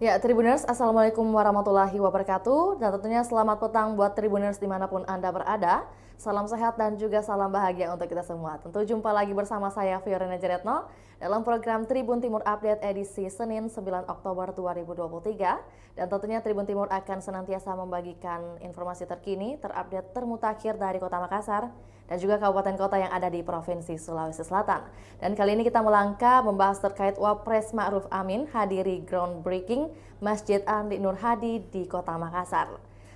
Ya, Tribuners, Assalamualaikum warahmatullahi wabarakatuh. Dan tentunya selamat petang buat Tribuners dimanapun Anda berada. Salam sehat dan juga salam bahagia untuk kita semua. Tentu jumpa lagi bersama saya, Fiorina Jeretno, dalam program Tribun Timur Update edisi Senin 9 Oktober 2023. Dan tentunya Tribun Timur akan senantiasa membagikan informasi terkini, terupdate, termutakhir dari Kota Makassar, dan juga kabupaten kota yang ada di Provinsi Sulawesi Selatan. Dan kali ini kita melangkah membahas terkait Wapres Ma'ruf Amin hadiri groundbreaking Masjid Andi Nur Hadi di Kota Makassar.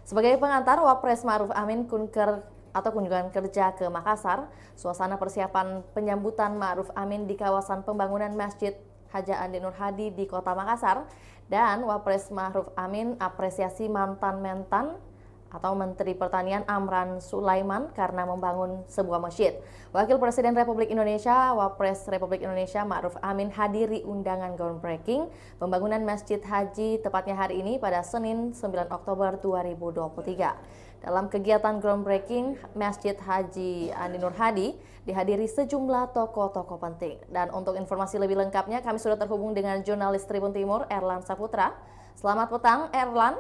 Sebagai pengantar, Wapres Ma'ruf Amin kunjungan kerja ke Makassar, suasana persiapan penyambutan Ma'ruf Amin di kawasan pembangunan Masjid Haja Andi Nur Hadi di Kota Makassar, dan Wapres Ma'ruf Amin apresiasi mantan Mentan atau Menteri Pertanian Amran Sulaiman karena membangun sebuah masjid. Wakil Presiden Republik Indonesia, Wapres Republik Indonesia Ma'ruf Amin hadiri undangan groundbreaking pembangunan Masjid Haji tepatnya hari ini pada Senin 9 Oktober 2023. Dalam kegiatan groundbreaking Masjid Haji Andi Nur Hadi dihadiri sejumlah tokoh-tokoh penting. Dan untuk informasi lebih lengkapnya kami sudah terhubung dengan jurnalis Tribun Timur Erlan Saputra. Selamat petang Erlan.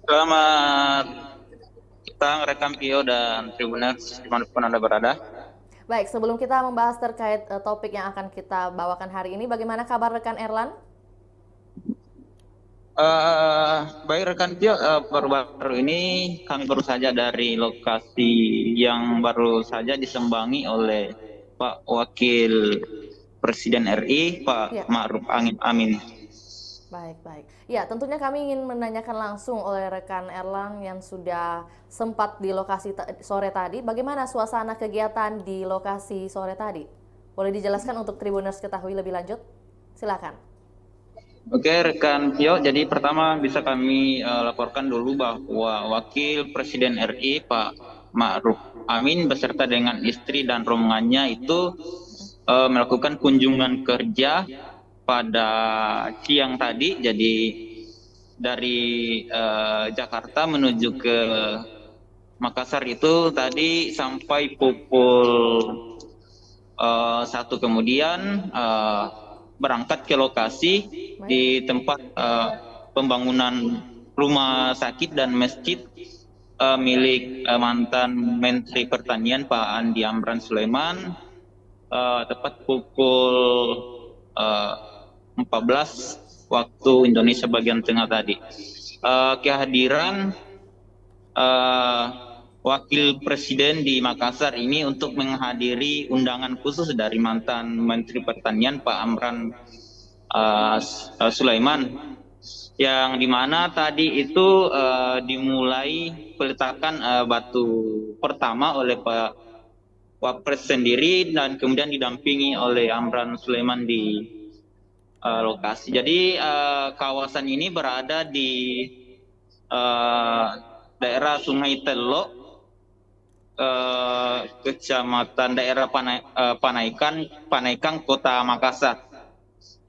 Selamat petang rekan Pio dan Tribuners dimanapun Anda berada. Baik, sebelum kita membahas terkait topik yang akan kita bawakan hari ini, bagaimana kabar rekan Erlan? Baik rekan Pio, baru-baru ini kami baru saja dari lokasi yang baru saja disembangi oleh Pak Wakil Presiden RI, Pak Ma'ruf Amin. Baik. Ya, tentunya kami ingin menanyakan langsung oleh rekan Erlang yang sudah sempat di lokasi sore tadi. Bagaimana suasana kegiatan di lokasi sore tadi? Boleh dijelaskan untuk Tribuners ketahui lebih lanjut? Silakan. Oke, rekan Pio, jadi pertama bisa kami laporkan dulu bahwa Wakil Presiden RI, Pak Ma'ruf Amin beserta dengan istri dan rombongannya itu melakukan kunjungan kerja pada siang tadi, jadi dari Jakarta menuju ke Makassar itu tadi sampai pukul 1, kemudian berangkat ke lokasi di tempat pembangunan rumah sakit dan masjid milik mantan Menteri Pertanian Pak Andi Amran Sulaiman, tepat pukul 14 waktu Indonesia bagian tengah tadi. Kehadiran Wakil Presiden di Makassar ini untuk menghadiri undangan khusus dari mantan Menteri Pertanian Pak Amran Sulaiman, yang dimana tadi itu dimulai peletakan batu pertama oleh Pak Wapres sendiri dan kemudian didampingi oleh Amran Sulaiman di lokasi. Jadi kawasan ini berada di daerah Sungai Telok, kecamatan daerah Panaikang, Kota Makassar.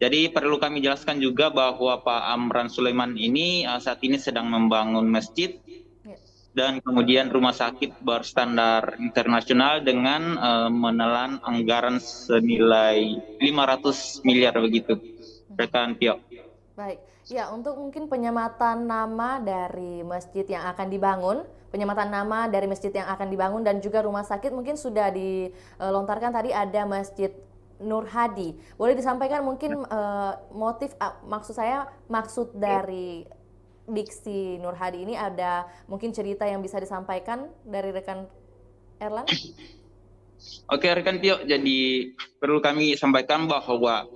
Jadi perlu kami jelaskan juga bahwa Pak Amran Sulaiman ini saat ini sedang membangun masjid dan kemudian rumah sakit berstandar internasional dengan menelan anggaran senilai 500 miliar begitu, rekan Pio. Baik, ya untuk mungkin penyematan nama dari masjid yang akan dibangun dan juga rumah sakit mungkin sudah dilontarkan tadi, ada Masjid Nur Hadi. Boleh disampaikan mungkin maksud dari diksi Nur Hadi ini, ada mungkin cerita yang bisa disampaikan dari rekan Erlan? Oke rekan Pio, jadi perlu kami sampaikan bahwa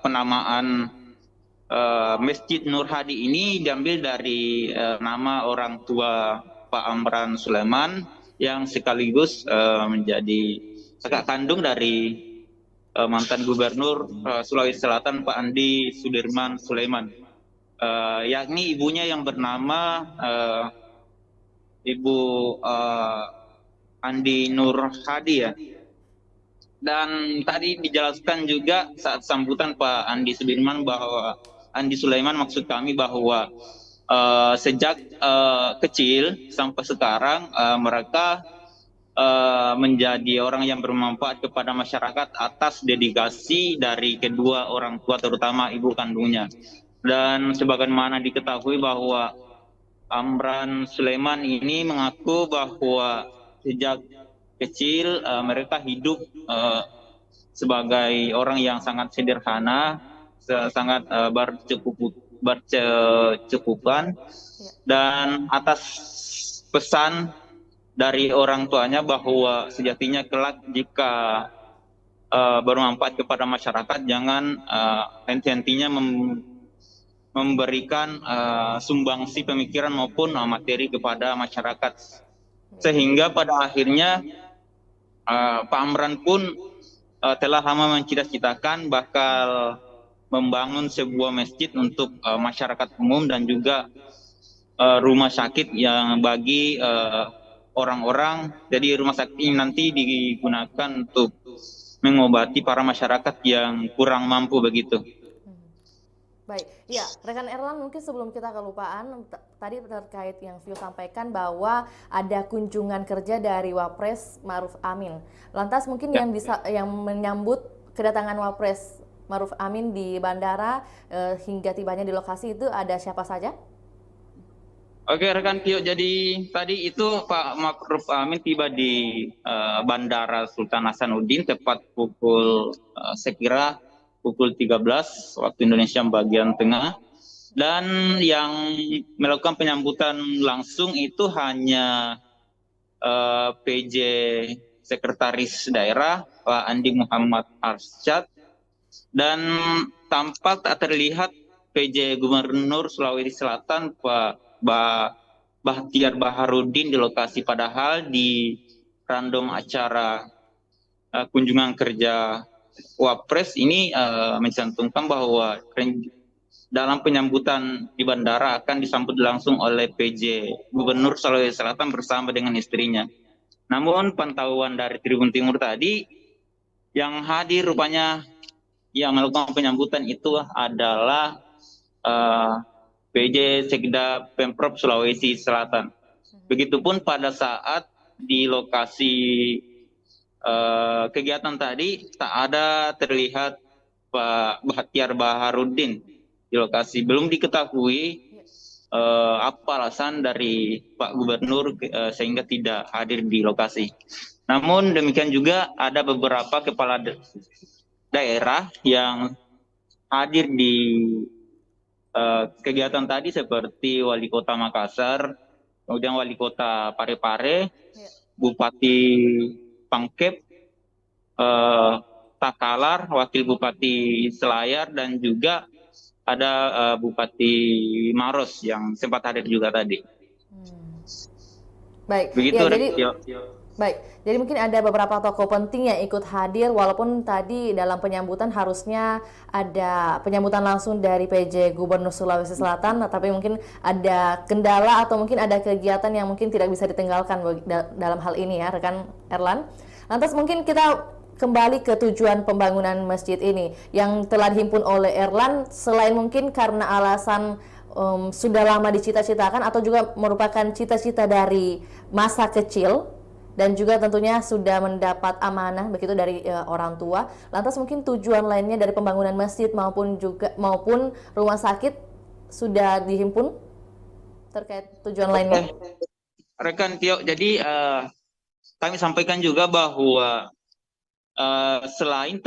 penamaan Masjid Nur Hadi ini diambil dari nama orang tua Pak Amran Sulaiman yang sekaligus menjadi kakak kandung dari mantan Gubernur Sulawesi Selatan Pak Andi Sudirman Sulaiman, yakni ibunya yang bernama Ibu Andi Nur Hadi ya. Dan tadi dijelaskan juga saat sambutan Pak Andi Sudirman bahwa Andi Sulaiman, maksud kami bahwa sejak kecil sampai sekarang mereka menjadi orang yang bermanfaat kepada masyarakat atas dedikasi dari kedua orang tua, terutama ibu kandungnya. Dan sebagaimana diketahui bahwa Amran Sulaiman ini mengaku bahwa sejak kecil mereka hidup sebagai orang yang sangat sederhana, sangat berkecukupan, dan atas pesan dari orang tuanya bahwa sejatinya kelak jika bermanfaat kepada masyarakat, jangan henti-hentinya memberikan sumbangsi pemikiran maupun materi kepada masyarakat. Sehingga pada akhirnya Pak Amran pun telah lama mencita-citakan bakal membangun sebuah masjid untuk masyarakat umum dan juga rumah sakit yang bagi orang-orang. Jadi rumah sakit ini nanti digunakan untuk mengobati para masyarakat yang kurang mampu begitu. Baik, ya rekan Erlan, mungkin sebelum kita kelupaan, tadi terkait yang Vio sampaikan bahwa ada kunjungan kerja dari Wapres Ma'ruf Amin. Lantas mungkin yang menyambut kedatangan Wapres Ma'ruf Amin di bandara hingga tibanya di lokasi itu ada siapa saja? Oke rekan Tio, jadi tadi itu Pak Ma'ruf Amin tiba di Bandara Sultan Hasanuddin tepat pukul saya kira pukul 13 waktu Indonesia bagian tengah, dan yang melakukan penyambutan langsung itu hanya PJ Sekretaris Daerah Pak Andi Muhammad Arsyad, dan tampak tak terlihat PJ Gubernur Sulawesi Selatan Pak Bahtiar Baharudin di lokasi, padahal di random acara kunjungan kerja Wapres ini mencantumkan bahwa dalam penyambutan di bandara akan disambut langsung oleh PJ Gubernur Sulawesi Selatan bersama dengan istrinya. Namun pantauan dari Tribun Timur tadi, yang hadir rupanya yang melakukan penyambutan itu adalah PJ Sekda Pemprov Sulawesi Selatan. Begitupun pada saat di lokasi kegiatan tadi tak ada terlihat Pak Bahtiar Baharudin di lokasi. Belum diketahui apa alasan dari Pak Gubernur sehingga tidak hadir di lokasi. Namun demikian juga ada beberapa kepala daerah yang hadir di kegiatan tadi seperti Wali Kota Makassar, kemudian Wali Kota Parepare, Bupati Pangkep, Takalar, Wakil Bupati Selayar, dan juga ada Bupati Maros yang sempat hadir juga tadi. Baik, begitu ya, jadi mungkin ada beberapa tokoh penting yang ikut hadir, walaupun tadi dalam penyambutan harusnya ada penyambutan langsung dari PJ Gubernur Sulawesi Selatan, tapi mungkin ada kendala atau mungkin ada kegiatan yang mungkin tidak bisa ditinggalkan dalam hal ini ya rekan Erlan. Lantas mungkin kita kembali ke tujuan pembangunan masjid ini yang telah dihimpun oleh Erlan, selain mungkin karena alasan sudah lama dicita-citakan atau juga merupakan cita-cita dari masa kecil, dan juga tentunya sudah mendapat amanah begitu dari orang tua. Lantas mungkin tujuan lainnya dari pembangunan masjid maupun rumah sakit sudah dihimpun terkait tujuan lainnya. Rekan Tio, jadi kami sampaikan juga bahwa selain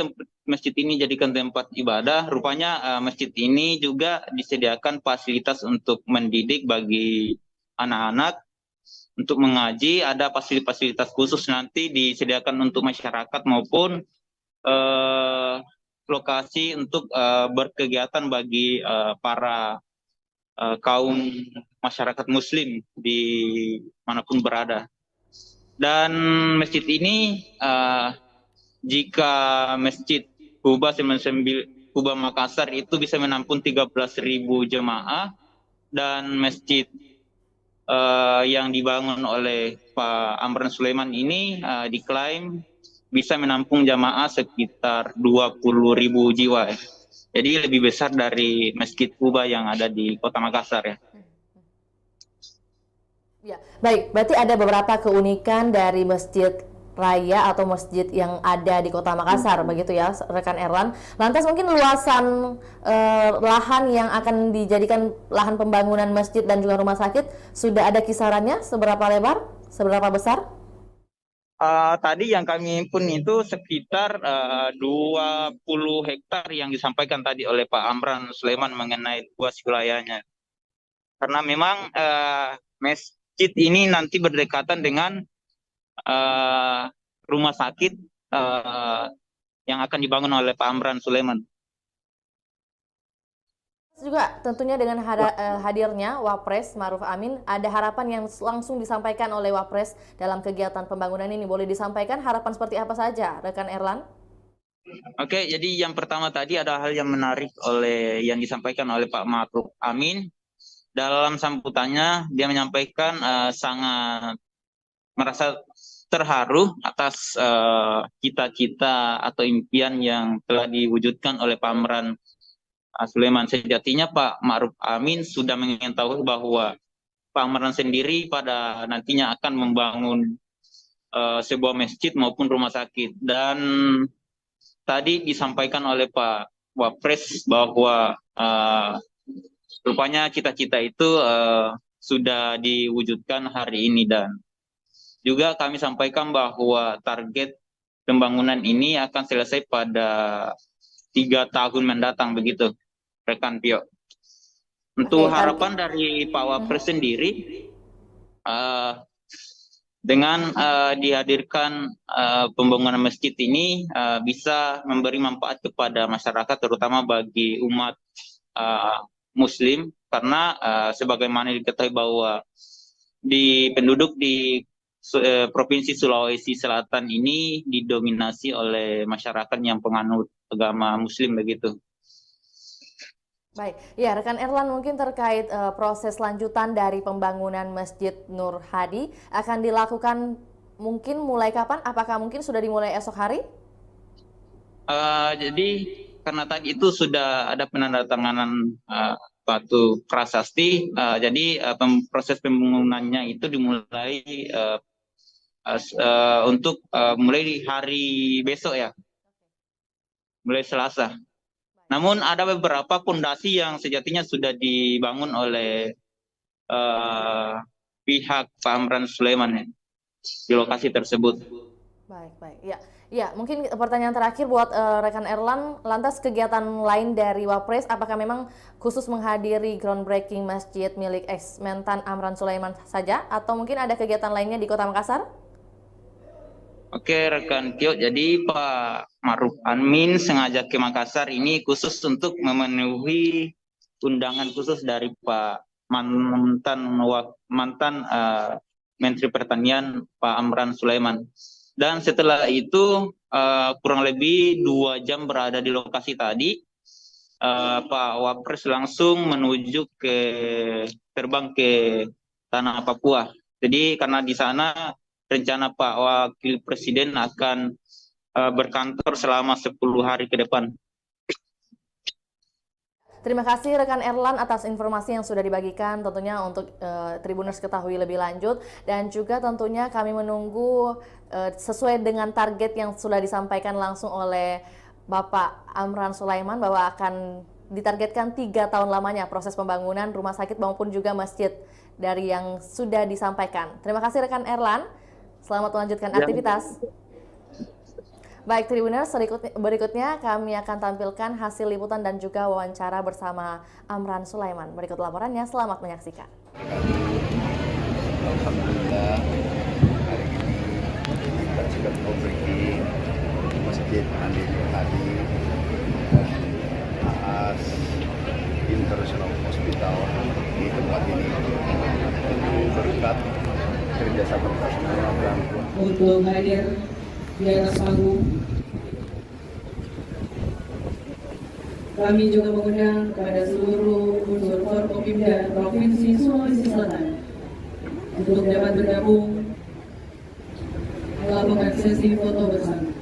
masjid ini jadikan tempat ibadah, rupanya masjid ini juga disediakan fasilitas untuk mendidik bagi anak-anak. Untuk mengaji, ada fasilitas khusus nanti disediakan untuk masyarakat maupun lokasi untuk berkegiatan bagi para kaum masyarakat muslim di manapun berada. Dan masjid ini jika Masjid Kuba Makassar itu bisa menampung 13.000 jemaah, dan masjid yang dibangun oleh Pak Amran Sulaiman ini diklaim bisa menampung jamaah sekitar 20.000 jiwa. Jadi lebih besar dari Masjid Kuba yang ada di Kota Makassar ya. Ya, baik. Berarti ada beberapa keunikan dari Masjid raya atau masjid yang ada di Kota Makassar, begitu ya, rekan Erlan. Lantas mungkin luasan lahan yang akan dijadikan lahan pembangunan masjid dan juga rumah sakit sudah ada kisarannya, seberapa lebar, seberapa besar? Tadi yang kami pun itu sekitar 20 hektar yang disampaikan tadi oleh Pak Amran Sulaiman mengenai luas wilayahnya. Karena memang masjid ini nanti berdekatan dengan eh, rumah sakit eh, yang akan dibangun oleh Pak Amran Sulaiman. Juga tentunya dengan hadirnya Wapres Maruf Amin, ada harapan yang langsung disampaikan oleh Wapres dalam kegiatan pembangunan ini. Boleh disampaikan harapan seperti apa saja, rekan Erlan? Oke, jadi yang pertama tadi ada hal yang menarik yang disampaikan oleh Pak Maruf Amin. Dalam sambutannya, dia menyampaikan sangat merasa terharu atas cita-cita atau impian yang telah diwujudkan oleh Pak Amran Sulaiman. Sejatinya Pak Ma'ruf Amin sudah mengetahui bahwa Pak Amran sendiri pada nantinya akan membangun sebuah masjid maupun rumah sakit. Dan tadi disampaikan oleh Pak Wapres bahwa rupanya cita-cita itu sudah diwujudkan hari ini. Dan juga kami sampaikan bahwa target pembangunan ini akan selesai pada 3 tahun mendatang, begitu, rekan Pio. Untuk harapan dari Pak Wapres sendiri, dengan dihadirkan pembangunan masjid ini bisa memberi manfaat kepada masyarakat, terutama bagi umat Muslim, karena sebagaimana diketahui bahwa penduduk di Provinsi Sulawesi Selatan ini didominasi oleh masyarakat yang penganut agama Muslim, begitu. Baik, ya rekan Erlan, mungkin terkait proses lanjutan dari pembangunan Masjid Nur Hadi akan dilakukan mungkin mulai kapan? Apakah mungkin sudah dimulai esok hari? Jadi karena tadi itu sudah ada penandatanganan batu prasasti, jadi proses pembangunannya itu dimulai untuk mulai di hari besok ya, mulai Selasa. Namun ada beberapa fondasi yang sejatinya sudah dibangun oleh pihak Pak Amran Sulaiman ya, di lokasi tersebut. Baik, ya. Ya, mungkin pertanyaan terakhir buat rekan Erlan, lantas kegiatan lain dari Wapres, apakah memang khusus menghadiri groundbreaking masjid milik ex-Mentan Amran Sulaiman saja, atau mungkin ada kegiatan lainnya di Kota Makassar? Oke, rekan Tio, jadi Pak Ma'ruf Amin sengaja ke Makassar ini khusus untuk memenuhi undangan khusus dari Pak mantan Menteri Pertanian Pak Amran Sulaiman. Dan setelah itu kurang lebih 2 jam berada di lokasi tadi, Pak Wapres langsung terbang ke tanah Papua. Jadi karena di sana rencana Pak Wakil Presiden akan berkantor selama 10 hari ke depan. Terima kasih rekan Erlan atas informasi yang sudah dibagikan, tentunya untuk Tribuners ketahui lebih lanjut, dan juga tentunya kami menunggu sesuai dengan target yang sudah disampaikan langsung oleh Bapak Amran Sulaiman bahwa akan ditargetkan 3 tahun lamanya proses pembangunan rumah sakit maupun juga masjid dari yang sudah disampaikan. Terima kasih rekan Erlan, selamat melanjutkan aktivitas. Baik Tribuners, berikutnya kami akan tampilkan hasil liputan dan juga wawancara bersama Amran Sulaiman. Berikut laporannya, selamat menyaksikan. Alhamdulillah, hari ini kita sudah memperbaiki Masjid Andi Nur Hadi dan AAS International Hospital di tempat ini. Itu berkat kerjasama kita semua berangkat. Untuk hadir di atas panggung, kami juga mengundang kepada seluruh unsur Forkopimda Provinsi Sulawesi Selatan untuk dapat bergabung melakukan sesi foto bersama.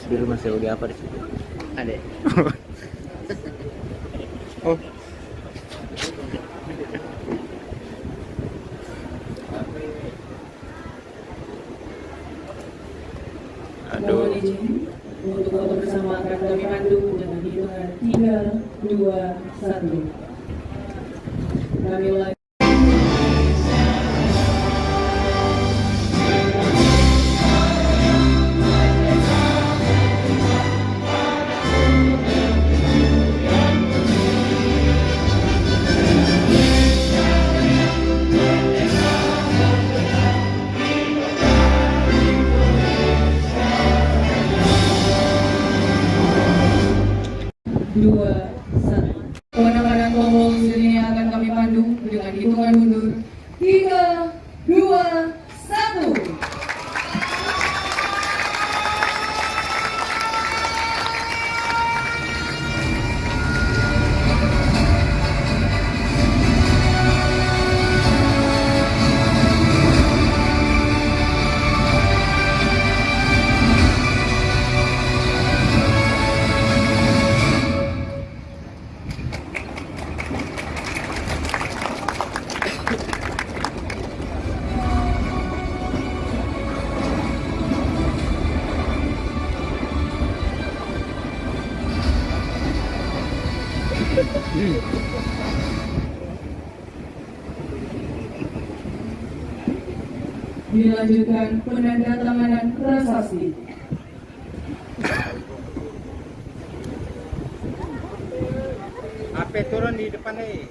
dulu masih udah apa di situ? Ada. Oh. Mohon izin untuk foto bersama akan kami pandu dengan hitungan 3, 2, 1. Kami ulangi. Dua, satu. Kemenangan kelompok sini akan kami pandu dengan hitungan mundur 3, 2, 1. Dilanjutkan penandatanganan prasasti. Apa turun di depan nih?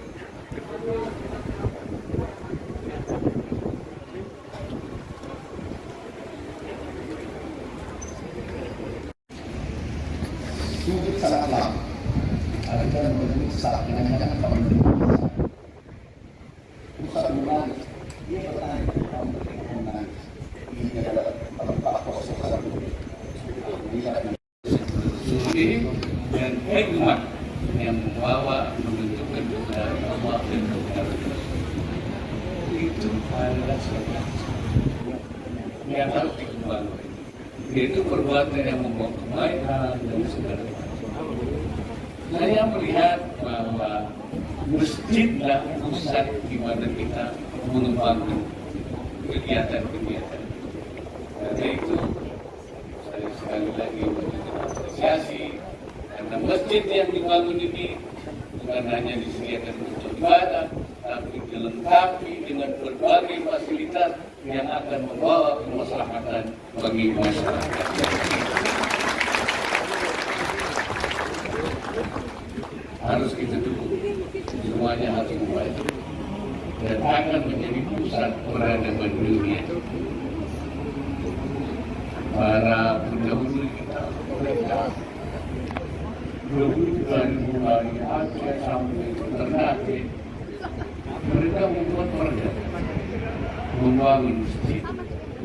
Sujud salam. Ada berdosa dengan kata pusat mulai dia bertanya ini adalah tempat kosong suci dan hikmat yang membawa menentukan dari Allah dan Rasul itu adalah sesuatu yang harus dikembangkan, yaitu perbuatan yang membawa kebaikan dan segala macam. Saya melihat bahwa masjidlah pusat di mana kita mengembangkan kegiatan-kegiatan. Karena itu saya sekali lagi mengapresiasi karena masjid yang dibangun ini bukan hanya disediakan untuk ibadah, tapi dilengkapi dengan berbagai fasilitas yang akan membawa kemaslahatan bagi masyarakat. Harus kita dukung, semuanya harus membaik dan akan menjadi pusat peradaban dunia. Para pendahulu kita, mereka dari mulai Aceh sampai Ternate, mereka membuat peradaban, membangun masjid,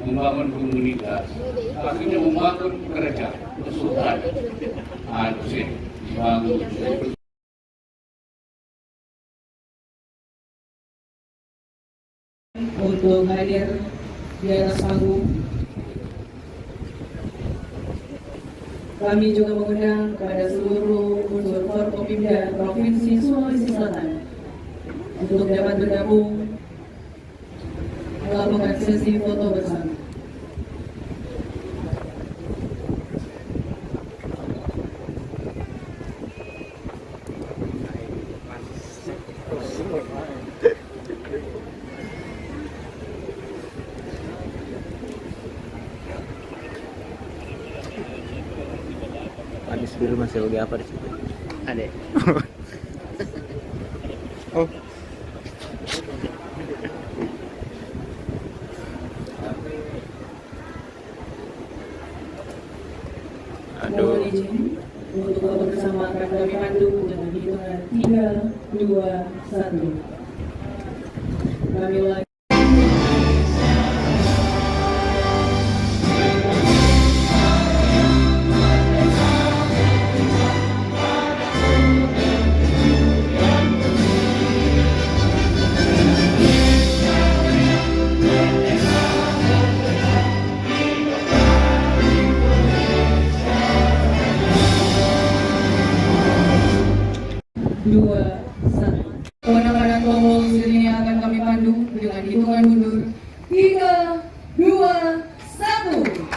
membangun komunitas, akhirnya membangun kerajaan, kesultanan Aceh dibangun. Untuk hadir di atas panggung, kami juga mengundang kepada seluruh unsur Forkopimda Provinsi Sulawesi Selatan untuk dapat bergabung melakukan sesi foto bersama. Habis dulu masih udah apa di situ? Ada. Oh. Mohon izin untuk foto bersama akan kami pandu dengan hitungan 3, 2, 1. Kami ulangi. dengan hitungan mundur 3, 2, 1.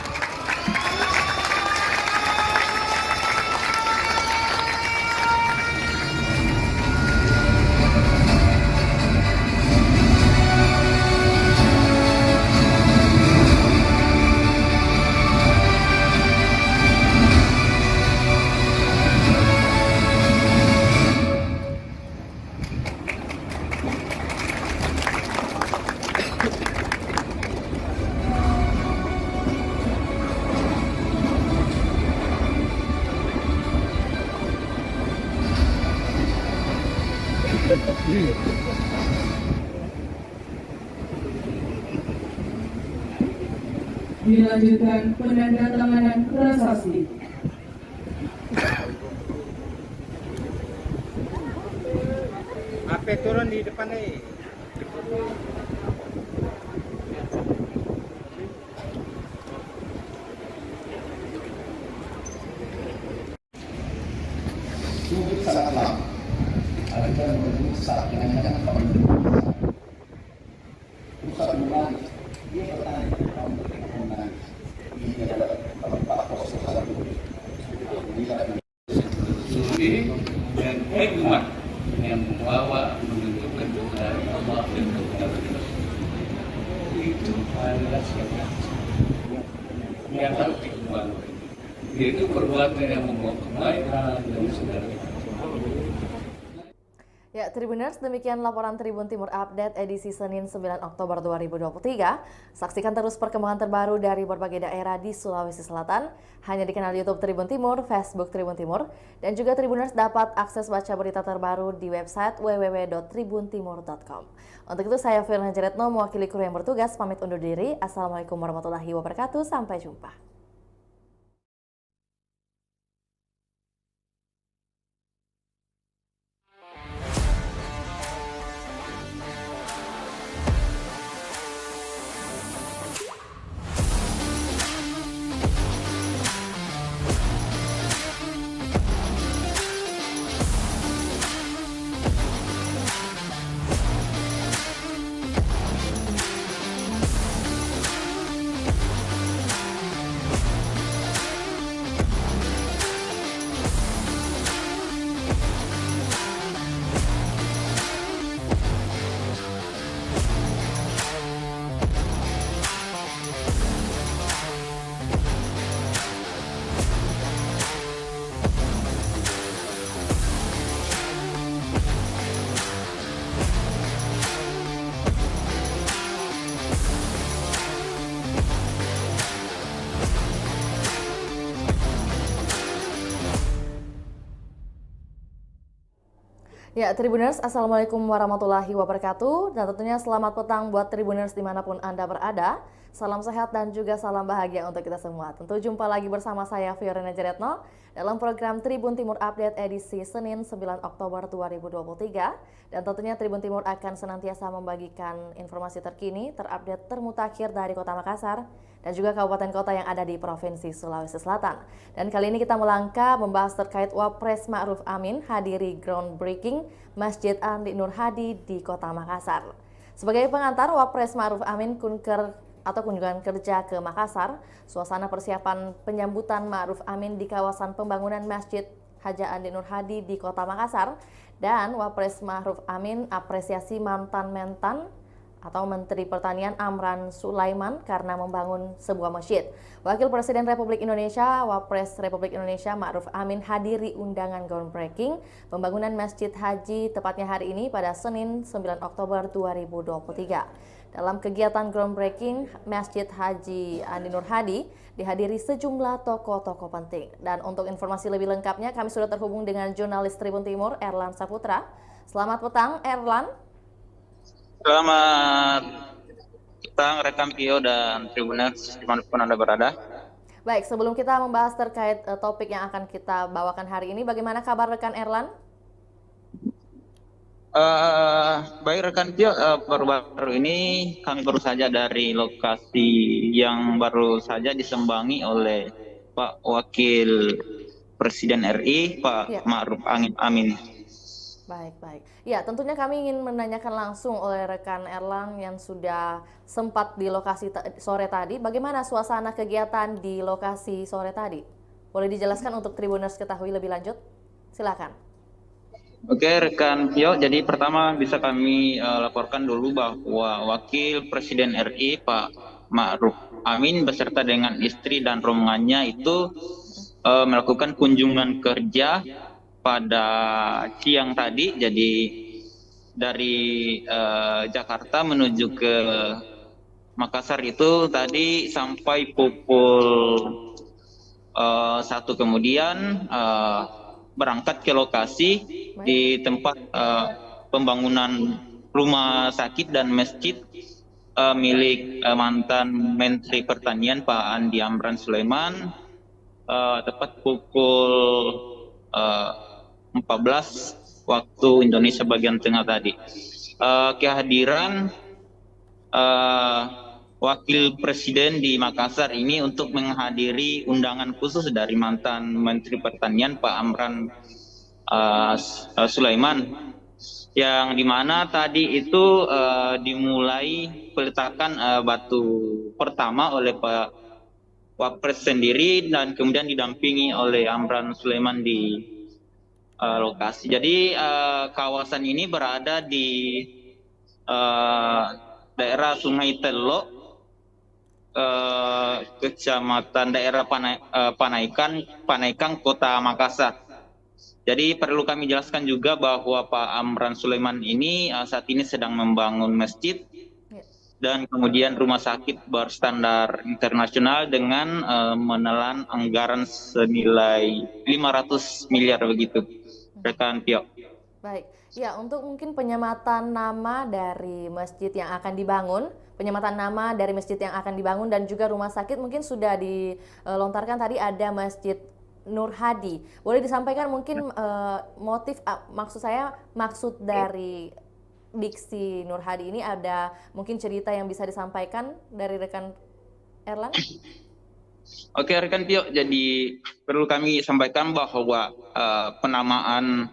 Dilanjutkan penandatanganan prasasti. Apa turun di depan nih? Sungguh sangat lama. Ada menunggu saat yang pusat menangis. Dia bertanya, kamu menangis. Ini adalah Bapak Apostol satu. Suci dan hikmat yang membawa menunjukkan kebenaran Allah dan kebenaran Rasul. Itu adalah sikap yang harus dikembangkan. Yaitu perbuatan yang membawa kebaikan dan saudara. Ya, Tribuners, demikian laporan Tribun Timur Update edisi Senin 9 Oktober 2023. Saksikan terus perkembangan terbaru dari berbagai daerah di Sulawesi Selatan hanya di kanal YouTube Tribun Timur, Facebook Tribun Timur, dan juga Tribuners dapat akses baca berita terbaru di website www.tribuntimur.com. Untuk itu saya Firna Jeretno mewakili kru yang bertugas pamit undur diri. Assalamualaikum warahmatullahi wabarakatuh. Sampai jumpa. Ya, Tribuners, Assalamualaikum warahmatullahi wabarakatuh. Dan tentunya selamat petang buat Tribuners dimanapun Anda berada. Salam sehat dan juga salam bahagia untuk kita semua. Tentu jumpa lagi bersama saya Fiorina Jeretno dalam program Tribun Timur Update edisi Senin 9 Oktober 2023. Dan tentunya Tribun Timur akan senantiasa membagikan informasi terkini, terupdate, termutakhir dari Kota Makassar dan juga kabupaten kota yang ada di Provinsi Sulawesi Selatan. Dan kali ini kita melangkah membahas terkait Wapres Ma'ruf Amin hadiri groundbreaking Masjid Andi Nur Hadi di Kota Makassar. Sebagai pengantar, Wapres Ma'ruf Amin kunjungan kerja ke Makassar, suasana persiapan penyambutan Ma'ruf Amin di kawasan pembangunan Masjid Haja Andi Nur Hadi di Kota Makassar, dan Wapres Ma'ruf Amin apresiasi mantan Mentan atau Menteri Pertanian Amran Sulaiman karena membangun sebuah masjid. Wakil Presiden Republik Indonesia, Wapres Republik Indonesia Ma'ruf Amin hadiri undangan groundbreaking pembangunan Masjid Haji tepatnya hari ini pada Senin 9 Oktober 2023. Dalam kegiatan groundbreaking Masjid Haji Andi Nur Hadi dihadiri sejumlah tokoh-tokoh penting. Dan untuk informasi lebih lengkapnya kami sudah terhubung dengan jurnalis Tribun Timur Erlan Saputra. Selamat petang Erlan. Selamat petang rekan Pio dan Tribuners dimanapun Anda berada. Baik, sebelum kita membahas terkait topik yang akan kita bawakan hari ini, bagaimana kabar rekan Erlan? Baik rekan Pio, baru-baru ini kami baru saja dari lokasi yang baru saja disembangi oleh Pak Wakil Presiden RI, Pak Ma'ruf Amin. Baik, baik. Ya, tentunya kami ingin menanyakan langsung oleh rekan Erlang yang sudah sempat di lokasi sore tadi, bagaimana suasana kegiatan di lokasi sore tadi? Boleh dijelaskan untuk Tribuners ketahui lebih lanjut? Silakan. Oke, rekan Tio, jadi pertama bisa kami laporkan dulu bahwa Wakil Presiden RI Pak Ma'ruf Amin beserta dengan istri dan rombongannya itu melakukan kunjungan kerja pada siang tadi. Jadi dari Jakarta menuju ke Makassar itu tadi sampai pukul 1, kemudian berangkat ke lokasi di tempat pembangunan rumah sakit dan masjid milik mantan Menteri Pertanian Pak Andi Amran Sulaiman, tepat pukul 14 waktu Indonesia bagian tengah tadi. Kehadiran Wakil Presiden di Makassar ini untuk menghadiri undangan khusus dari mantan Menteri Pertanian Pak Amran Sulaiman, yang dimana tadi itu dimulai peletakan batu pertama oleh Pak Wapres sendiri dan kemudian didampingi oleh Amran Sulaiman di lokasi. Jadi kawasan ini berada di daerah Sungai Telok, kecamatan daerah Panaikan, Kota Makassar. Jadi perlu kami jelaskan juga bahwa Pak Amran Sulaiman ini saat ini sedang membangun masjid dan kemudian rumah sakit berstandar internasional dengan menelan anggaran senilai 500 miliar begitu, rekan Tio. Baik, ya untuk mungkin penyematan nama dari masjid yang akan dibangun, dan juga rumah sakit mungkin sudah dilontarkan tadi, ada Masjid Nur Hadi. Boleh disampaikan mungkin maksud dari diksi Nur Hadi ini, ada mungkin cerita yang bisa disampaikan dari rekan Erlang? Oke, rekan Tio, jadi perlu kami sampaikan bahwa penamaan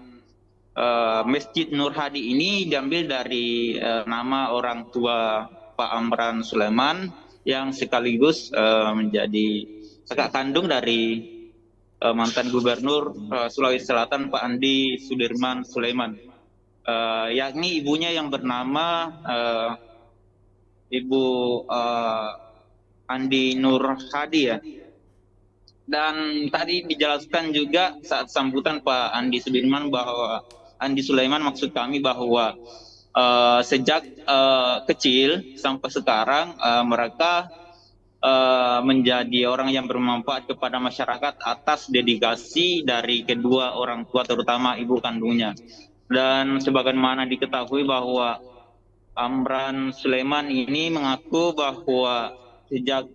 Masjid Nur Hadi ini diambil dari nama orang tua Pak Amran Sulaiman yang sekaligus menjadi kakak kandung dari mantan Gubernur Sulawesi Selatan Pak Andi Sudirman Sulaiman, yakni ibunya yang bernama Ibu Andi Nur Hadi ya. Dan tadi dijelaskan juga saat sambutan Pak Andi Sudirman bahwa Andi Sulaiman, maksud kami, bahwa sejak kecil sampai sekarang mereka menjadi orang yang bermanfaat kepada masyarakat atas dedikasi dari kedua orang tua, terutama ibu kandungnya. Dan sebagaimana diketahui bahwa Amran Sulaiman ini mengaku bahwa sejak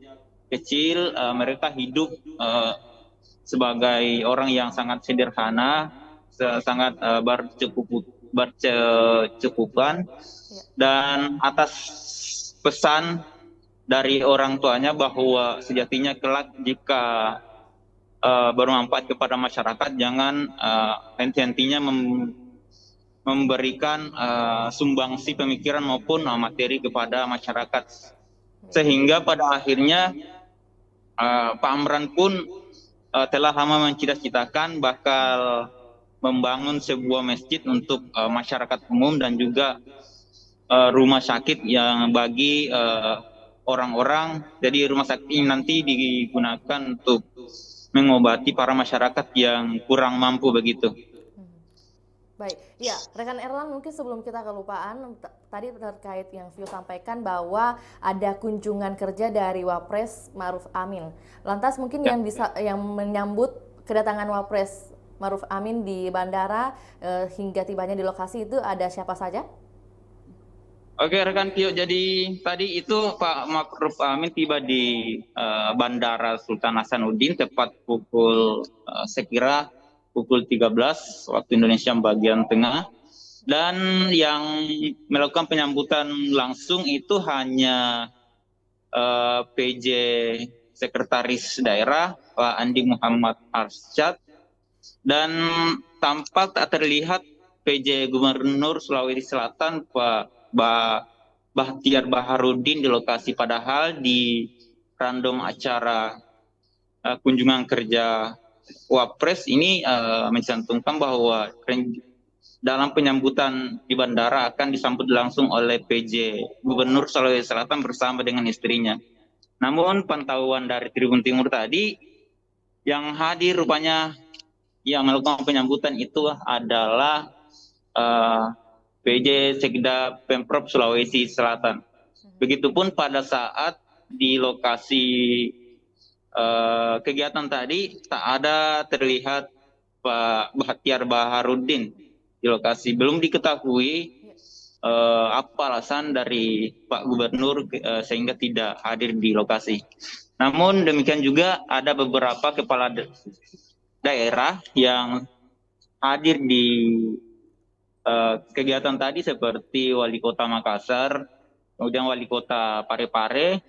kecil mereka hidup sebagai orang yang sangat sederhana, sangat berkecukupan, dan atas pesan dari orang tuanya bahwa sejatinya kelak jika bermanfaat kepada masyarakat, jangan henti-hentinya memberikan sumbangsi pemikiran maupun materi kepada masyarakat. Sehingga pada akhirnya Pak Amran pun telah lama mencita-citakan bakal membangun sebuah masjid untuk masyarakat umum dan juga rumah sakit yang bagi orang-orang. Jadi rumah sakit ini nanti digunakan untuk mengobati para masyarakat yang kurang mampu begitu. Baik, ya rekan Erlang, mungkin sebelum kita kelupaan, tadi terkait yang Vio sampaikan bahwa ada kunjungan kerja dari Wapres Ma'ruf Amin. Lantas mungkin yang menyambut kedatangan Wapres Ma'ruf Amin di bandara hingga tibanya di lokasi itu ada siapa saja? Oke rekan Tio, jadi tadi itu Pak Ma'ruf Amin tiba di Bandara Sultan Hasanuddin tepat pukul saya kira pukul 13 waktu Indonesia bagian tengah, dan yang melakukan penyambutan langsung itu hanya PJ Sekretaris Daerah Pak Andi Muhammad Arsyad, dan tampak tak terlihat PJ Gubernur Sulawesi Selatan Pak Bahtiar Baharudin di lokasi, padahal di random acara kunjungan kerja Wapres ini mencantumkan bahwa dalam penyambutan di bandara akan disambut langsung oleh PJ Gubernur Sulawesi Selatan bersama dengan istrinya. Namun pantauan dari Tribun Timur tadi, yang hadir rupanya yang melakukan penyambutan itu adalah PJ Sekda Pemprov Sulawesi Selatan. Begitupun pada saat di lokasi kegiatan tadi tak ada terlihat Pak Bahtiar Baharudin di lokasi. Belum diketahui apa alasan dari Pak Gubernur sehingga tidak hadir di lokasi. Namun demikian juga ada beberapa kepala daerah yang hadir di kegiatan tadi seperti Wali Kota Makassar, kemudian Wali Kota Parepare,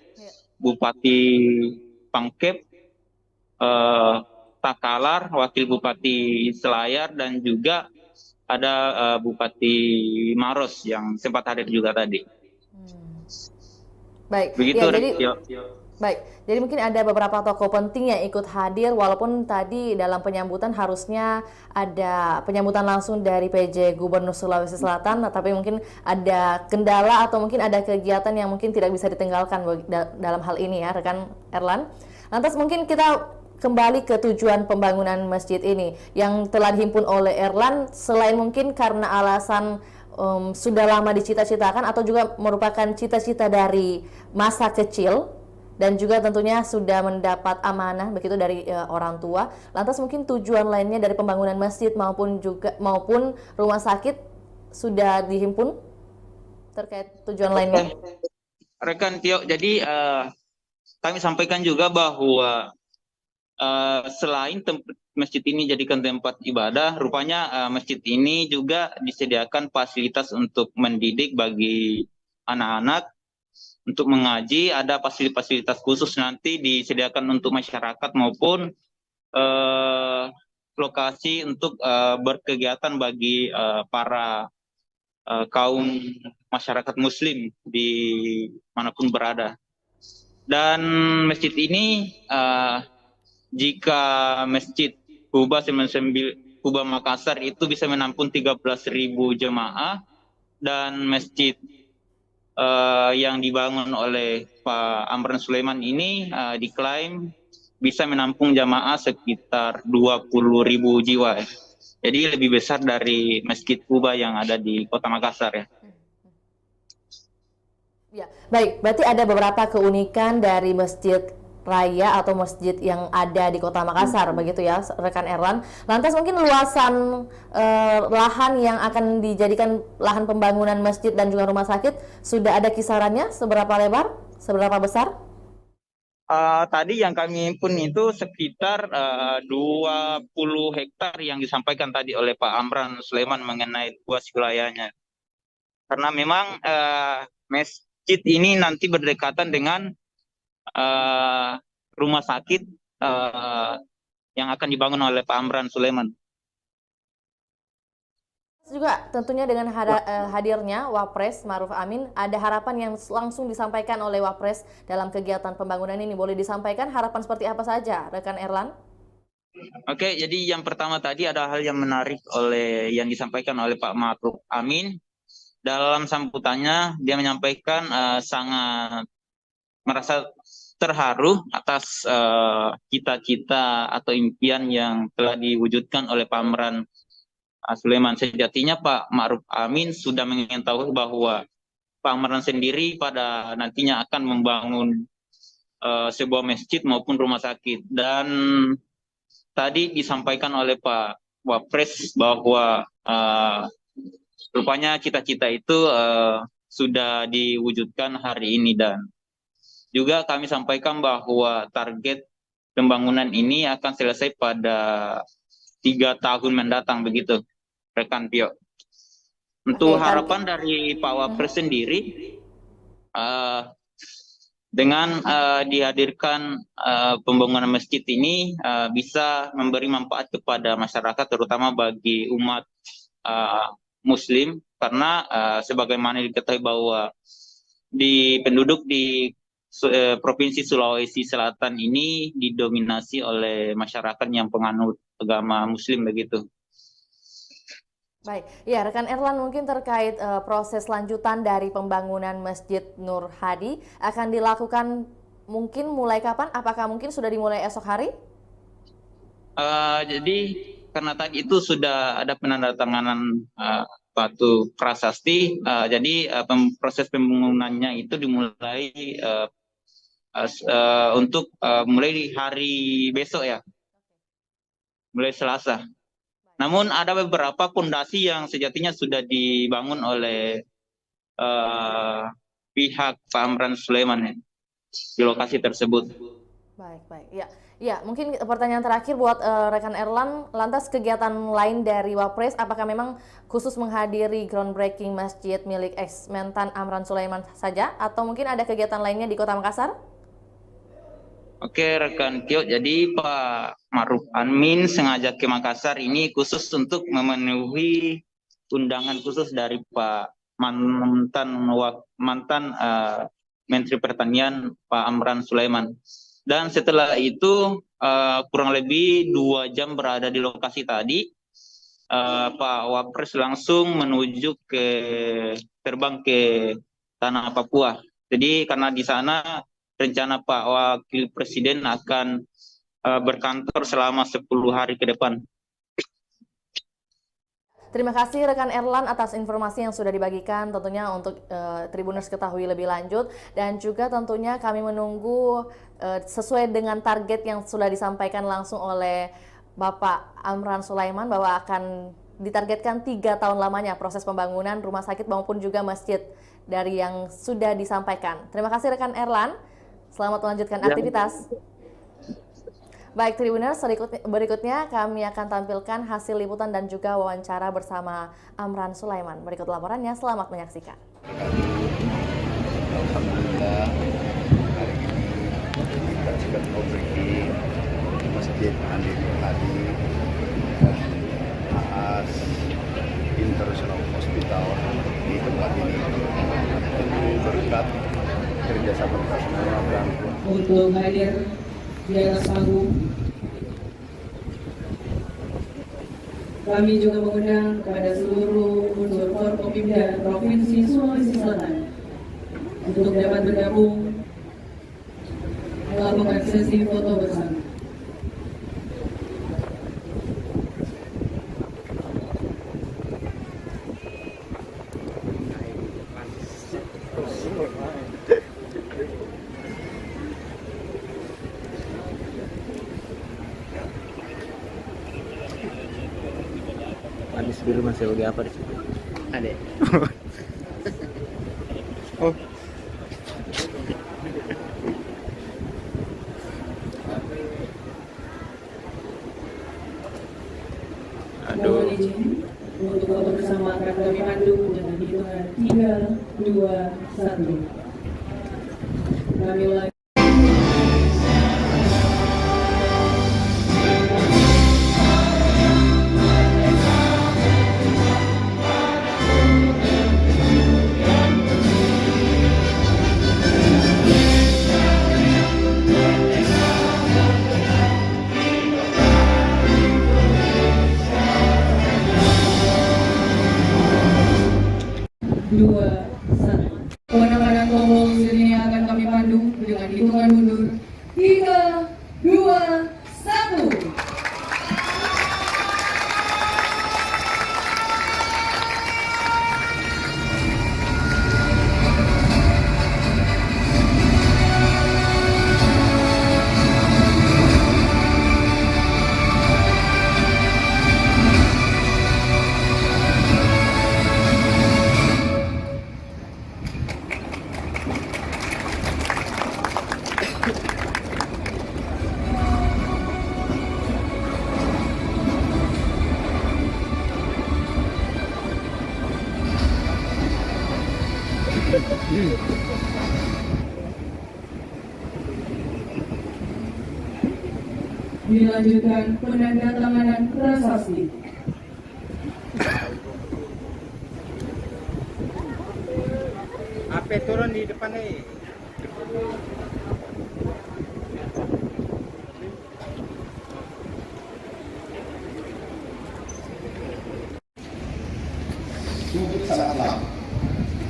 Bupati Pangkep, Takalar, Wakil Bupati Selayar, dan juga ada Bupati Maros yang sempat hadir juga tadi. Baik, Begitu, ya, jadi mungkin ada beberapa tokoh penting yang ikut hadir, walaupun tadi dalam penyambutan harusnya ada penyambutan langsung dari PJ Gubernur Sulawesi Selatan, tapi mungkin ada kendala atau mungkin ada kegiatan yang mungkin tidak bisa ditinggalkan dalam hal ini ya, rekan Erlan. Lantas mungkin kita kembali ke tujuan pembangunan masjid ini yang telah dihimpun oleh Erlan, selain mungkin karena alasan sudah lama dicita-citakan atau juga merupakan cita-cita dari masa kecil dan juga tentunya sudah mendapat amanah begitu dari orang tua. Lantas mungkin tujuan lainnya dari pembangunan masjid maupun rumah sakit sudah dihimpun terkait tujuan lainnya. Rekan Tio, jadi kami sampaikan juga bahwa selain masjid ini jadikan tempat ibadah, rupanya masjid ini juga disediakan fasilitas untuk mendidik bagi anak-anak, untuk mengaji, ada fasilitas khusus nanti disediakan untuk masyarakat maupun lokasi untuk berkegiatan bagi para kaum masyarakat muslim di manapun berada. Dan masjid ini jika Masjid Kuba Makassar itu bisa menampung 13.000 jemaah, dan masjid yang dibangun oleh Pak Amran Sulaiman ini diklaim bisa menampung jamaah sekitar 20.000 jiwa. Jadi lebih besar dari Masjid Kuba yang ada di Kota Makassar ya. Ya, baik. Berarti ada beberapa keunikan dari masjid raya atau masjid yang ada di Kota Makassar, begitu ya, rekan Erlan. Lantas mungkin luasan lahan yang akan dijadikan lahan pembangunan masjid dan juga rumah sakit sudah ada kisarannya, seberapa lebar, seberapa besar? Tadi yang kami pun itu sekitar 20 hektar yang disampaikan tadi oleh Pak Amran Sulaiman mengenai luas wilayahnya. Karena memang masjid ini nanti berdekatan dengan rumah sakit yang akan dibangun oleh Pak Amran Sulaiman. Juga tentunya dengan hadirnya Wapres Ma'ruf Amin, ada harapan yang langsung disampaikan oleh Wapres dalam kegiatan pembangunan ini. Boleh disampaikan harapan seperti apa saja, rekan Erlan? Oke, jadi yang pertama tadi ada hal yang menarik yang disampaikan oleh Pak Ma'ruf Amin. Dalam sambutannya dia menyampaikan sangat merasa terharu atas cita-cita atau impian yang telah diwujudkan oleh Pak Amran Sulaiman. Sejatinya Pak Ma'ruf Amin sudah mengetahui bahwa Pak Amran sendiri pada nantinya akan membangun sebuah masjid maupun rumah sakit. Dan tadi disampaikan oleh Pak Wapres bahwa rupanya cita-cita itu sudah diwujudkan hari ini, dan juga kami sampaikan bahwa target pembangunan ini akan selesai pada 3 tahun mendatang, begitu, rekan Pio. Untuk harapan dari Pak Wapres sendiri, dengan dihadirkan pembangunan masjid ini bisa memberi manfaat kepada masyarakat, terutama bagi umat Muslim karena sebagaimana diketahui bahwa di penduduk di Provinsi Sulawesi Selatan ini didominasi oleh masyarakat yang penganut agama Muslim begitu. Baik, ya rekan Erlan mungkin terkait proses lanjutan dari pembangunan Masjid Nur Hadi akan dilakukan mungkin mulai kapan? Apakah mungkin sudah dimulai esok hari? Jadi karena tadi itu sudah ada penandatanganan batu prasasti, jadi proses pembangunannya itu dimulai untuk mulai di hari besok ya, mulai Selasa. Namun ada beberapa pondasi yang sejatinya sudah dibangun oleh pihak Pak Amran Sulaiman ya, di lokasi tersebut. Baik, ya mungkin pertanyaan terakhir buat rekan Erlan, lantas kegiatan lain dari Wapres, apakah memang khusus menghadiri groundbreaking masjid milik ex-Mentan Amran Sulaiman saja, atau mungkin ada kegiatan lainnya di Kota Makassar? Oke rekan Kyo, jadi Pak Ma'ruf Amin sengaja ke Makassar ini khusus untuk memenuhi undangan khusus dari Pak mantan Menteri Pertanian Pak Amran Sulaiman. Dan setelah itu kurang lebih 2 jam berada di lokasi tadi, Pak Wapres langsung terbang ke tanah Papua. Jadi karena di sana rencana Pak Wakil Presiden akan berkantor selama 10 hari ke depan. Terima kasih rekan Erlan atas informasi yang sudah dibagikan tentunya untuk Tribuners ketahui lebih lanjut, dan juga tentunya kami menunggu sesuai dengan target yang sudah disampaikan langsung oleh Bapak Amran Sulaiman bahwa akan ditargetkan 3 tahun lamanya proses pembangunan rumah sakit maupun juga masjid dari yang sudah disampaikan. Terima kasih rekan Erlan. Selamat melanjutkan aktivitas. Baik Tribuners, berikutnya kami akan tampilkan hasil liputan dan juga wawancara bersama Amran Sulaiman. Berikut laporannya, selamat menyaksikan. Alhamdulillah, hari ini kita juga memiliki Masjid Nur Hadi dan AAS International Hospital di tempat ini. Tentu berkat kerjasama kita semua dan Untuk hadir di atas panggung, kami juga mengundang kepada seluruh unsur Forkopimda Provinsi Sulawesi Selatan untuk dapat bergabung melakukan sesi foto bersama. Habis dulu masih lagi apa di situ? Adek. Oh. Mohon izin untuk foto bersama akan kami pandu dengan hitungan 3, 2, 1. Kami ulangi. Kemenangan tombol sirine akan kami pandu dengan hitungan mundur 3, 2, 1. Dilanjutkan penandatanganan prasasti. Apa turun di depan nih? Sungguh sangat lama.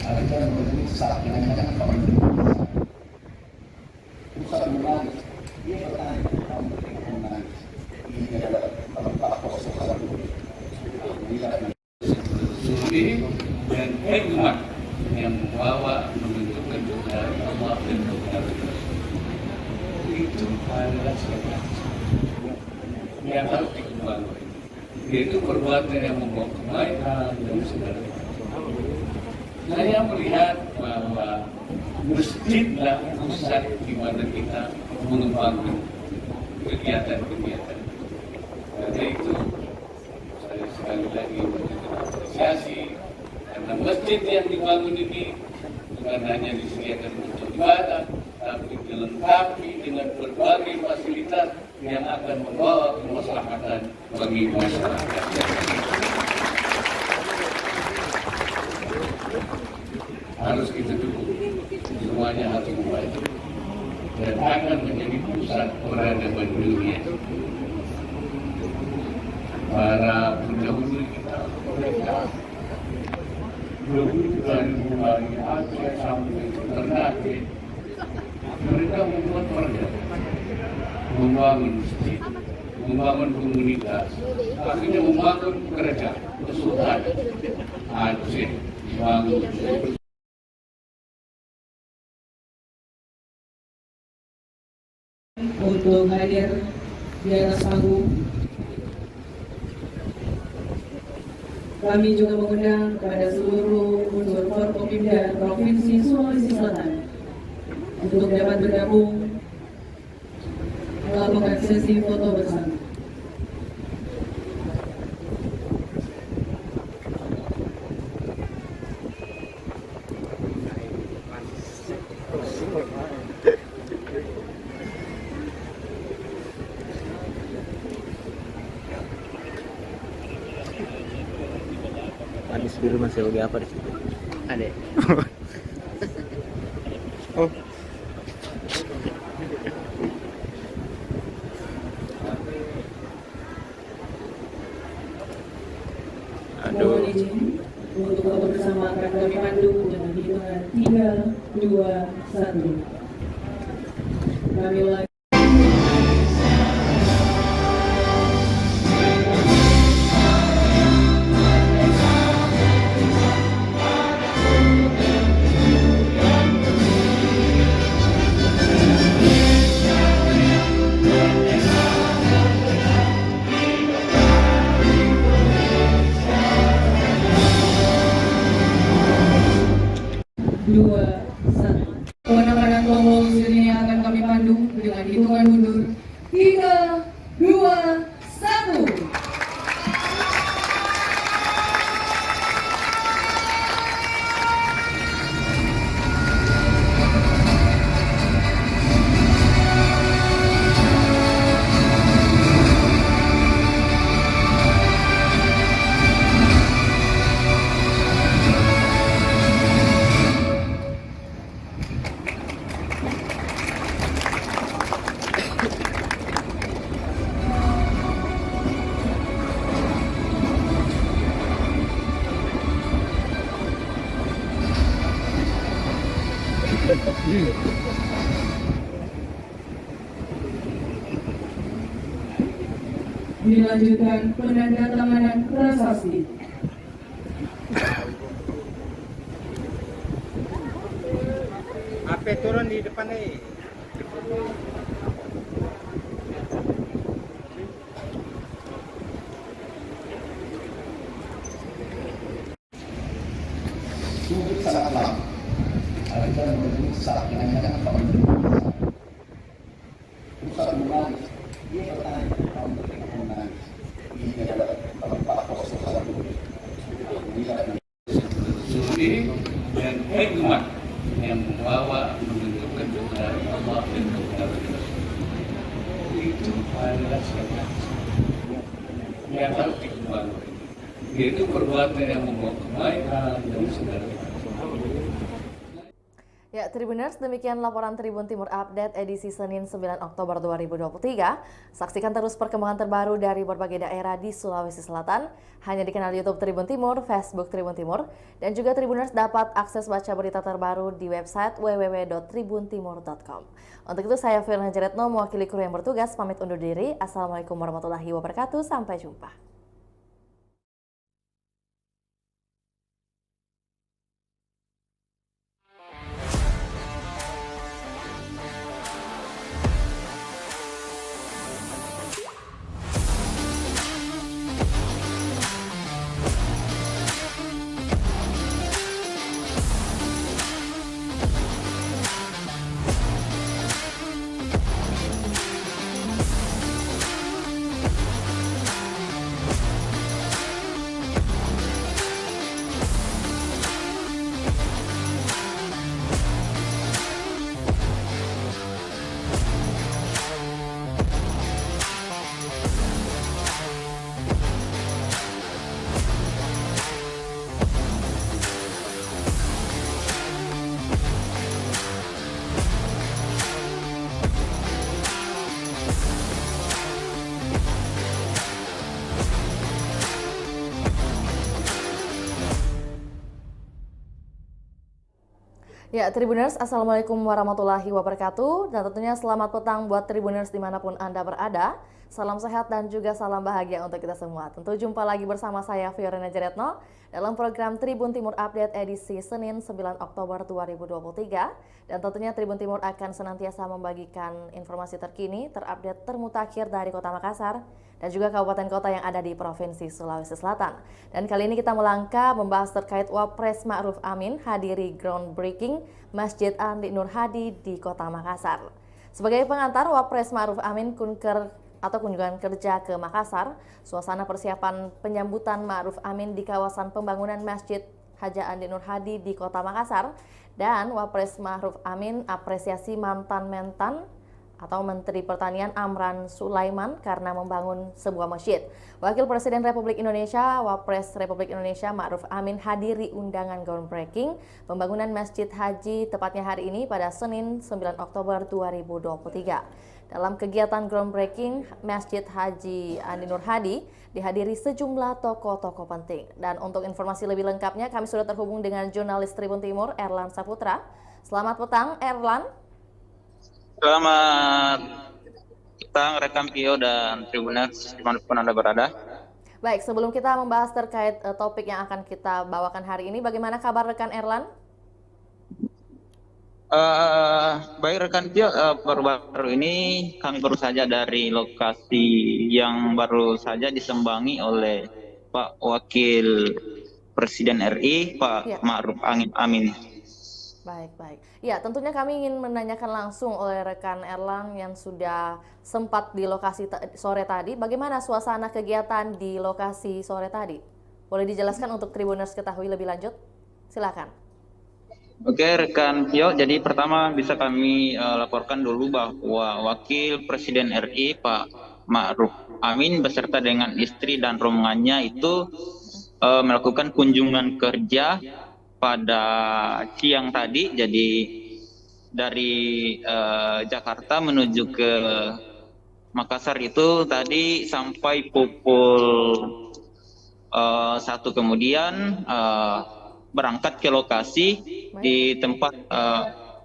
Ada yang menjadi saat yang kawan pusat menangis. Dia bertanya, kamu menangis. Ini adalah tempat kosong satu. Suci dan hikmat yang membawa menunjukkan kebenaran Allah dan kebenaran Rasul. Itu adalah sebuah yang harus dikembangkan. Yaitu perbuatan yang membawa kebaikan dan segala macam. Saya melihat bahwa masjidlah pusat di mana kita mengembangkan kegiatan-kegiatan. Karena itu saya sekali lagi mengapresiasi karena masjid yang dibangun ini bukan hanya disediakan untuk ibadah, tapi dilengkapi dengan berbagai fasilitas yang akan membawa kemaslahatan bagi masyarakat. Harus kita dukung, semuanya harus membantu dan akan menjadi pusat peradaban dunia. Para pendahulu kita, dari mulai Aceh sampai Ternate, mereka membuat perda, membangun masjid, membangun komunitas, akhirnya membangun kerajaan, kesultanan Aceh, bangun. Untuk hadir di atas panggung, kami juga mengundang kepada seluruh unsur Forkopimda Provinsi Sulawesi Selatan untuk dapat bergabung melakukan sesi foto bersama. Manis biru masih lagi apa di situ? Ada. Oh. Mohon izin untuk foto bersama akan kami pandu dengan hitungan 3, 2, 1. Kami ulangi. Kewenangan kelompok sini akan kami pandu dengan hitungan mundur 3, 2, 1. Dilanjutkan penandatanganan prasasti. Apa turun di depan nih? Sungguh sangat lama. Ada yang menjadi saat yang kawan pusat menangis. Dia bertanya, kamu menangis. Ini adalah tempat kosong satu. Suci dan hikmat yang membawa menunjukkan kebenaran Allah dan kebenaran Rasul. Itu adalah sebuah yang harus dikembangkan. Yaitu perbuatan yang membawa kebaikan dan segala macam. Ya, Tribuners, demikian laporan Tribun Timur Update edisi Senin 9 Oktober 2023. Saksikan terus perkembangan terbaru dari berbagai daerah di Sulawesi Selatan. Hanya di kanal YouTube Tribun Timur, Facebook Tribun Timur, dan juga Tribuners dapat akses baca berita terbaru di website www.tribuntimur.com. Untuk itu saya Firna Jeretno mewakili kru yang bertugas pamit undur diri. Assalamualaikum warahmatullahi wabarakatuh. Sampai jumpa. Ya, Tribuners, Assalamualaikum warahmatullahi wabarakatuh. Dan tentunya selamat petang buat Tribuners dimanapun Anda berada. Salam sehat dan juga salam bahagia untuk kita semua. Tentu jumpa lagi bersama saya Fiorina Jeretno dalam program Tribun Timur Update edisi Senin 9 Oktober 2023. Dan tentunya Tribun Timur akan senantiasa membagikan informasi terkini, terupdate, termutakhir dari Kota Makassar dan juga kabupaten kota yang ada di Provinsi Sulawesi Selatan. Dan kali ini kita melangkah membahas terkait Wapres Ma'ruf Amin hadiri groundbreaking Masjid Andi Nur Hadi di Kota Makassar. Sebagai pengantar, Wapres Ma'ruf Amin kunjungan kerja ke Makassar, suasana persiapan penyambutan Ma'ruf Amin di kawasan pembangunan Masjid Haja Andi Nur Hadi di Kota Makassar, dan Wapres Ma'ruf Amin apresiasi mantan Mentan atau Menteri Pertanian Amran Sulaiman karena membangun sebuah masjid. Wakil Presiden Republik Indonesia, Wapres Republik Indonesia Ma'ruf Amin hadiri undangan groundbreaking pembangunan Masjid Haji tepatnya hari ini pada Senin 9 Oktober 2023. Dalam kegiatan groundbreaking Masjid Haji Andi Nur Hadi dihadiri sejumlah tokoh-tokoh penting. Dan untuk informasi lebih lengkapnya kami sudah terhubung dengan jurnalis Tribun Timur Erlan Saputra. Selamat petang Erlan. Selamat petang rekan Pio dan Tribuners dimanapun Anda berada. Baik, sebelum kita membahas terkait topik yang akan kita bawakan hari ini, bagaimana kabar rekan Erlan? Baik rekan Pio, baru-baru ini kami baru saja dari lokasi yang baru saja disembangi oleh Pak Wakil Presiden RI, Pak Ma'ruf Amin. Baik. Ya, tentunya kami ingin menanyakan langsung oleh rekan Erlan yang sudah sempat di lokasi sore tadi. Bagaimana suasana kegiatan di lokasi sore tadi? Boleh dijelaskan untuk Tribuners ketahui lebih lanjut? Silakan. Oke, rekan Pio. Jadi pertama bisa kami laporkan dulu bahwa Wakil Presiden RI Pak Ma'ruf Amin beserta dengan istri dan rombongannya itu melakukan kunjungan kerja pada siang tadi, jadi dari Jakarta menuju ke Makassar itu tadi sampai pukul 1 kemudian berangkat ke lokasi di tempat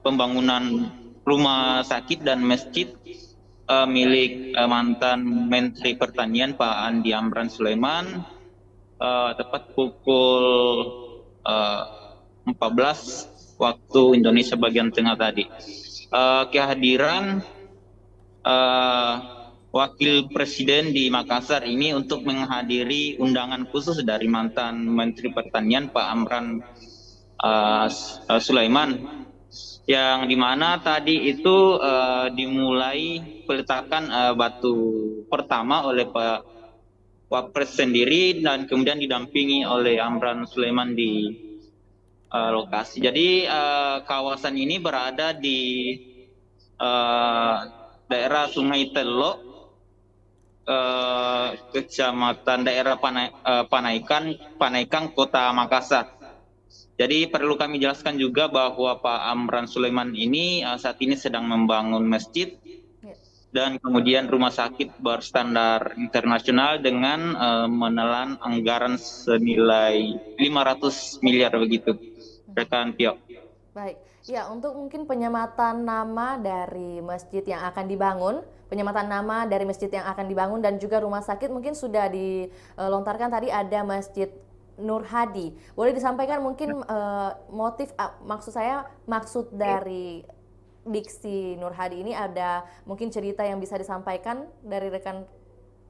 pembangunan rumah sakit dan masjid milik mantan Menteri Pertanian Pak Andi Amran Sulaiman tepat pukul 14 waktu Indonesia bagian tengah tadi. Kehadiran Wakil Presiden di Makassar ini untuk menghadiri undangan khusus dari mantan Menteri Pertanian Pak Amran Sulaiman, yang dimana tadi itu dimulai peletakan batu pertama oleh Pak Wapres sendiri dan kemudian didampingi oleh Amran Sulaiman di lokasi. Jadi kawasan ini berada di daerah Sungai Telok, kecamatan daerah Panaikan, Kota Makassar. Jadi perlu kami jelaskan juga bahwa Pak Amran Sulaiman ini saat ini sedang membangun masjid Ya. dan kemudian rumah sakit berstandar internasional dengan menelan anggaran senilai 500 miliar begitu, rekan Tio. Baik, ya untuk mungkin penyematan nama dari masjid yang akan dibangun, dan juga rumah sakit mungkin sudah dilontarkan tadi ada Masjid Nur Hadi. Boleh disampaikan mungkin maksud dari diksi Nur Hadi ini, ada mungkin cerita yang bisa disampaikan dari rekan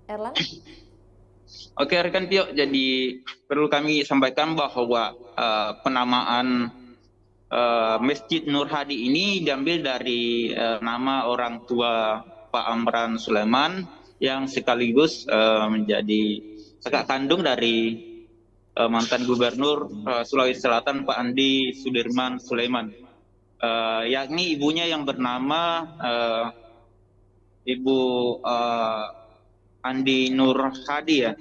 Erlan? Oke rekan Tio, jadi perlu kami sampaikan bahwa penamaan Masjid Nur Hadi ini diambil dari nama orang tua Pak Amran Sulaiman yang sekaligus menjadi kakak kandung dari mantan Gubernur Sulawesi Selatan Pak Andi Sudirman Sulaiman, yakni ibunya yang bernama Ibu Andi Nur Hadi ya.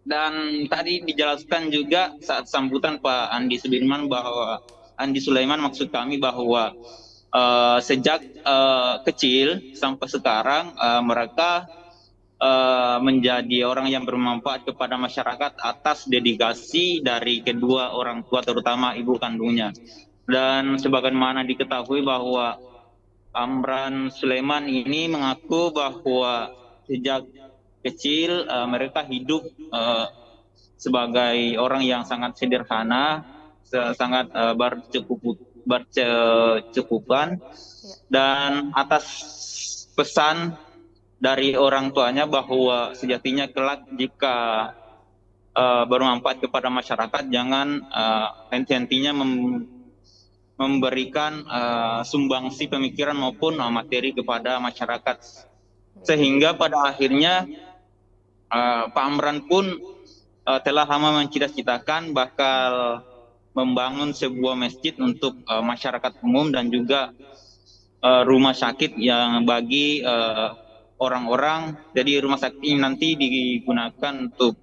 Dan tadi dijelaskan juga saat sambutan Pak Andi Sudirman bahwa Andi Sulaiman maksud kami bahwa sejak kecil sampai sekarang mereka menjadi orang yang bermanfaat kepada masyarakat atas dedikasi dari kedua orang tua terutama ibu kandungnya. Dan sebagaimana diketahui bahwa Amran Sulaiman ini mengaku bahwa sejak kecil mereka hidup sebagai orang yang sangat sederhana, sangat berkecukupan, dan atas pesan dari orang tuanya bahwa sejatinya kelak jika bermanfaat kepada masyarakat jangan henti-hentinya memberikan sumbangsi pemikiran maupun materi kepada masyarakat, sehingga pada akhirnya Pak Amran pun telah lama mencita-citakan bakal membangun sebuah masjid untuk masyarakat umum dan juga rumah sakit yang bagi orang-orang. Jadi rumah sakit ini nanti digunakan untuk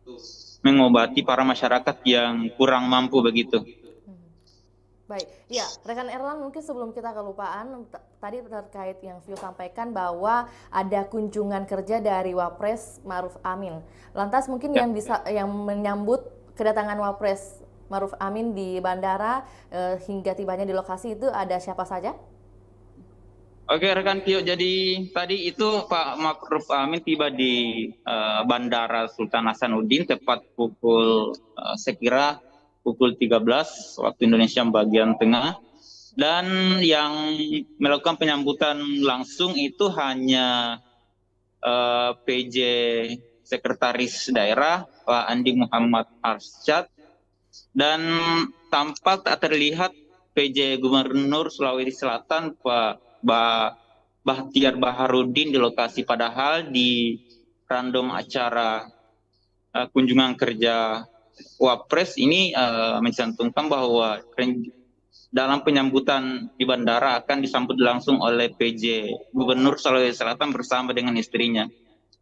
mengobati para masyarakat yang kurang mampu begitu. Baik, ya rekan Erlan, mungkin sebelum kita kelupaan, tadi terkait yang Vio sampaikan bahwa ada kunjungan kerja dari Wapres Ma'ruf Amin. Lantas mungkin yang menyambut kedatangan Wapres Ma'ruf Amin di bandara hingga tibanya di lokasi itu ada siapa saja? Oke rekan Tio, jadi tadi itu Pak Ma'ruf Amin tiba di Bandara Sultan Hasanuddin tepat pukul saya kira pukul 13 waktu Indonesia bagian tengah, dan yang melakukan penyambutan langsung itu hanya PJ Sekretaris Daerah Pak Andi Muhammad Arsyad, dan tampak tak terlihat PJ Gubernur Sulawesi Selatan Pak Bahtiar Baharudin di lokasi, padahal di random acara kunjungan kerja Wapres ini mencantumkan bahwa dalam penyambutan di bandara akan disambut langsung oleh PJ Gubernur Sulawesi Selatan bersama dengan istrinya.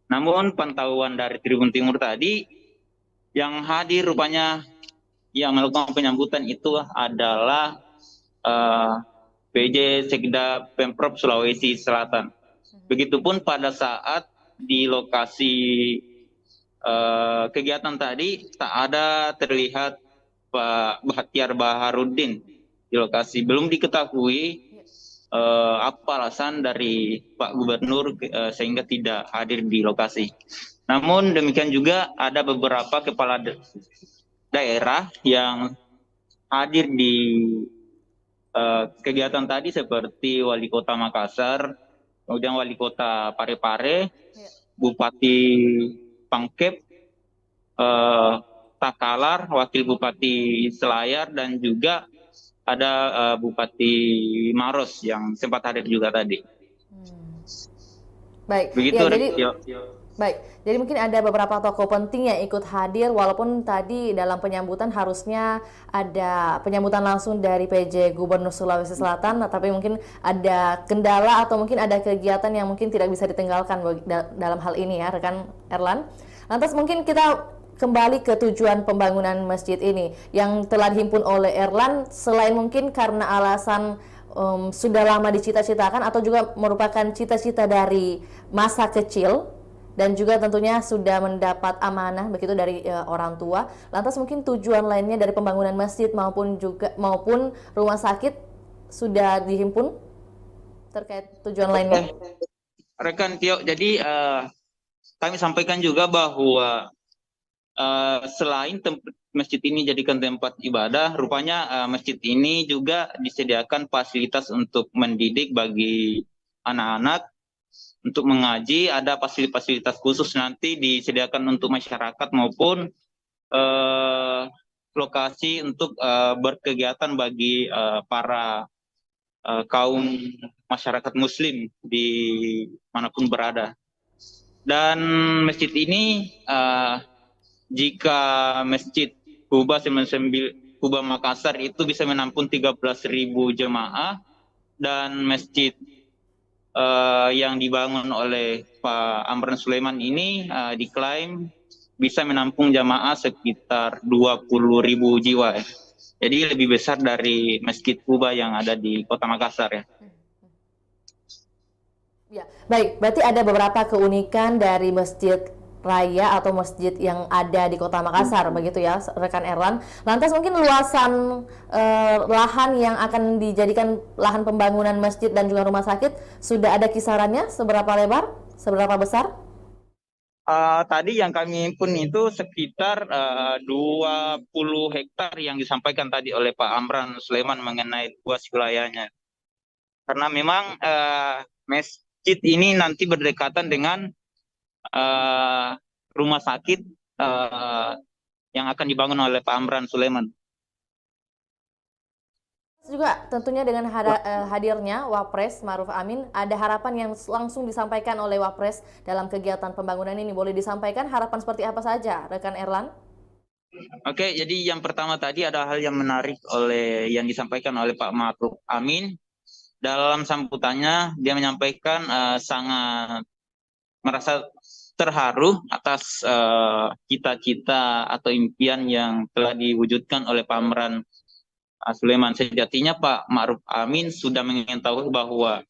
Namun pantauan dari Tribun Timur tadi, yang hadir rupanya yang melakukan penyambutan itu adalah PJ Sekda Pemprov Sulawesi Selatan. Begitupun pada saat di lokasi kegiatan tadi tak ada terlihat Pak Bahtiar Baharudin di lokasi. Belum diketahui apa alasan dari Pak Gubernur sehingga tidak hadir di lokasi. Namun demikian juga ada beberapa kepala daerah yang hadir di kegiatan tadi seperti Wali Kota Makassar, kemudian Wali Kota Parepare, Bupati Pangkep, Takalar, Wakil Bupati Selayar, dan juga ada Bupati Maros yang sempat hadir juga tadi. Baik, begitu. Ya, jadi mungkin ada beberapa tokoh penting yang ikut hadir, walaupun tadi dalam penyambutan harusnya ada penyambutan langsung dari PJ Gubernur Sulawesi Selatan, tapi mungkin ada kendala atau mungkin ada kegiatan yang mungkin tidak bisa ditinggalkan dalam hal ini ya rekan Erlan. Lantas mungkin kita kembali ke tujuan pembangunan masjid ini yang telah dihimpun oleh Erlan, selain mungkin karena alasan sudah lama dicita-citakan atau juga merupakan cita-cita dari masa kecil dan juga tentunya sudah mendapat amanah begitu dari orang tua. Lantas mungkin tujuan lainnya dari pembangunan masjid maupun rumah sakit sudah dihimpun terkait tujuan lainnya. Rekan Tio, jadi kami sampaikan juga bahwa selain masjid ini jadikan tempat ibadah, rupanya masjid ini juga disediakan fasilitas untuk mendidik bagi anak-anak, untuk mengaji, ada fasilitas khusus nanti disediakan untuk masyarakat maupun lokasi untuk berkegiatan bagi para kaum masyarakat muslim di manapun berada. Dan masjid ini jika Masjid Kuba Makassar itu bisa menampung 13.000 jemaah, dan masjid yang dibangun oleh Pak Amran Sulaiman ini diklaim bisa menampung jamaah sekitar 20.000 jiwa. Jadi lebih besar dari Masjid Kuba yang ada di Kota Makassar ya. Ya, baik. Berarti ada beberapa keunikan dari Masjid Raya atau masjid yang ada di Kota Makassar, begitu ya, rekan Erlan. Lantas mungkin luasan lahan yang akan dijadikan lahan pembangunan masjid dan juga rumah sakit sudah ada kisarannya, seberapa lebar, seberapa besar? Tadi yang kami himpun itu sekitar 20 hektar yang disampaikan tadi oleh Pak Amran Sulaiman mengenai luas wilayahnya. Karena memang masjid ini nanti berdekatan dengan rumah sakit yang akan dibangun oleh Pak Amran Sulaiman. Juga tentunya dengan hadirnya Wapres Ma'ruf Amin, ada harapan yang langsung disampaikan oleh Wapres dalam kegiatan pembangunan ini. Boleh disampaikan harapan seperti apa saja, rekan Erlan? Oke, jadi yang pertama tadi ada hal yang menarik yang disampaikan oleh Pak Ma'ruf Amin. Dalam sambutannya dia menyampaikan sangat merasa terharu atas cita-cita atau impian yang telah diwujudkan oleh Pak Amran Sulaiman. Sejatinya Pak Ma'ruf Amin sudah mengetahui bahwa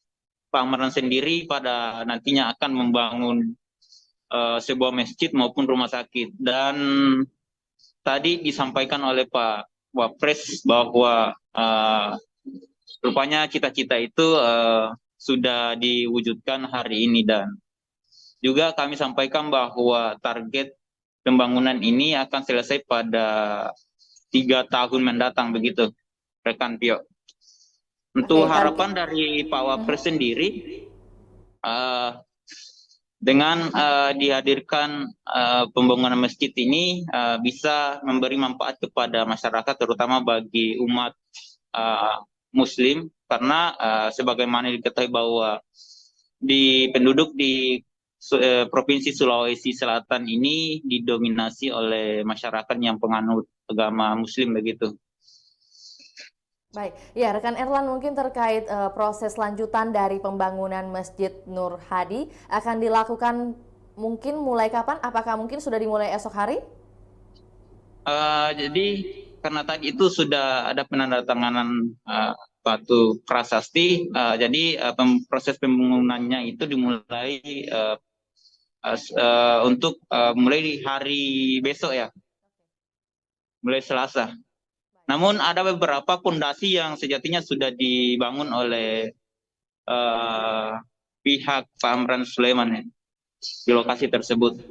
Pak Amran sendiri pada nantinya akan membangun sebuah masjid maupun rumah sakit. Dan tadi disampaikan oleh Pak Wapres bahwa rupanya cita-cita itu sudah diwujudkan hari ini, dan juga kami sampaikan bahwa target pembangunan ini akan selesai pada 3 tahun mendatang, begitu, rekan Pio. Untuk harapan dari Pak Wapres sendiri, dengan dihadirkan pembangunan masjid ini bisa memberi manfaat kepada masyarakat, terutama bagi umat Muslim, karena sebagaimana diketahui bahwa penduduk di Provinsi Sulawesi Selatan ini didominasi oleh masyarakat yang penganut agama Muslim, begitu. Baik, ya rekan Erlan, mungkin terkait proses lanjutan dari pembangunan Masjid Nur Hadi akan dilakukan mungkin mulai kapan? Apakah mungkin sudah dimulai esok hari? Jadi karena tadi itu sudah ada penandatanganan batu prasasti, jadi proses pembangunannya itu dimulai untuk mulai di hari besok ya, mulai Selasa. Namun ada beberapa pondasi yang sejatinya sudah dibangun oleh pihak Pak Amran Sulaiman ya, di lokasi tersebut.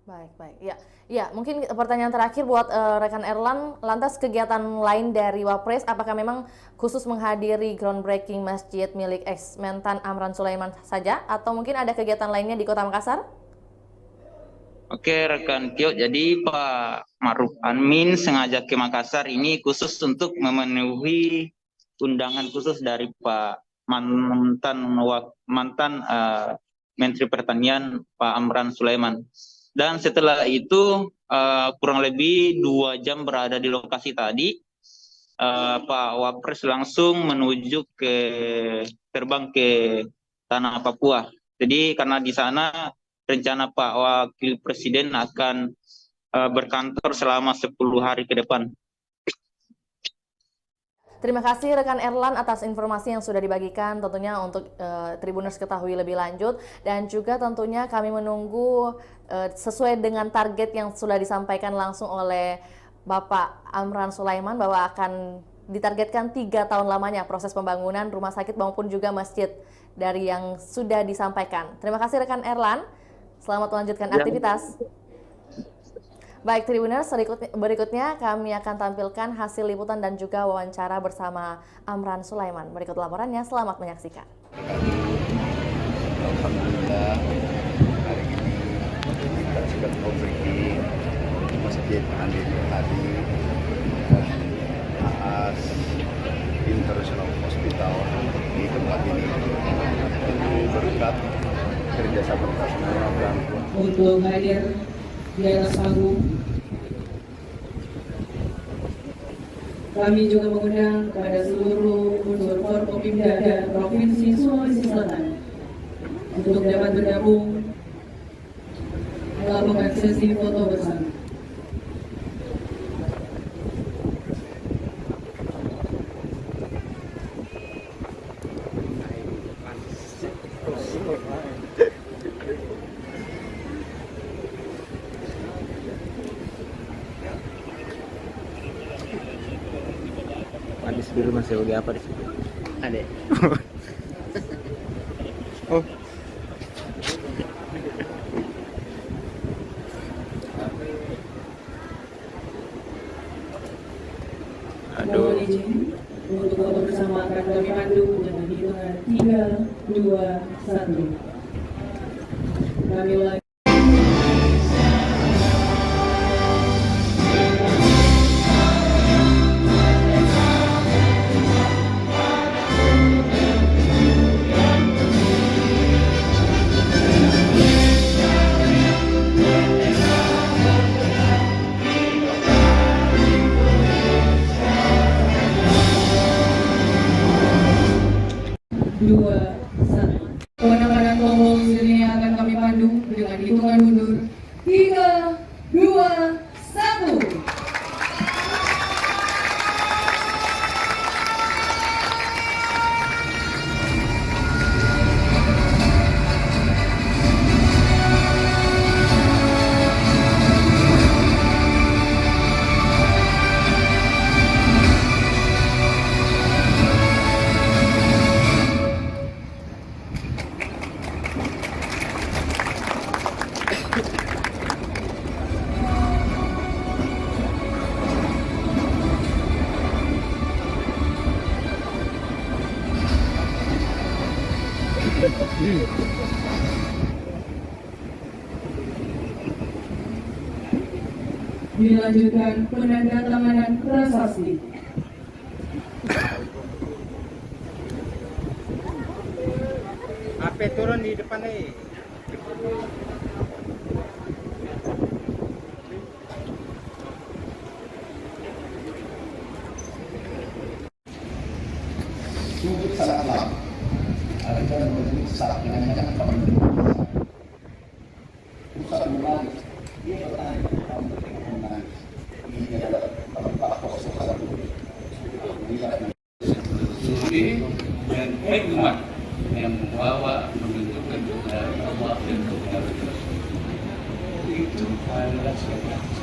Baik, ya mungkin pertanyaan terakhir buat rekan Erlan, lantas kegiatan lain dari Wapres, apakah memang khusus menghadiri groundbreaking masjid milik ex-Mentan Amran Sulaiman saja, atau mungkin ada kegiatan lainnya di Kota Makassar? Oke rekan Kyo, jadi Pak Ma'ruf Amin sengaja ke Makassar ini khusus untuk memenuhi undangan khusus dari Pak mantan Menteri Pertanian Pak Amran Sulaiman. Dan setelah itu kurang lebih 2 jam berada di lokasi tadi, Pak Wapres langsung terbang ke tanah Papua. Jadi karena di sana rencana Pak Wakil Presiden akan berkantor selama 10 hari ke depan. Terima kasih rekan Erlan atas informasi yang sudah dibagikan tentunya untuk Tribuners ketahui lebih lanjut, dan juga tentunya kami menunggu sesuai dengan target yang sudah disampaikan langsung oleh Bapak Amran Sulaiman bahwa akan ditargetkan 3 tahun lamanya proses pembangunan rumah sakit maupun juga masjid dari yang sudah disampaikan. Terima kasih rekan Erlan, selamat melanjutkan aktivitas. Baik Tribuners, berikutnya kami akan tampilkan hasil liputan dan juga wawancara bersama Amran Sulaiman. Berikut laporannya, selamat menyaksikan. Alhamdulillah, hari ini kita sudah memperbaiki Masjid Andi Nur Hadi AAS International Hospital di tempat ini. Itu berkat kerjasama semua pelaku. Untuk hadir di atas panggung, kami juga mengundang kepada seluruh unsur Forkopimda dan Provinsi Sulawesi Selatan untuk dapat bergabung melakukan sesi foto bersama. Habis dulu masih lagi apa di situ? Ada. Oh. Mohon izin untuk foto bersama akan kami pandu dengan hitungan 3, 2, 1. Kami ulangi. Kemenangan tombol sini akan kami pandu dengan hitungan mundur 3, 2, 1. Dilanjutkan penandatanganan prasasti. Apa turun di depan nih? Sudut salam akan memeriksa dengan banyak pusat menarik dia menarik ini adalah tempat kosong Suci dan hikmat yang membawa menentukan dari Allah dan kebenaran Rasul. Itu adalah sesuatu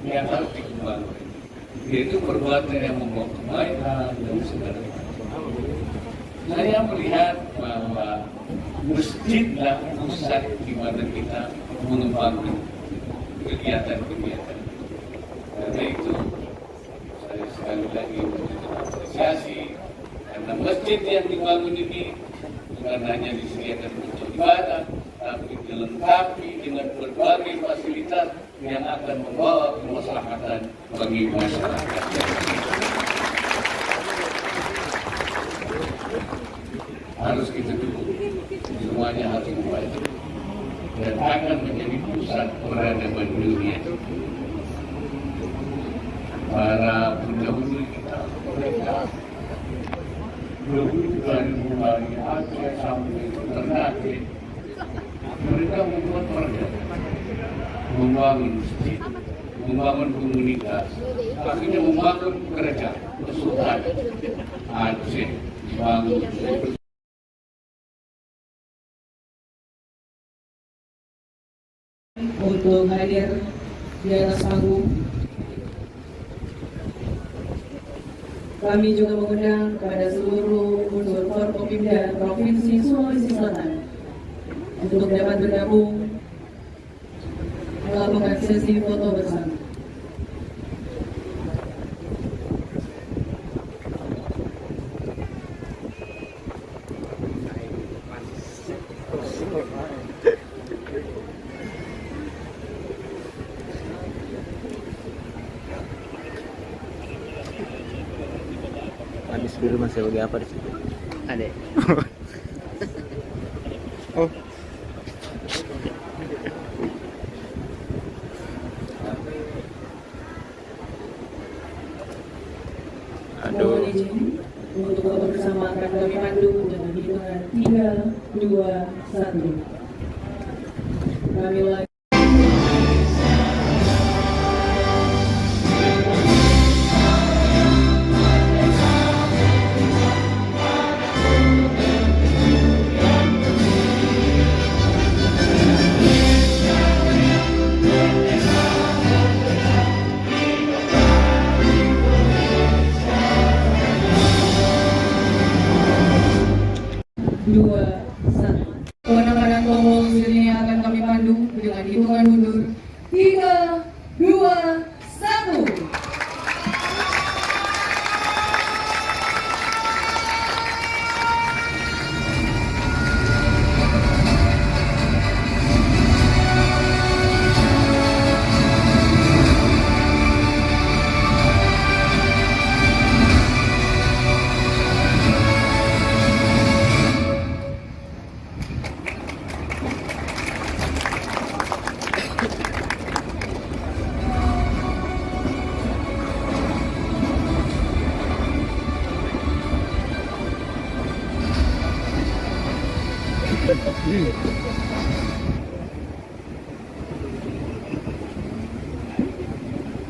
yang harus dikembangkan. Yaitu perbuatan yang membawa kebaikan dan segala macam. Saya melihat bahwa masjidlah pusat di mana kita mengembangkan kegiatan-kegiatan. Karena itu saya sekali lagi mengapresiasi karena masjid yang dibangun ini bukan hanya disediakan untuk ibadah, tapi dilengkapi dengan berbagai fasilitas yang akan membawa kemaslahatan bagi masyarakat. Harus kita dukung, semuanya harus membantu dan akan menjadi pusat peradaban dunia. Para pendahulu kita, mereka dari mulai Aceh sampai Ternate, mereka membuat peradaban. membangun masjid, membangun komunitas, akhirnya membangun gereja, kesultanan. Itu sih dibangun. Untuk hadir di atas panggung. Kami juga mengundang kepada seluruh unsur Forkopimda Provinsi Sulawesi Selatan untuk dapat bergabung melakukan sesi foto bersama. Habis dulu masih lagi apa di situ? Ada. Oh. Mohon izin untuk foto bersama akan kami pandu dengan hitungan 3, 2, 1. Kami mulai. Dua, satu. Kemenangan tombol sirine akan kami pandu dengan hitungan mundur 3, 2, 1.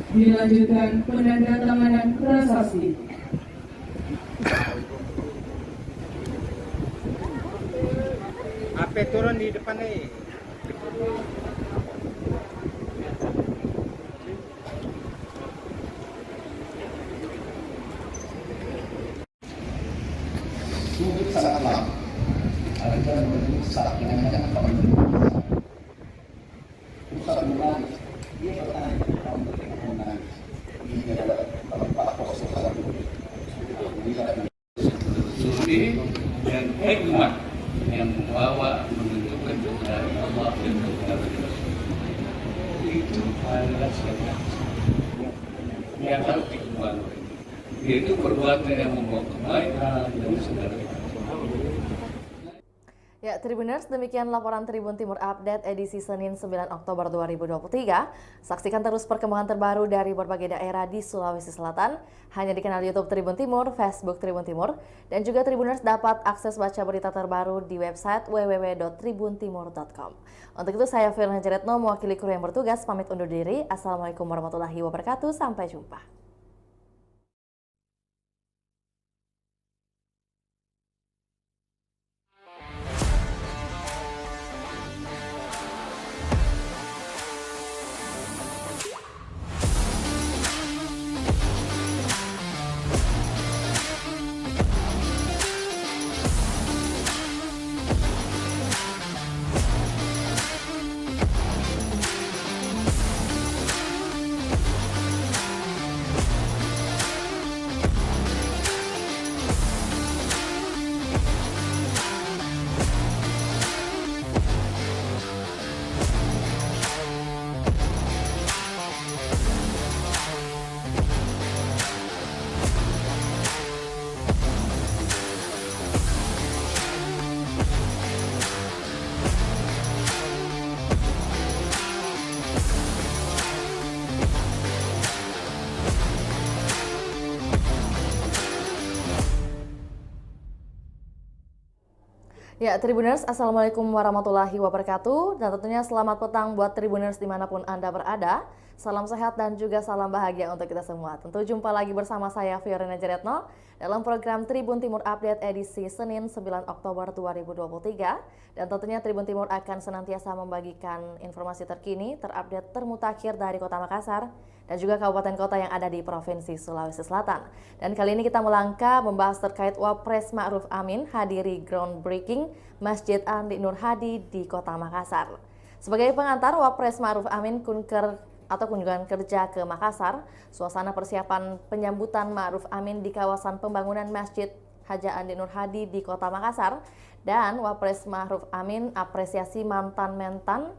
Dilanjutkan penandatanganan prasasti. Apa turun di depan nih? Sudut sangat lama. Ada menuju saat yang ada pusat hubungan dia bertanya tahun hubungan ini adalah Pak Apostol satu Suci dan hikmat yang membawa menunjukkan dari Allah dan kebenaran Rasul. Itu adalah sebuah yang harus dikembangkan. Yaitu perbuatan yang membawa kebaikan dan segala. Ya, Tribuners, demikian laporan Tribun Timur Update edisi Senin 9 Oktober 2023. Saksikan terus perkembangan terbaru dari berbagai daerah di Sulawesi Selatan hanya di kanal YouTube Tribun Timur, Facebook Tribun Timur, dan juga Tribuners dapat akses baca berita terbaru di website www.tribuntimur.com. Untuk itu saya Firna Jeretno mewakili kru yang bertugas pamit undur diri. Assalamualaikum warahmatullahi wabarakatuh. Sampai jumpa. Ya, Tribuners, Assalamualaikum warahmatullahi wabarakatuh. Dan tentunya selamat petang buat Tribuners dimanapun Anda berada. Salam sehat dan juga salam bahagia untuk kita semua. Tentu jumpa lagi bersama saya, Fiorina Jaretno, dalam program Tribun Timur Update edisi Senin 9 Oktober 2023. Dan tentunya Tribun Timur akan senantiasa membagikan informasi terkini, terupdate, termutakhir dari Kota Makassar dan juga kabupaten kota yang ada di Provinsi Sulawesi Selatan. Dan kali ini kita melangkah membahas terkait Wapres Ma'ruf Amin hadiri groundbreaking Masjid Andi Nur Hadi di Kota Makassar. Sebagai pengantar, Wapres Ma'ruf Amin kunjungan kerja ke Makassar, suasana persiapan penyambutan Ma'ruf Amin di kawasan pembangunan Masjid Haja Andi Nur Hadi di Kota Makassar, dan Wapres Ma'ruf Amin apresiasi mantan Mentan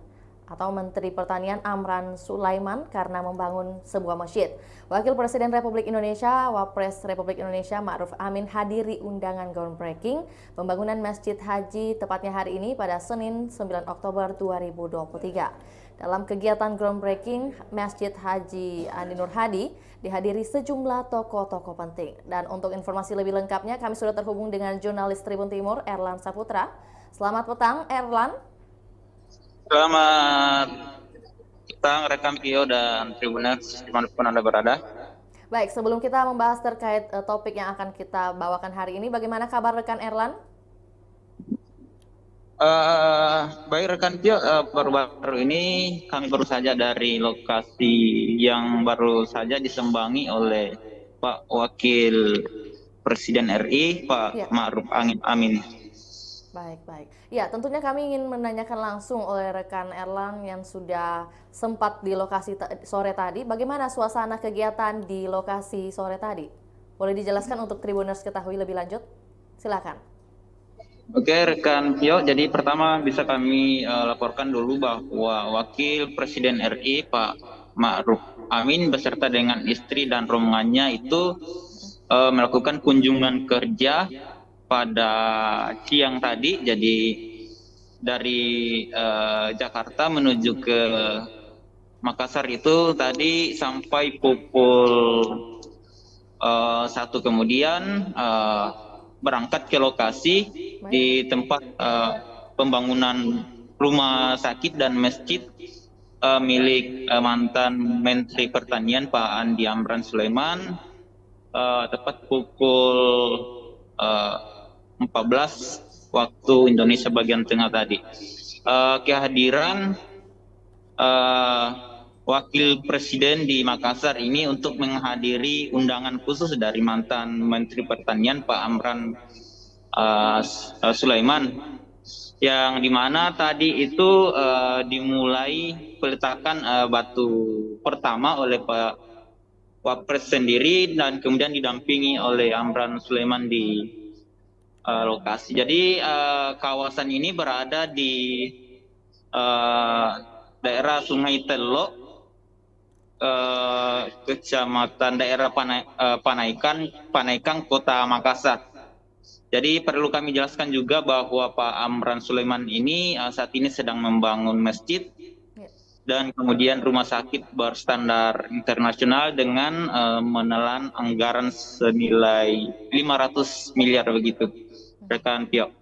atau Menteri Pertanian Amran Sulaiman karena membangun sebuah masjid. Wakil Presiden Republik Indonesia, Wapres Republik Indonesia Ma'ruf Amin hadiri undangan groundbreaking pembangunan Masjid Haji tepatnya hari ini pada Senin 9 Oktober 2023. Dalam kegiatan groundbreaking Masjid Haji Andi Nur Hadi dihadiri sejumlah tokoh-tokoh penting. Dan untuk informasi lebih lengkapnya kami sudah terhubung dengan jurnalis Tribun Timur Erlan Saputra. Selamat petang Erlan. Selamat petang rekan Pio dan Tribuners dimanapun Anda berada. Baik, sebelum kita membahas terkait topik yang akan kita bawakan hari ini, bagaimana kabar rekan Erlan? Baik rekan Pio, baru-baru ini kami baru saja dari lokasi yang baru saja disembangi oleh Pak Wakil Presiden RI, Pak Ma'ruf Amin. Baik. Ya, tentunya kami ingin menanyakan langsung oleh rekan Erlan yang sudah sempat di lokasi sore tadi. Bagaimana suasana kegiatan di lokasi sore tadi? Boleh dijelaskan untuk Tribuners ketahui lebih lanjut? Silakan. Oke, rekan Pio. Jadi pertama bisa kami laporkan dulu bahwa Wakil Presiden RI Pak Ma'ruf Amin beserta dengan istri dan rombongannya itu melakukan kunjungan kerja pada siang tadi, jadi dari Jakarta menuju ke Makassar itu tadi sampai pukul 1 kemudian berangkat ke lokasi di tempat pembangunan rumah sakit dan masjid milik mantan Menteri Pertanian Pak Andi Amran Sulaiman tepat pukul 14 waktu Indonesia bagian tengah tadi. Kehadiran Wakil Presiden di Makassar ini untuk menghadiri undangan khusus dari mantan Menteri Pertanian Pak Amran Sulaiman, yang dimana tadi itu dimulai peletakan batu pertama oleh Pak Wapres sendiri dan kemudian didampingi oleh Amran Sulaiman di lokasi. Jadi kawasan ini berada di daerah Sungai Telok, kecamatan daerah Panaikang, Kota Makassar. Jadi perlu kami jelaskan juga bahwa Pak Amran Sulaiman ini saat ini sedang membangun masjid dan kemudian rumah sakit berstandar internasional dengan menelan anggaran senilai 500 miliar begitu. Rekan Pio.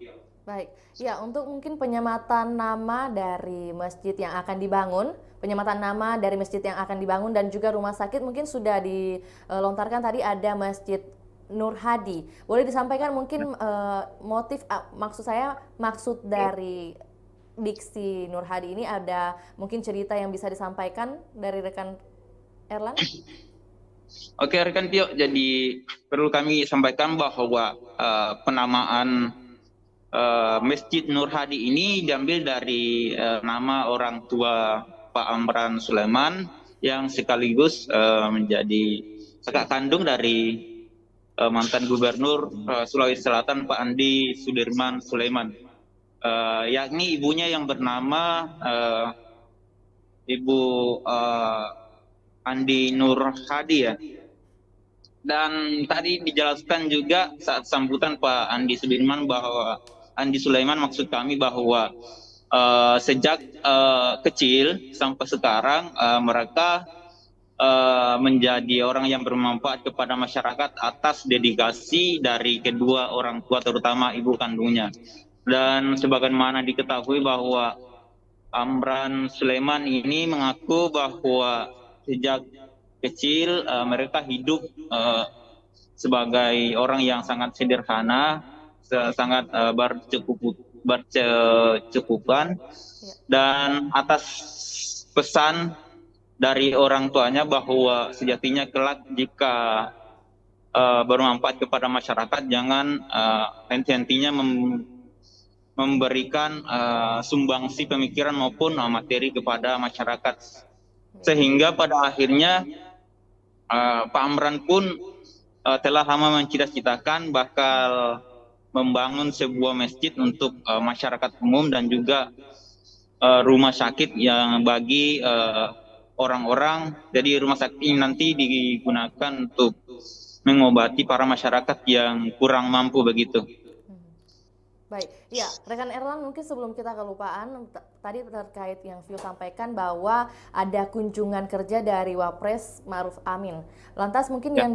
Baik, ya untuk mungkin penyematan nama dari masjid yang akan dibangun, dan juga rumah sakit mungkin sudah dilontarkan tadi ada Masjid Nur Hadi. Boleh disampaikan mungkin maksud dari diksi Nur Hadi ini, ada mungkin cerita yang bisa disampaikan dari rekan Erlan? Oke rekan Pio, jadi perlu kami sampaikan bahwa penamaan Masjid Nur Hadi ini diambil dari nama orang tua Pak Amran Sulaiman yang sekaligus menjadi kakak kandung dari mantan Gubernur Sulawesi Selatan Pak Andi Sudirman Sulaiman, yakni ibunya yang bernama Ibu Andi Nur Hadi ya. Dan tadi dijelaskan juga saat sambutan Pak Andi Sudirman bahwa Andi Sulaiman maksud kami bahwa sejak kecil sampai sekarang mereka menjadi orang yang bermanfaat kepada masyarakat atas dedikasi dari kedua orang tua terutama ibu kandungnya. Dan sebagaimana diketahui bahwa Amran Sulaiman ini mengaku bahwa sejak kecil mereka hidup sebagai orang yang sangat sederhana, sangat berkecukupan, dan atas pesan dari orang tuanya bahwa sejatinya kelak jika bermanfaat kepada masyarakat, jangan henti-hentinya memberikan sumbangsi pemikiran maupun materi kepada masyarakat. Sehingga pada akhirnya Pak Amran pun telah lama mencita-citakan bakal membangun sebuah masjid untuk masyarakat umum dan juga rumah sakit yang bagi orang-orang. Jadi rumah sakit ini nanti digunakan untuk mengobati para masyarakat yang kurang mampu begitu. Baik, ya rekan Erlan, mungkin sebelum kita kelupaan, tadi terkait yang Vio sampaikan bahwa ada kunjungan kerja dari Wapres Ma'ruf Amin. Lantas mungkin yang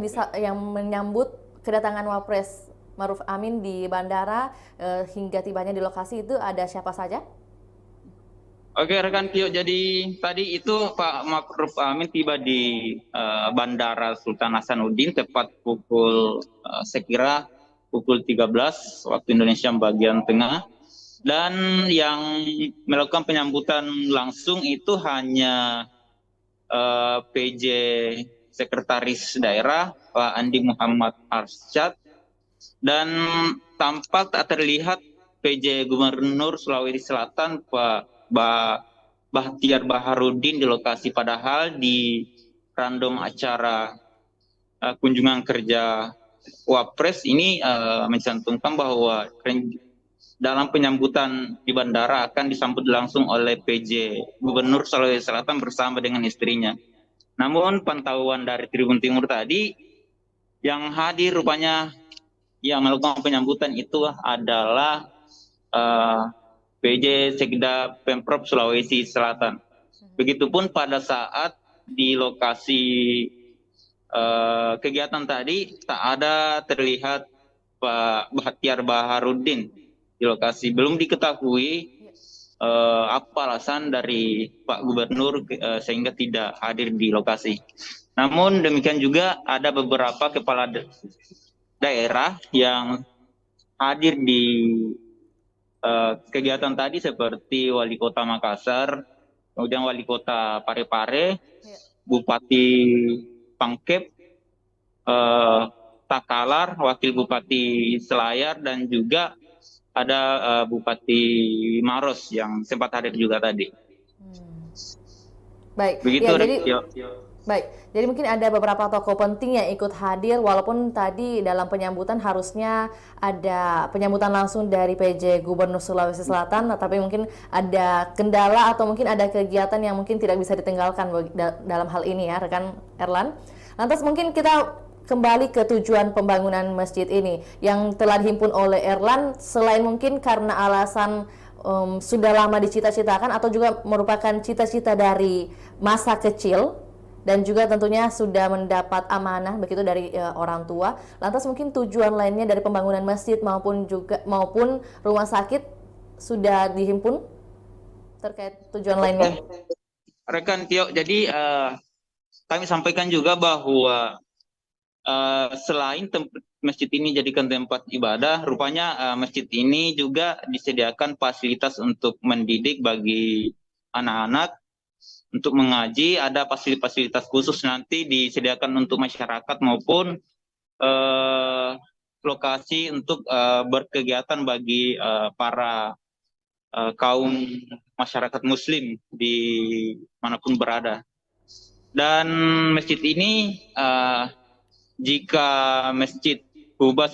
menyambut kedatangan Wapres Ma'ruf Amin di bandara hingga tibanya di lokasi itu ada siapa saja? Oke rekan Tio, jadi tadi itu Pak Ma'ruf Amin tiba di Bandara Sultan Hasanuddin tepat pukul saya kira pukul 13 waktu Indonesia bagian tengah, dan yang melakukan penyambutan langsung itu hanya PJ Sekretaris Daerah Pak Andi Muhammad Arsyad, dan tampak tak terlihat PJ Gubernur Sulawesi Selatan Pak Bahtiar Baharudin di lokasi, padahal di random acara kunjungan kerja Wapres ini mencantumkan bahwa dalam penyambutan di bandara akan disambut langsung oleh PJ Gubernur Sulawesi Selatan bersama dengan istrinya. Namun pantauan dari Tribun Timur tadi, yang hadir rupanya yang melakukan penyambutan itu adalah PJ Sekda Pemprov Sulawesi Selatan. Begitupun pada saat di lokasi kegiatan tadi tak ada terlihat Pak Bahtiar Baharudin di lokasi. Belum diketahui apa alasan dari Pak Gubernur sehingga tidak hadir di lokasi. Namun demikian juga ada beberapa kepala daerah yang hadir di kegiatan tadi seperti Wali Kota Makassar, kemudian Wali Kota Parepare, Bupati Pangkep, Takalar, Wakil Bupati Selayar, dan juga ada Bupati Maros yang sempat hadir juga tadi. Baik, begitu. Ya, jadi mungkin ada beberapa tokoh penting yang ikut hadir, walaupun tadi dalam penyambutan harusnya ada penyambutan langsung dari PJ Gubernur Sulawesi Selatan, tapi mungkin ada kendala atau mungkin ada kegiatan yang mungkin tidak bisa ditinggalkan dalam hal ini ya, rekan Erlan. Lantas mungkin kita kembali ke tujuan pembangunan masjid ini yang telah dihimpun oleh Erlan, selain mungkin karena alasan sudah lama dicita-citakan atau juga merupakan cita-cita dari masa kecil dan juga tentunya sudah mendapat amanah begitu dari orang tua. Lantas mungkin tujuan lainnya dari pembangunan masjid maupun rumah sakit sudah dihimpun terkait tujuan lainnya. Rekan Tio, jadi kami sampaikan juga bahwa selain masjid ini jadikan tempat ibadah, rupanya masjid ini juga disediakan fasilitas untuk mendidik bagi anak-anak, untuk mengaji. Ada fasilitas khusus nanti disediakan untuk masyarakat maupun lokasi untuk berkegiatan bagi para kaum masyarakat muslim di manapun berada. Dan masjid ini jika Masjid Kuba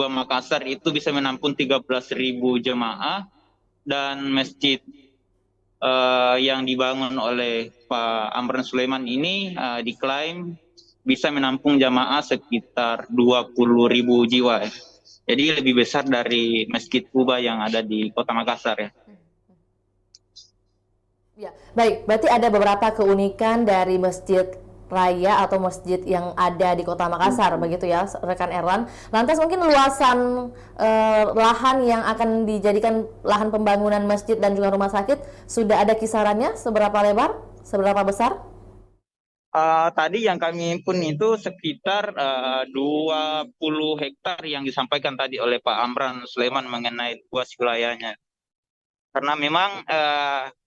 Makassar itu bisa menampung 13.000 jemaah, dan masjid yang dibangun oleh Pak Amran Sulaiman ini diklaim bisa menampung jamaah sekitar 20.000 jiwa. Jadi lebih besar dari Masjid Kuba yang ada di Kota Makassar ya. Ya, baik. Berarti ada beberapa keunikan dari Masjid raya atau masjid yang ada di Kota Makassar, begitu ya rekan Erlan. Lantas mungkin luasan lahan yang akan dijadikan lahan pembangunan masjid dan juga rumah sakit sudah ada kisarannya, seberapa lebar, seberapa besar? Tadi yang kami himpun itu sekitar 20 hektar yang disampaikan tadi oleh Pak Amran Sulaiman mengenai luas wilayahnya. Karena memang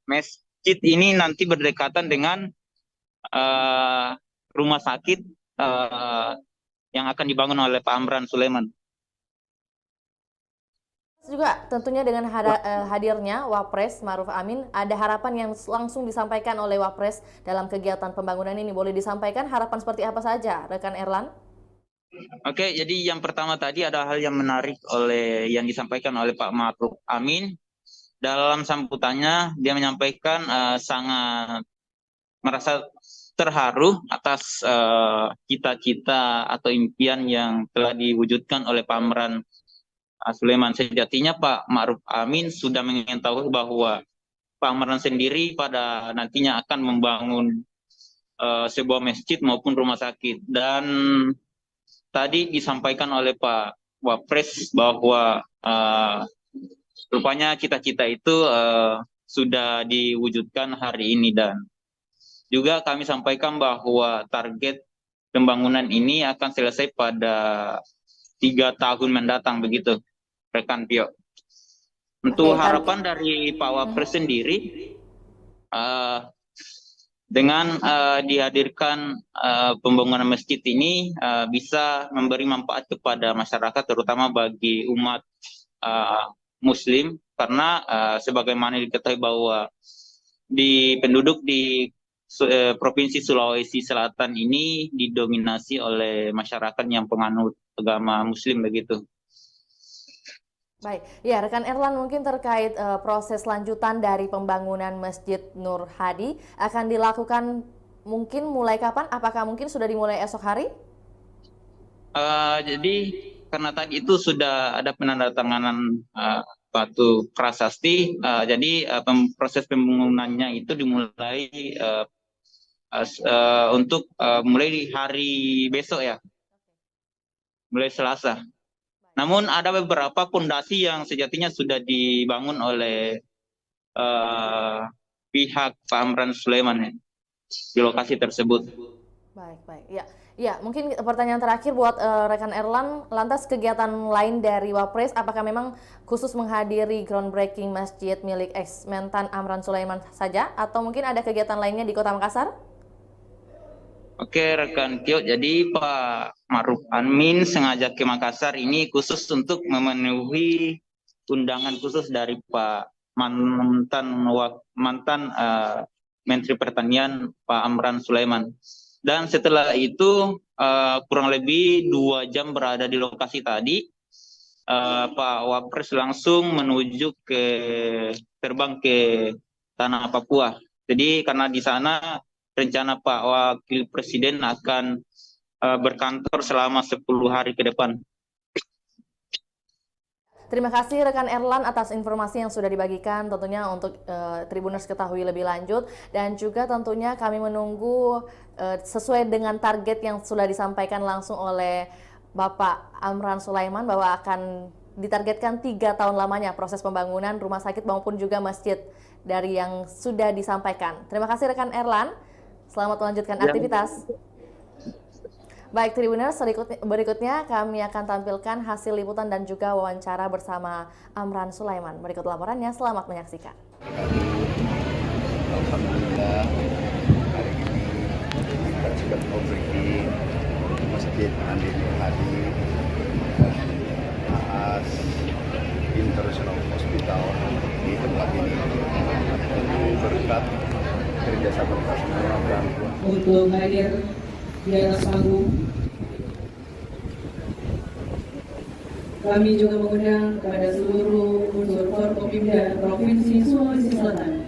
masjid ini nanti berdekatan dengan rumah sakit yang akan dibangun oleh Pak Amran Sulaiman. Juga tentunya dengan hadirnya Wapres Ma'ruf Amin, ada harapan yang langsung disampaikan oleh Wapres dalam kegiatan pembangunan ini. Boleh disampaikan harapan seperti apa saja, rekan Erlan? Oke, jadi yang pertama tadi ada hal yang menarik yang disampaikan oleh Pak Ma'ruf Amin. Dalam sambutannya, dia menyampaikan sangat merasa terharu atas cita-cita atau impian yang telah diwujudkan oleh Pak Amran Sulaiman. Sejatinya Pak Ma'ruf Amin sudah mengetahui bahwa Pak Amran sendiri pada nantinya akan membangun sebuah masjid maupun rumah sakit. Dan tadi disampaikan oleh Pak Wapres bahwa rupanya cita-cita itu sudah diwujudkan hari ini. Dan juga kami sampaikan bahwa target pembangunan ini akan selesai pada 3 tahun mendatang, begitu rekan Pio. Untuk harapan dari Pak Wapres sendiri, dengan dihadirkan pembangunan masjid ini bisa memberi manfaat kepada masyarakat, terutama bagi umat Muslim, karena sebagaimana diketahui bahwa penduduk di Provinsi Sulawesi Selatan ini didominasi oleh masyarakat yang penganut agama Muslim, begitu. Baik, ya rekan Erlan, mungkin terkait proses lanjutan dari pembangunan Masjid Nur Hadi akan dilakukan mungkin mulai kapan? Apakah mungkin sudah dimulai esok hari? Jadi karena tadi itu sudah ada penandatanganan batu prasasti, jadi proses pembangunannya itu dimulai untuk mulai di hari besok ya, mulai Selasa. Namun ada beberapa fondasi yang sejatinya sudah dibangun oleh pihak Pak Amran Sulaiman ya, di lokasi tersebut. Baik. Ya, mungkin pertanyaan terakhir buat rekan Erlan, lantas kegiatan lain dari Wapres, apakah memang khusus menghadiri groundbreaking masjid milik ex-Mentan Amran Sulaiman saja, atau mungkin ada kegiatan lainnya di Kota Makassar? Oke rekan Tio, jadi Pak Ma'ruf Amin sengaja ke Makassar ini khusus untuk memenuhi undangan khusus dari Pak mantan Menteri Pertanian Pak Amran Sulaiman. Dan setelah itu kurang lebih 2 jam berada di lokasi tadi, Pak Wapres langsung terbang ke tanah Papua. Jadi karena di sana rencana Pak Wakil Presiden akan berkantor selama 10 hari ke depan. Terima kasih rekan Erlan atas informasi yang sudah dibagikan, tentunya untuk Tribuners ketahui lebih lanjut, dan juga tentunya kami menunggu sesuai dengan target yang sudah disampaikan langsung oleh Bapak Amran Sulaiman bahwa akan ditargetkan 3 tahun lamanya proses pembangunan rumah sakit maupun juga masjid dari yang sudah disampaikan. Terima kasih rekan Erlan. Selamat melanjutkan aktivitas. Baik Tribuners, berikutnya kami akan tampilkan hasil liputan dan juga wawancara bersama Amran Sulaiman. Berikut laporannya, selamat menyaksikan. Alhamdulillah, hari ini kita sudah groundbreaking Masjid Nur Hadi AAS International Hospital di tempat ini. Berkat kerjasama kita semua dan Untuk hadir di atas panggung, kami juga mengundang kepada seluruh unsur Forkopimda Provinsi Sulawesi Selatan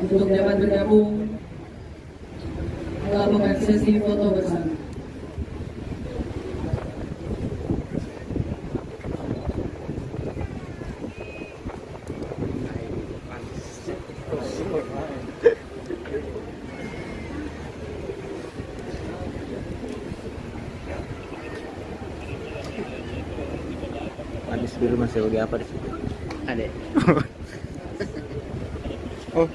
untuk dapat bergabung melakukan sesi foto bersama. biru masih lagi apa di situ? Ada. Oh.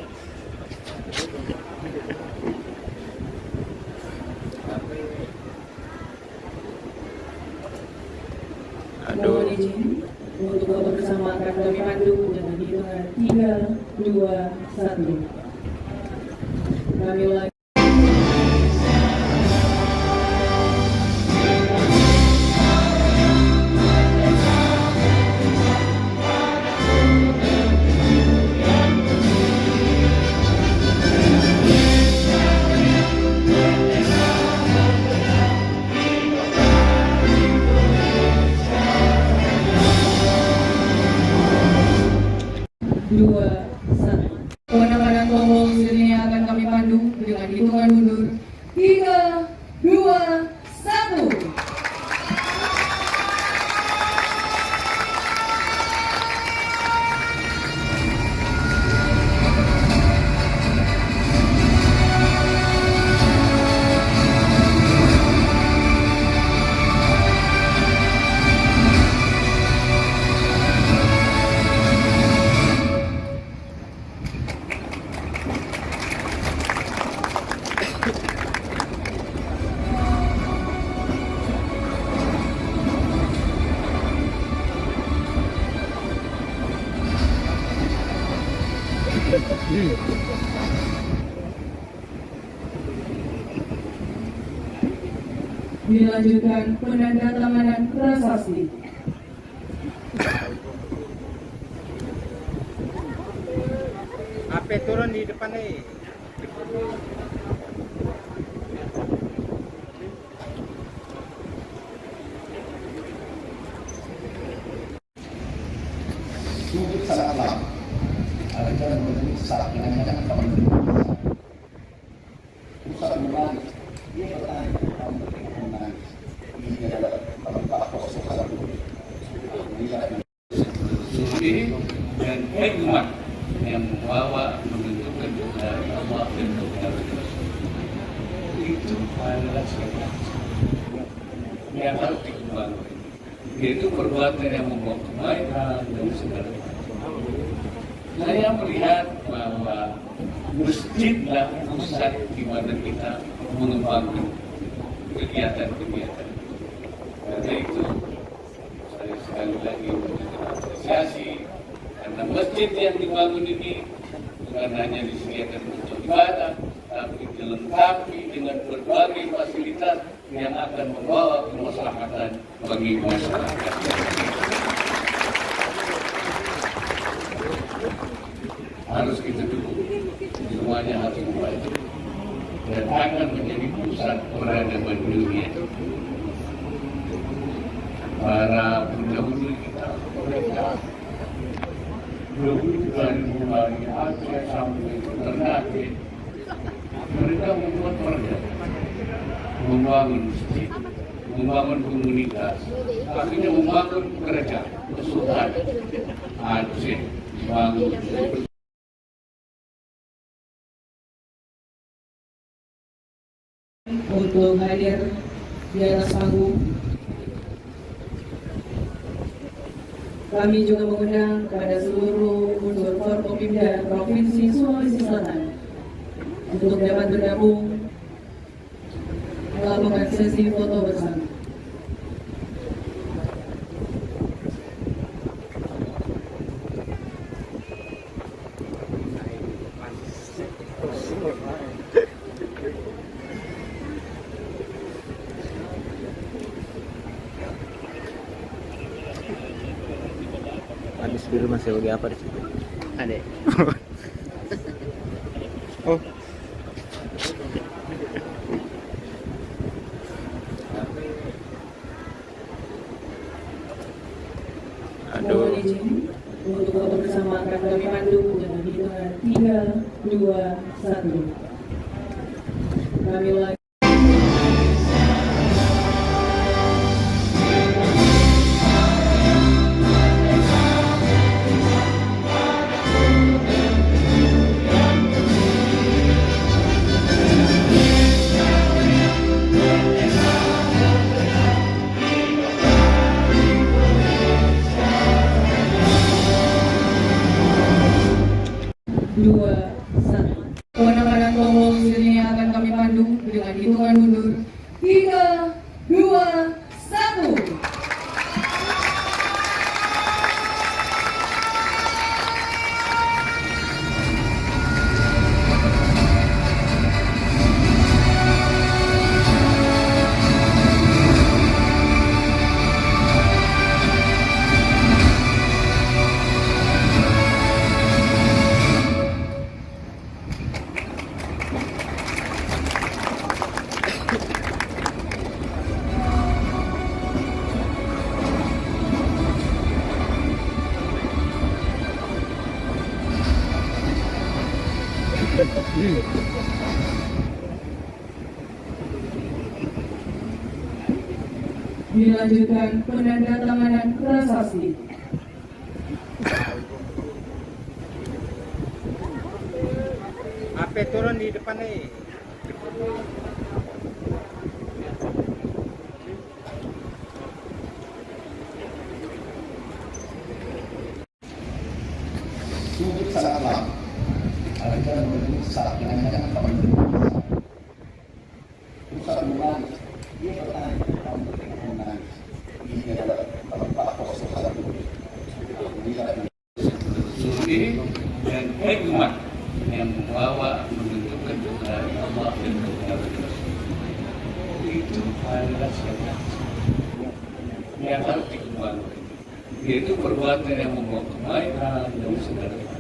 Aduh. Mohon izin untuk foto bersama akan kami pandu dengan hitungan 3, 2, 1. Kami ulangi. Dua, satu. Kewenangan tombol selanjutnya akan kami pandu dengan hitungan mundur 3, 2, 1. Dilanjutkan penandatanganan prasasti. Apa turun di depan nih? Sungguh sangat lama. Ada yang menyiksa dengan teman pusat menangis. Dia bertanya, kamu menangis. Ini adalah tempat kosong satu. Suci dan hikmat yang membawa menentukan dari Allah dan kebenaran Rasul. Itu adalah sebuah yang harus dikembangkan. Yaitu perbuatan yang membawa kebaikan dan segala macam. Saya melihat bahwa masjidlah pusat di mana kita mengembangkan kegiatan-kegiatan. Karena itu saya sekali lagi mengapresiasi karena masjid yang dibangun ini bukan hanya disediakan untuk ibadah, tapi dilengkapi dengan berbagai fasilitas yang akan membawa kemaslahatan bagi masyarakat. Harus kita dukung, semuanya harus membantu dan akan menjadi pusat peradaban dunia. Para pendahulu kita, mereka dari mulai Aceh sampai Ternate, mereka membuat perda, membangun masjid, membangun komunitas, akhirnya membangun kerajaan, kesultanan Aceh, bangun. Untuk hadir di atas panggung, kami juga mengundang kepada seluruh unsur Forkopimda Provinsi Sulawesi Selatan untuk dapat bergabung melakukan sesi foto bersama. Habis biru masih lagi apa di situ? Ada. Oh. Mohon izin untuk foto bersama akan kami pandu dengan hitungan 3, 2, 1. Kami ulangi. 2, 1. Kemenangan kelompok selanjutnya akan kami pandu dengan hitungan mundur 3, 2, 1. Dilanjutkan penandatanganan prasasti. Apa turun di depan nih? Sungguh sangat lama. Ada menunggu saat menanyakan kapan pusat menangis. Dia bertanya kapan menangis. Ini adalah Pak Apostol 1. Suci dan hikmat yang membawa menunjukkan kebenaran Allah dan kebenaran Rasul. Itu adalah syariat yang harus dikembangkan, yaitu perbuatan yang membawa kebaikan dan segala macam.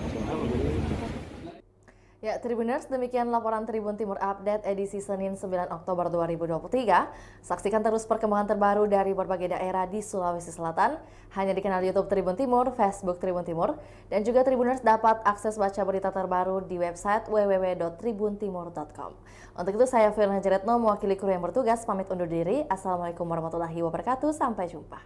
Ya, Tribuners, demikian laporan Tribun Timur Update edisi Senin 9 Oktober 2023. Saksikan terus perkembangan terbaru dari berbagai daerah di Sulawesi Selatan hanya di kanal YouTube Tribun Timur, Facebook Tribun Timur, dan juga Tribuners dapat akses baca berita terbaru di website www.tribuntimur.com. Untuk itu saya Firna Jeretno mewakili kru yang bertugas pamit undur diri. Assalamualaikum warahmatullahi wabarakatuh. Sampai jumpa.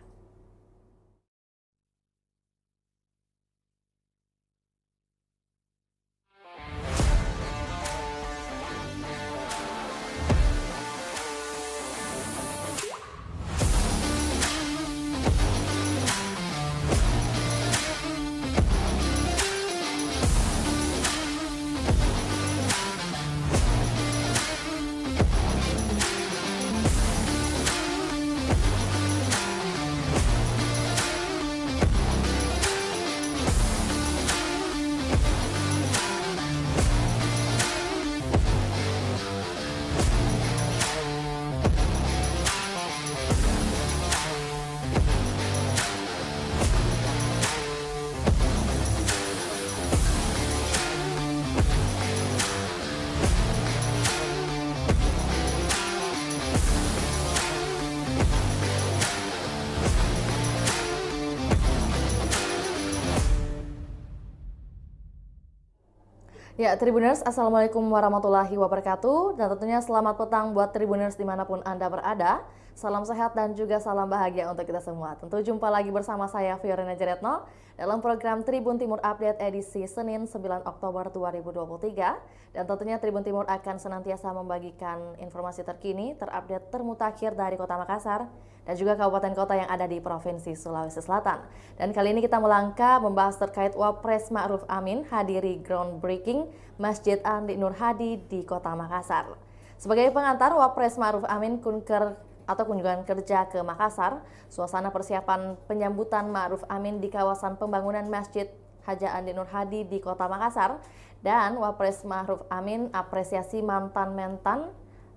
Ya, Tribuners, Assalamualaikum warahmatullahi wabarakatuh. Dan tentunya selamat petang buat Tribuners dimanapun Anda berada. Salam sehat dan juga salam bahagia untuk kita semua. Tentu jumpa lagi bersama saya Fiorina Jeretno dalam program Tribun Timur Update edisi Senin 9 Oktober 2023. Dan tentunya Tribun Timur akan senantiasa membagikan informasi terkini, terupdate, termutakhir dari Kota Makassar dan juga kabupaten kota yang ada di Provinsi Sulawesi Selatan. Dan kali ini kita melangkah membahas terkait Wapres Ma'ruf Amin hadiri groundbreaking Masjid Andi Nur Hadi di Kota Makassar. Sebagai pengantar, Wapres Ma'ruf Amin kunjungan kerja ke Makassar, suasana persiapan penyambutan Ma'ruf Amin di kawasan pembangunan Masjid Haja Andi Nur Hadi di Kota Makassar, dan Wapres Ma'ruf Amin apresiasi mantan Mentan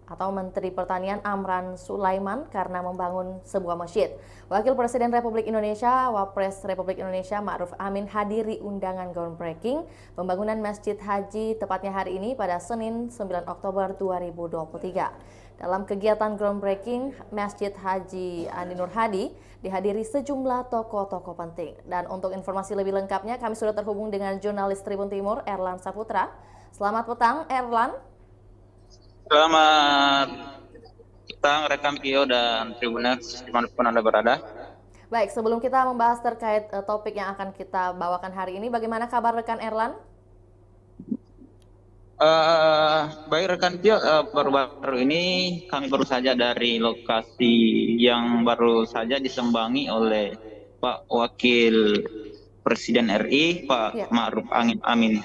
atau Menteri Pertanian Amran Sulaiman karena membangun sebuah masjid. Wakil Presiden Republik Indonesia, Wapres Republik Indonesia Ma'ruf Amin hadiri undangan groundbreaking pembangunan Masjid Haji tepatnya hari ini pada Senin 9 Oktober 2023. Dalam kegiatan groundbreaking Masjid Haji Andi Nur Hadi dihadiri sejumlah tokoh-tokoh penting. Dan untuk informasi lebih lengkapnya kami sudah terhubung dengan jurnalis Tribun Timur Erlan Saputra. Selamat petang Erlan. Selamat petang rekan Pio dan Tribuners dimanapun Anda berada. Baik, sebelum kita membahas terkait topik yang akan kita bawakan hari ini, bagaimana kabar rekan Erlan? Baik rekan Pio, baru-baru ini kami baru saja dari lokasi yang baru saja disembangi oleh Pak Wakil Presiden RI, Pak Ma'ruf Amin.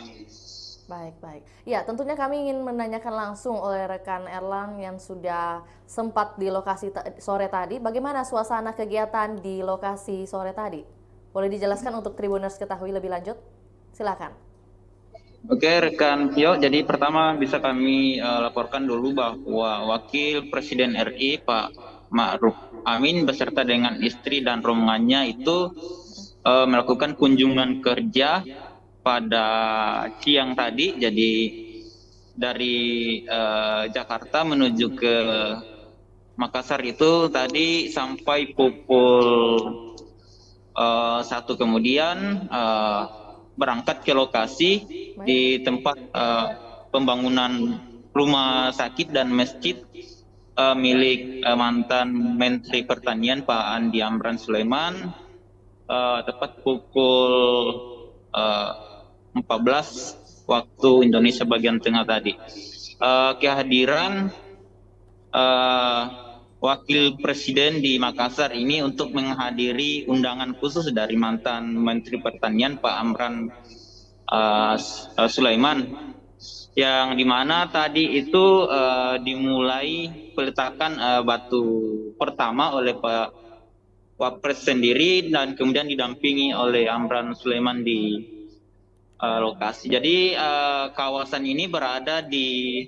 Baik, baik. Ya, tentunya kami ingin menanyakan langsung oleh rekan Erlang yang sudah sempat di lokasi sore tadi, bagaimana suasana kegiatan di lokasi sore tadi? Boleh dijelaskan untuk Tribuners ketahui lebih lanjut? Silakan. Oke, rekan Tio. Jadi pertama bisa kami laporkan dulu bahwa Wakil Presiden RI Pak Ma'ruf Amin beserta dengan istri dan rombongannya itu melakukan kunjungan kerja pada siang tadi. Jadi dari Jakarta menuju ke Makassar itu tadi sampai pukul 1, kemudian berangkat ke lokasi di tempat pembangunan rumah sakit dan masjid milik mantan Menteri Pertanian Pak Andi Amran Sulaiman, tepat pukul 14 waktu Indonesia bagian tengah tadi. Kehadiran Wakil Presiden di Makassar ini untuk menghadiri undangan khusus dari mantan Menteri Pertanian Pak Amran Sulaiman, yang dimana tadi itu dimulai peletakan batu pertama oleh Pak Wapres sendiri dan kemudian didampingi oleh Amran Sulaiman di lokasi. Jadi kawasan ini berada di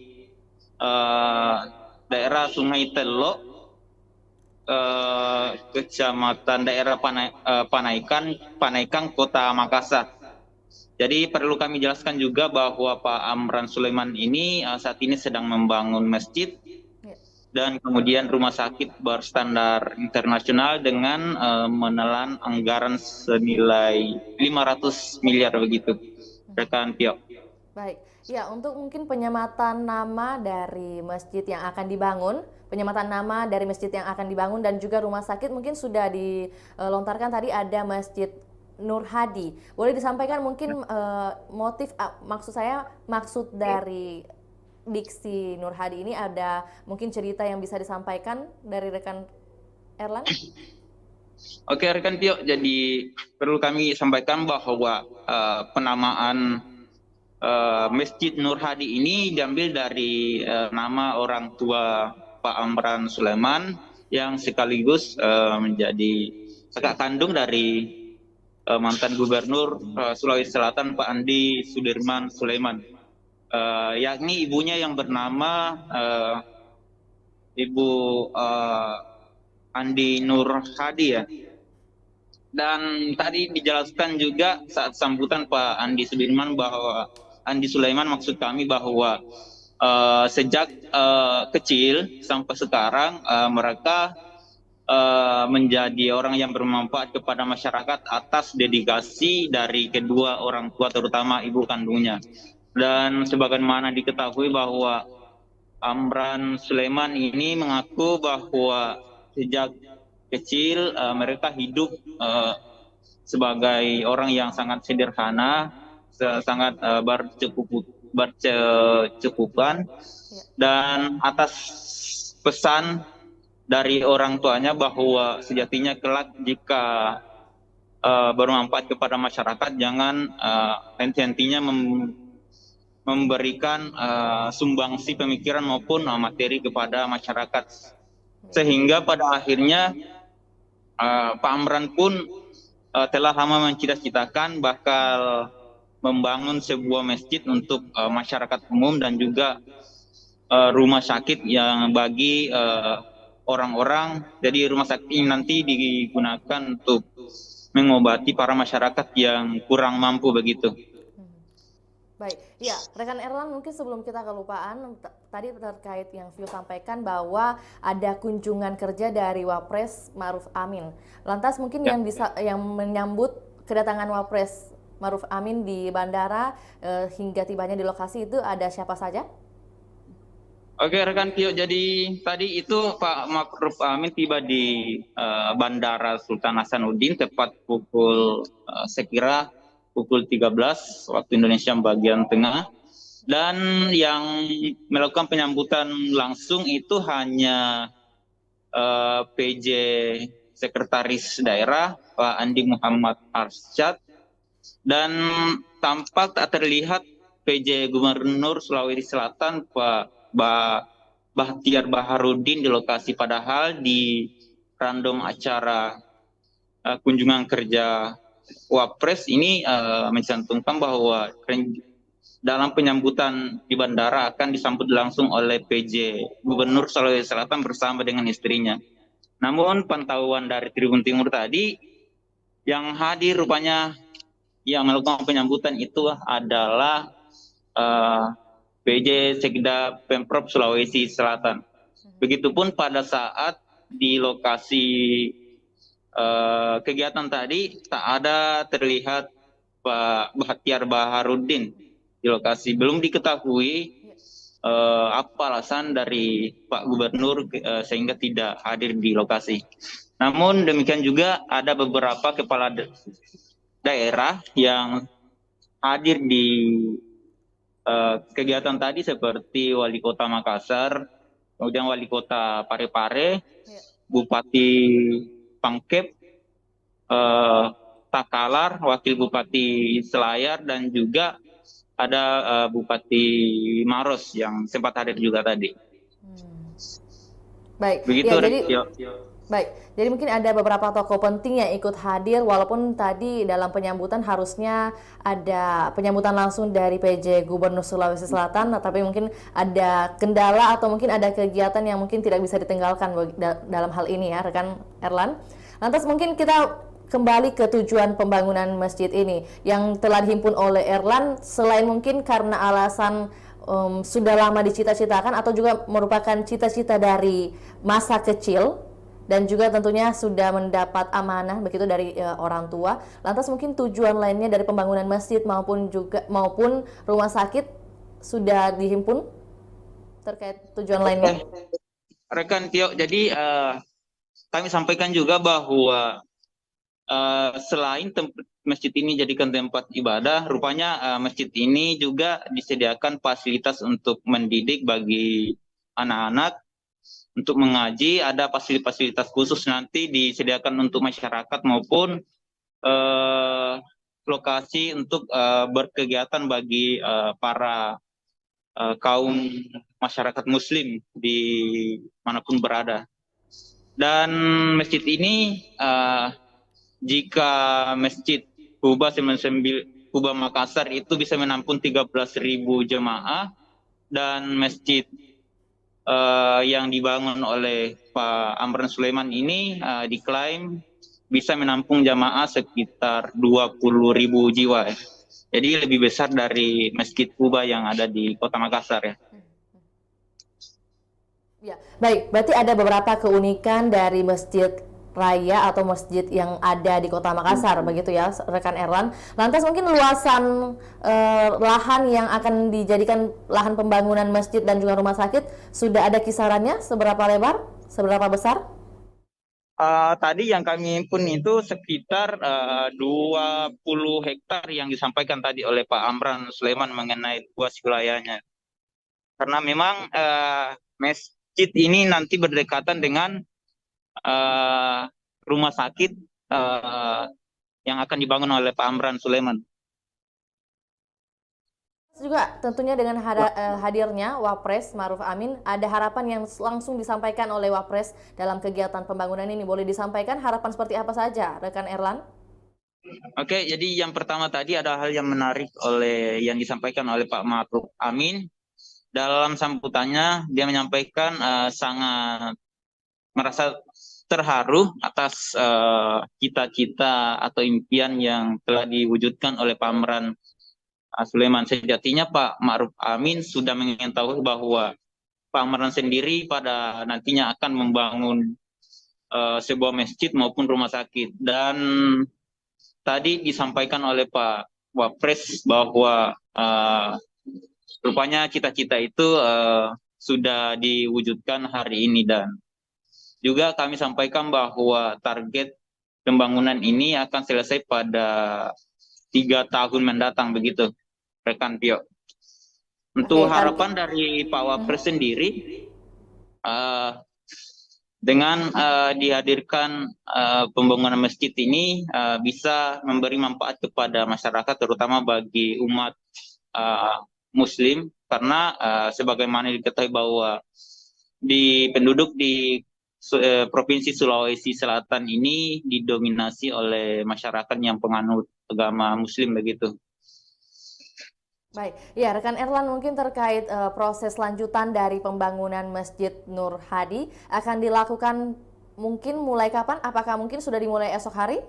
daerah Sungai Telok, kecamatan daerah Panaikan, Kota Makassar. Jadi perlu kami jelaskan juga bahwa Pak Amran Sulaiman ini saat ini sedang membangun masjid dan kemudian rumah sakit berstandar internasional dengan menelan anggaran senilai 500 miliar begitu, rekan Tio. Baik, ya untuk mungkin penyematan nama dari masjid yang akan dibangun, dan juga rumah sakit mungkin sudah dilontarkan tadi, ada Masjid Nur Hadi. Boleh disampaikan mungkin maksud dari diksi Nur Hadi ini, ada mungkin cerita yang bisa disampaikan dari rekan Erlang? Oke, rekan Tio, jadi perlu kami sampaikan bahwa penamaan Masjid Nur Hadi ini diambil dari nama orang tua Pak Amran Sulaiman yang sekaligus menjadi kakak kandung dari mantan Gubernur Sulawesi Selatan Pak Andi Sudirman Sulaiman, yakni ibunya yang bernama Ibu Andi Nur Hadi ya. Dan tadi dijelaskan juga saat sambutan Pak Andi Sudirman bahwa Andi Sulaiman, maksud kami, bahwa sejak kecil sampai sekarang mereka menjadi orang yang bermanfaat kepada masyarakat atas dedikasi dari kedua orang tua, terutama ibu kandungnya. Dan sebagaimana diketahui bahwa Amran Sulaiman ini mengaku bahwa sejak kecil mereka hidup sebagai orang yang sangat sederhana, sangat berkecukupan, dan atas pesan dari orang tuanya bahwa sejatinya kelak jika bermanfaat kepada masyarakat, jangan henti-hentinya memberikan sumbangsi pemikiran maupun materi kepada masyarakat. Sehingga pada akhirnya Pak Amran pun telah lama mencita-citakan bakal membangun sebuah masjid untuk masyarakat umum dan juga rumah sakit yang bagi orang-orang. Jadi rumah sakit ini nanti digunakan untuk mengobati para masyarakat yang kurang mampu begitu. Baik, ya rekan Erlang, mungkin sebelum kita kelupaan, tadi terkait yang Vio sampaikan bahwa ada kunjungan kerja dari Wapres Ma'ruf Amin. Lantas mungkin yang menyambut kedatangan Wapres Ma'ruf Amin di bandara hingga tibanya di lokasi itu ada siapa saja? Oke rekan Tio, jadi tadi itu Pak Ma'ruf Amin tiba di Bandara Sultan Hasanuddin tepat pukul saya kira pukul 13 waktu Indonesia bagian tengah, dan yang melakukan penyambutan langsung itu hanya PJ Sekretaris Daerah Pak Andi Muhammad Arsyad, dan tampak tak terlihat PJ Gubernur Sulawesi Selatan Pak Bahtiar Baharudin di lokasi, padahal di random acara kunjungan kerja Wapres ini mencantumkan bahwa dalam penyambutan di bandara akan disambut langsung oleh PJ Gubernur Sulawesi Selatan bersama dengan istrinya. Namun pantauan dari Tribun Timur tadi, yang hadir rupanya yang melakukan penyambutan itu adalah PJ Sekda Pemprov Sulawesi Selatan. Begitupun pada saat di lokasi kegiatan tadi tak ada terlihat Pak Bahtiar Baharudin di lokasi. Belum diketahui apa alasan dari Pak Gubernur sehingga tidak hadir di lokasi. Namun demikian juga ada beberapa kepala daerah yang hadir di kegiatan tadi seperti Wali Kota Makassar, kemudian Wali Kota Parepare, Bupati Pangkep, Takalar, Wakil Bupati Selayar, dan juga ada Bupati Maros yang sempat hadir juga tadi. Baik, Begitu, ya, jadi Rekyo. baik. Jadi mungkin ada beberapa tokoh penting yang ikut hadir, walaupun tadi dalam penyambutan harusnya ada penyambutan langsung dari PJ Gubernur Sulawesi Selatan, tapi mungkin ada kendala atau mungkin ada kegiatan yang mungkin tidak bisa ditinggalkan dalam hal ini ya, rekan Erlan. Lantas mungkin kita kembali ke tujuan pembangunan masjid ini yang telah dihimpun oleh Erlan, selain mungkin karena alasan sudah lama dicita-citakan atau juga merupakan cita-cita dari masa kecil dan juga tentunya sudah mendapat amanah begitu dari orang tua. Lantas mungkin tujuan lainnya dari pembangunan masjid maupun rumah sakit sudah dihimpun terkait tujuan lainnya. Rekan Tio, jadi kami sampaikan juga bahwa selain masjid ini jadikan tempat ibadah, rupanya masjid ini juga disediakan fasilitas untuk mendidik bagi anak-anak, untuk mengaji, ada fasilitas khusus nanti disediakan untuk masyarakat maupun lokasi untuk berkegiatan bagi para kaum masyarakat muslim di manapun berada. Dan masjid ini jika Masjid Kuba Makassar itu bisa menampung 13.000 jemaah, dan masjid yang dibangun oleh Pak Amran Sulaiman ini diklaim bisa menampung jamaah sekitar 20.000 jiwa. Jadi lebih besar dari Masjid Kuba yang ada di Kota Makassar ya. Ya, baik. Berarti ada beberapa keunikan dari masjid raya atau masjid yang ada di Kota Makassar, begitu ya, rekan Erlan. Lantas mungkin luasan lahan yang akan dijadikan lahan pembangunan masjid dan juga rumah sakit sudah ada kisarannya, seberapa lebar, seberapa besar? Tadi yang kami pun itu sekitar 20 hektar yang disampaikan tadi oleh Pak Amran Sulaiman mengenai luas wilayahnya. Karena memang masjid ini nanti berdekatan dengan rumah sakit yang akan dibangun oleh Pak Amran Sulaiman. Juga tentunya dengan hadirnya Wapres Ma'ruf Amin, ada harapan yang langsung disampaikan oleh Wapres dalam kegiatan pembangunan ini. Boleh disampaikan harapan seperti apa saja, rekan Erlan? Oke, jadi yang pertama tadi ada hal yang menarik yang disampaikan oleh Pak Ma'ruf Amin. Dalam sambutannya dia menyampaikan sangat merasa terharu atas cita-cita atau impian yang telah diwujudkan oleh Pak Amran Sulaiman. Sejatinya Pak Ma'ruf Amin sudah mengetahui bahwa Pak Amran sendiri pada nantinya akan membangun sebuah masjid maupun rumah sakit. Dan tadi disampaikan oleh Pak Wapres bahwa rupanya cita-cita itu sudah diwujudkan hari ini, dan juga kami sampaikan bahwa target pembangunan ini akan selesai pada 3 tahun mendatang, begitu, rekan Pio. Untuk harapan dari Pak Wapres sendiri, dengan dihadirkan pembangunan masjid ini bisa memberi manfaat kepada masyarakat, terutama bagi umat Muslim karena sebagaimana diketahui bahwa di penduduk di Provinsi Sulawesi Selatan ini didominasi oleh masyarakat yang penganut agama Muslim begitu. Baik, ya rekan Erlan mungkin terkait proses lanjutan dari pembangunan Masjid Nur Hadi akan dilakukan mungkin mulai kapan? Apakah mungkin sudah dimulai esok hari?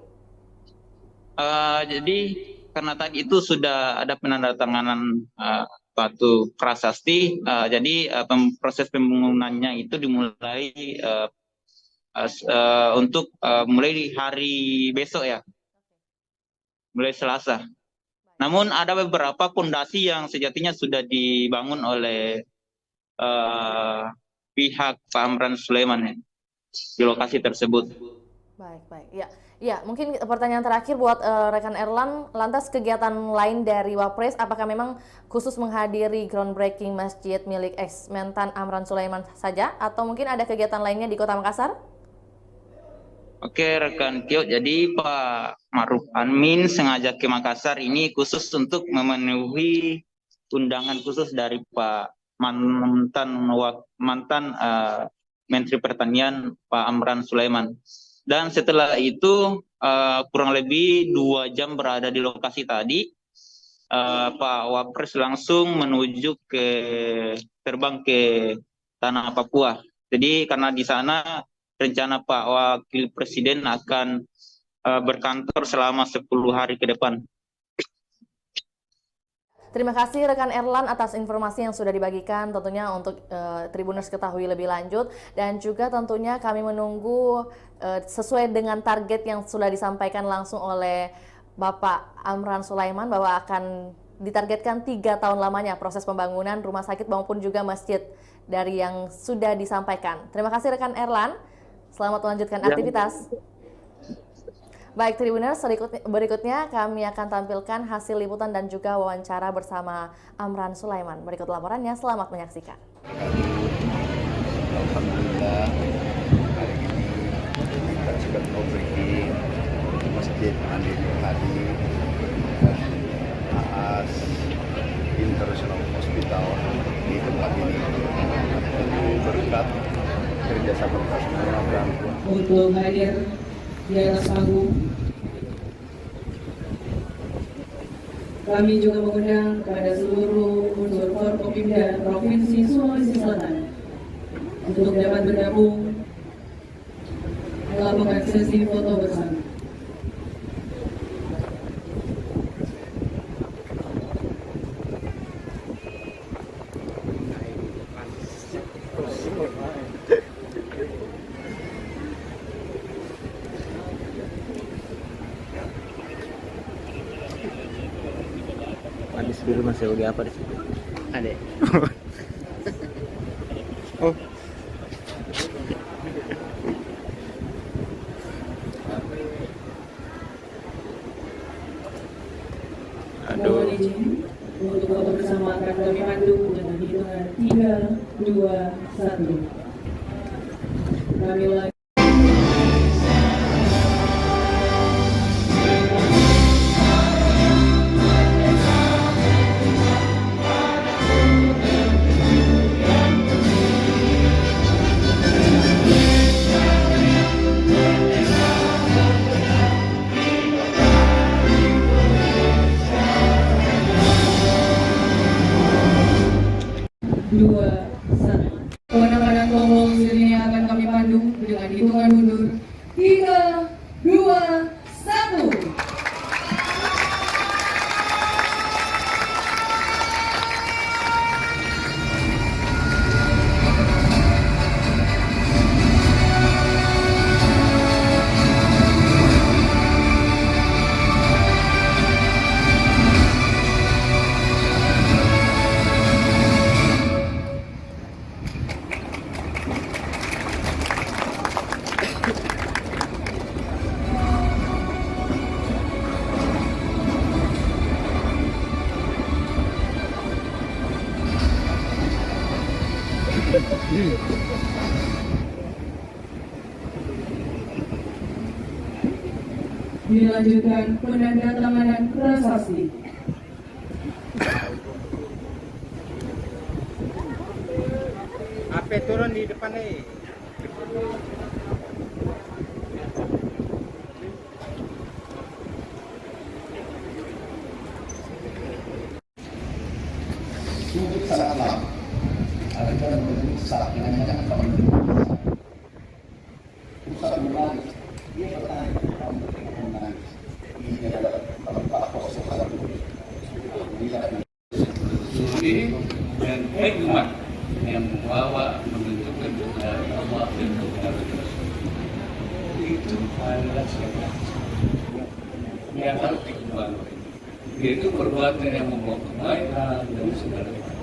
Jadi karena tadi itu sudah ada penandatanganan batu prasasti, jadi proses pembangunannya itu dimulai untuk mulai di hari besok ya, mulai Selasa. Namun ada beberapa fondasi yang sejatinya sudah dibangun oleh pihak Pak Amran Sulaiman ya, di lokasi tersebut. Baik, ya mungkin pertanyaan terakhir buat rekan Erlan, lantas kegiatan lain dari Wapres, apakah memang khusus menghadiri groundbreaking masjid milik ex-Mentan Amran Sulaiman saja, atau mungkin ada kegiatan lainnya di Kota Makassar? Oke rekan Tio, jadi Pak Ma'ruf Amin sengaja ke Makassar ini khusus untuk memenuhi undangan khusus dari Pak mantan Menteri Pertanian Pak Amran Sulaiman. Dan setelah itu kurang lebih 2 jam berada di lokasi tadi, Pak Wapres langsung terbang ke tanah Papua. Jadi karena di sana rencana Pak Wakil Presiden akan berkantor selama 10 hari ke depan. Terima kasih rekan Erlan atas informasi yang sudah dibagikan tentunya untuk Tribuners ketahui lebih lanjut, dan juga tentunya kami menunggu sesuai dengan target yang sudah disampaikan langsung oleh Bapak Amran Sulaiman bahwa akan ditargetkan 3 tahun lamanya proses pembangunan rumah sakit maupun juga masjid dari yang sudah disampaikan. Terima kasih rekan Erlan. Selamat melanjutkan aktivitas. Baik Tribuners, berikutnya kami akan tampilkan hasil liputan dan juga wawancara bersama Amran Sulaiman. Berikut laporannya, selamat menyaksikan. Alhamdulillah, hari ini kita sudah groundbreaking Masjid Andi Nur Hadi AAS International Hospital di tempat ini. Tentu berkat kerjasama kita semua dan Untuk hadir di atas panggung, kami juga mengundang kepada seluruh unsur Forkopimda Provinsi Sulawesi Selatan untuk dapat bergabung melakukan sesi foto bersama. Habis dulu masih lagi apa di situ? Ada. Oh. Mohon izin untuk foto bersama akan kami pandu dengan hitungan 3, 2, 1. Kami ulangi. Kemenangan kelompok ini akan kami pandu dengan hitungan mundur 3, 2, 1. Dilanjutkan penandatanganan prasasti. turun di depan nih. Sungguh sangat lama. Ada yang merusak dengan banyak pusat menangis. Dia bertanya, kamu menangis. Ini adalah tempat kosong satu. Suci dan hikmat yang membawa menunjukkan kebenaran Allah dan kebenaran Rasul. Itu adalah siapa yang harus dikembangkan. Yaitu perbuatan yang membawa kebaikan dan segala macam.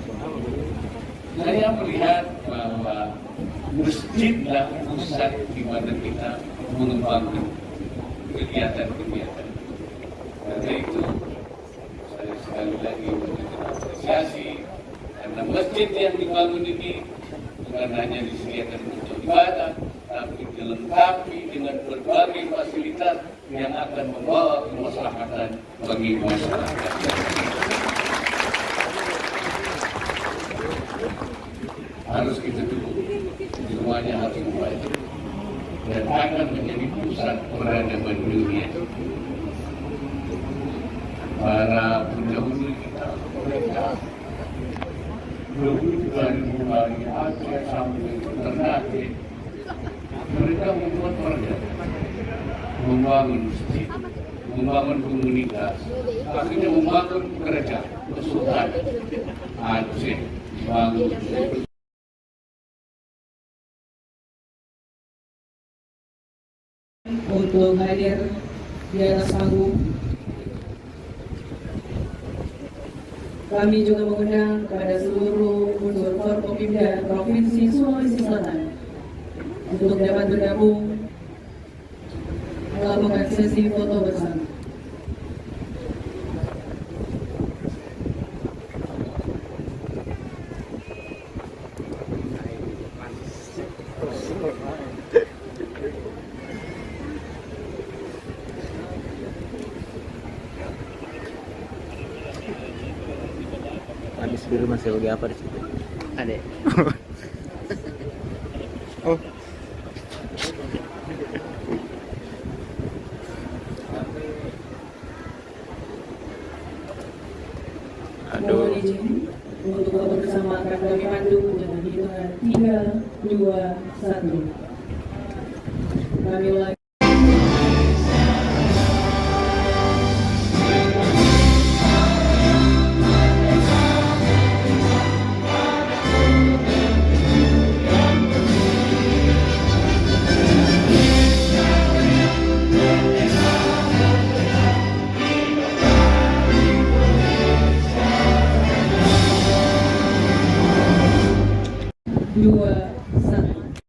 Saya melihat bahwa masjidlah pusat di mana kita mengembangkan kegiatan-kegiatan. Karena itu saya sekali lagi mengapresiasi karena masjid yang dibangun ini bukan hanya disediakan untuk ibadah, tapi dilengkapi dengan berbagai fasilitas yang akan membawa kemaslahatan bagi masyarakat. Harus kita dukung, semuanya harus membaik dan akan menjadi pusat peradaban dunia. Para pendahulu kita, mereka dahulu dari mulai Aceh sampai Ternate, mereka membuat perda, membangun masjid, membangun komunitas, akhirnya membangun kerajaan, kesultanan Aceh, bangun. Untuk hadir di atas panggung, kami juga mengundang kepada seluruh unsur Forkopimda Provinsi Sulawesi Selatan untuk dapat bergabung melakukan sesi foto bersama. Habis dulu masih lagi apa di situ? Ada. Oh. Mohon izin untuk foto bersama akan kami pandu dengan hitungan 3, 2, 1. Kami ulangi.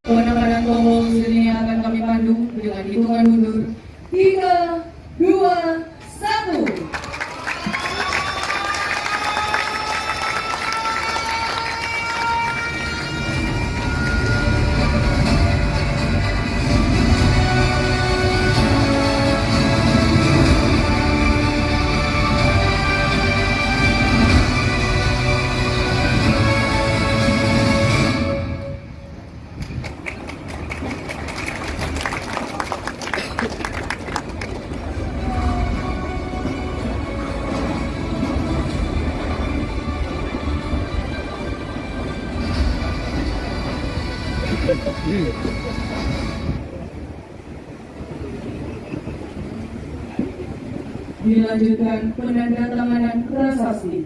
Kemenangan tombol selanjutnya akan kami pandu dengan hitungan mundur 3, 2, 1. Dilanjutkan penandatanganan prasasti.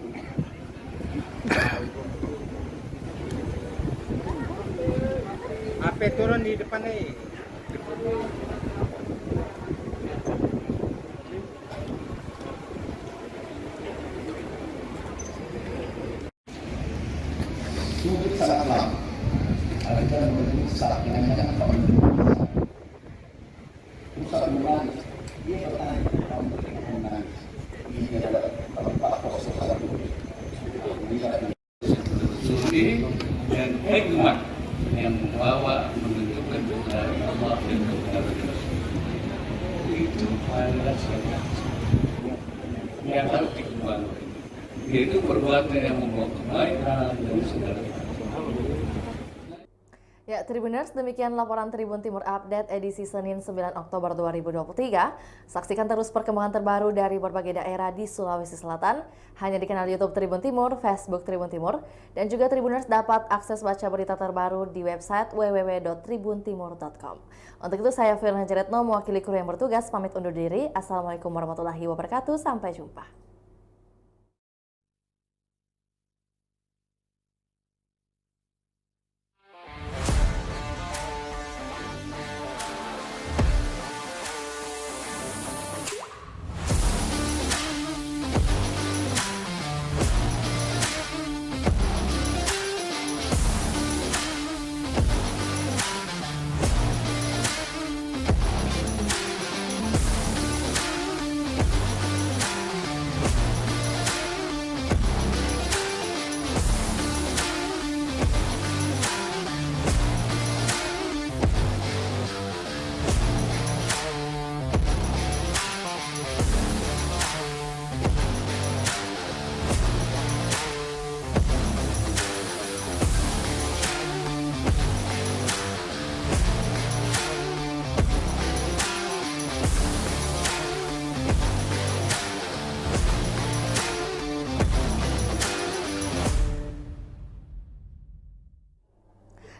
Apa turun di depan nih? Sungguh sangat lama. Ada yang merusak dengan banyak pusat menangis. Dia bertanya, kamu menangis. Ini adalah tempat kosong satu. Suci dan hikmat yang membawa menunjukkan kebenaran Allah dan kebenaran Rasul. Itu adalah siapa yang harus dikembangkan. Yaitu perbuatan yang membawa kebaikan dan segala macam. Ya, Tribuners, demikian laporan Tribun Timur Update edisi Senin 9 Oktober 2023. Saksikan terus perkembangan terbaru dari berbagai daerah di Sulawesi Selatan, hanya di kanal YouTube Tribun Timur, Facebook Tribun Timur, dan juga Tribuners dapat akses baca berita terbaru di website www.tribuntimur.com. Untuk itu saya Firna Jeretno mewakili kru yang bertugas pamit undur diri. Assalamualaikum warahmatullahi wabarakatuh. Sampai jumpa.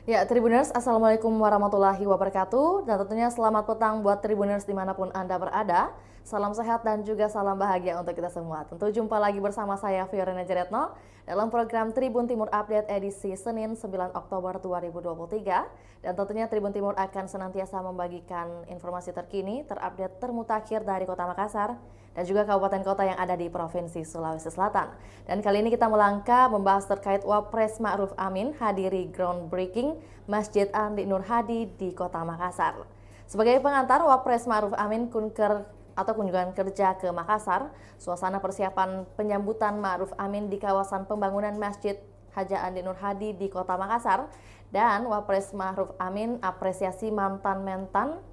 Ya, Tribuners, Assalamualaikum warahmatullahi wabarakatuh. Dan tentunya selamat petang buat Tribuners dimanapun Anda berada. Salam sehat dan juga salam bahagia untuk kita semua. Tentu jumpa lagi bersama saya Fiorina Jeretno dalam program Tribun Timur Update edisi Senin 9 Oktober 2023. Dan tentunya Tribun Timur akan senantiasa membagikan informasi terkini, terupdate, termutakhir dari Kota Makassar dan juga kabupaten kota yang ada di Provinsi Sulawesi Selatan. Dan kali ini kita melangkah membahas terkait Wapres Ma'ruf Amin hadiri groundbreaking Masjid Andi Nur Hadi di Kota Makassar. Sebagai pengantar, Wapres Ma'ruf Amin kunjungan kerja ke Makassar, suasana persiapan penyambutan Ma'ruf Amin di kawasan pembangunan Masjid Haja Andi Nur Hadi di Kota Makassar, dan Wapres Ma'ruf Amin apresiasi mantan Mentan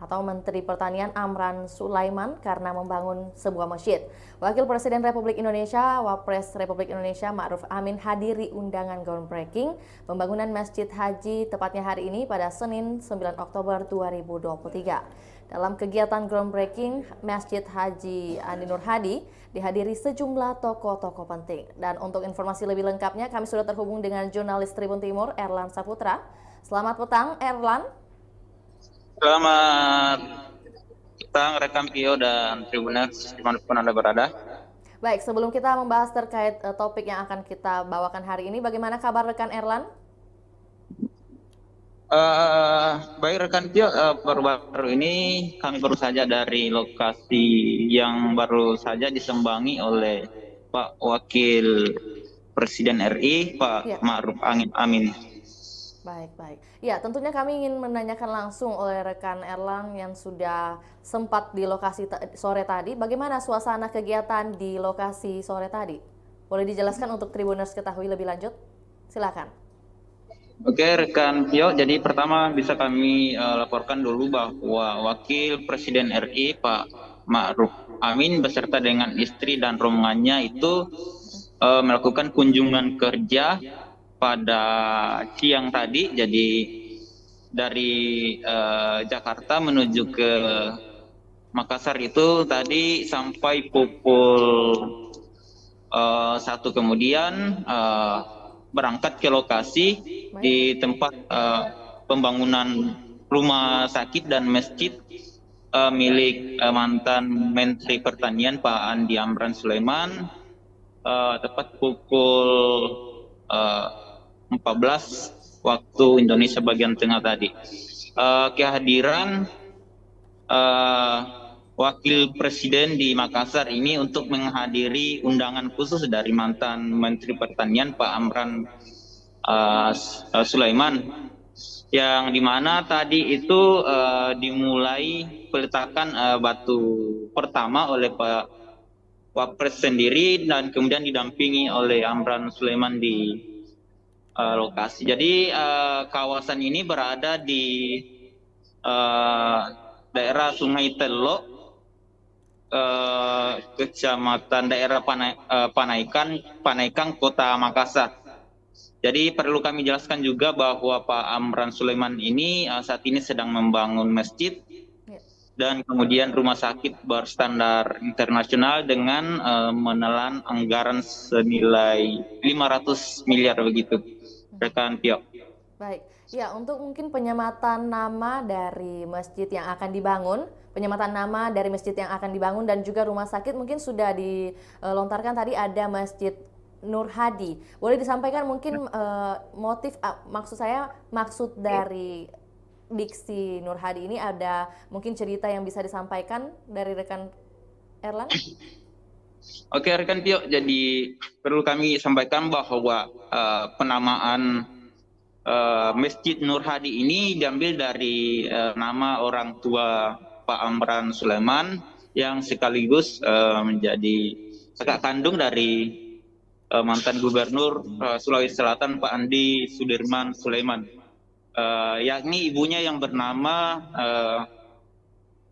atau Menteri Pertanian Amran Sulaiman karena membangun sebuah masjid. Wakil Presiden Republik Indonesia, Wapres Republik Indonesia Ma'ruf Amin hadiri undangan groundbreaking pembangunan Masjid Haji tepatnya hari ini pada Senin 9 Oktober 2023. Dalam kegiatan groundbreaking Masjid Haji Andi Nur Hadi dihadiri sejumlah tokoh-tokoh penting. Dan untuk informasi lebih lengkapnya kami sudah terhubung dengan jurnalis Tribun Timur Erlan Saputra. Selamat petang Erlan. Selamat petang rekan Pio dan Tribuners dimanapun Anda berada. Baik, sebelum kita membahas terkait topik yang akan kita bawakan hari ini, bagaimana kabar rekan Erlan? Baik rekan Pio, baru-baru ini kami baru saja dari lokasi yang baru saja disembangi oleh Pak Wakil Presiden RI, Pak Ma'ruf Amin. Baik. Ya, tentunya kami ingin menanyakan langsung oleh rekan Erlang yang sudah sempat di lokasi sore tadi. Bagaimana suasana kegiatan di lokasi sore tadi? Boleh dijelaskan untuk Tribuners ketahui lebih lanjut? Silakan. Oke, rekan Pio. Jadi pertama bisa kami laporkan dulu bahwa Wakil Presiden RI Pak Ma'ruf Amin beserta dengan istri dan rombongannya itu melakukan kunjungan kerja pada siang tadi, jadi dari Jakarta menuju ke Makassar itu tadi sampai pukul 1 kemudian berangkat ke lokasi di tempat pembangunan rumah sakit dan masjid milik mantan Menteri Pertanian Pak Andi Amran Sulaiman tepat pukul 14 waktu Indonesia bagian tengah tadi. Kehadiran Wakil Presiden di Makassar ini untuk menghadiri undangan khusus dari mantan Menteri Pertanian Pak Amran Sulaiman, yang dimana tadi itu dimulai peletakan batu pertama oleh Pak Wapres sendiri dan kemudian didampingi oleh Amran Sulaiman di lokasi. Jadi kawasan ini berada di daerah Sungai Telok, kecamatan daerah Panaikan, Kota Makassar. Jadi perlu kami jelaskan juga bahwa Pak Amran Sulaiman ini saat ini sedang membangun masjid dan kemudian rumah sakit berstandar internasional dengan menelan anggaran senilai 500 miliar begitu, rekan Tio. Baik, ya untuk mungkin penyematan nama dari masjid yang akan dibangun, dan juga rumah sakit mungkin sudah dilontarkan tadi ada Masjid Nur Hadi. Boleh disampaikan mungkin maksud dari diksi Nur Hadi ini, ada mungkin cerita yang bisa disampaikan dari rekan Erlan? Oke rekan Tio, jadi perlu kami sampaikan bahwa penamaan Masjid Nur Hadi ini diambil dari nama orang tua Pak Amran Sulaiman yang sekaligus menjadi kakak kandung dari mantan Gubernur Sulawesi Selatan Pak Andi Sudirman Sulaiman, yakni ibunya yang bernama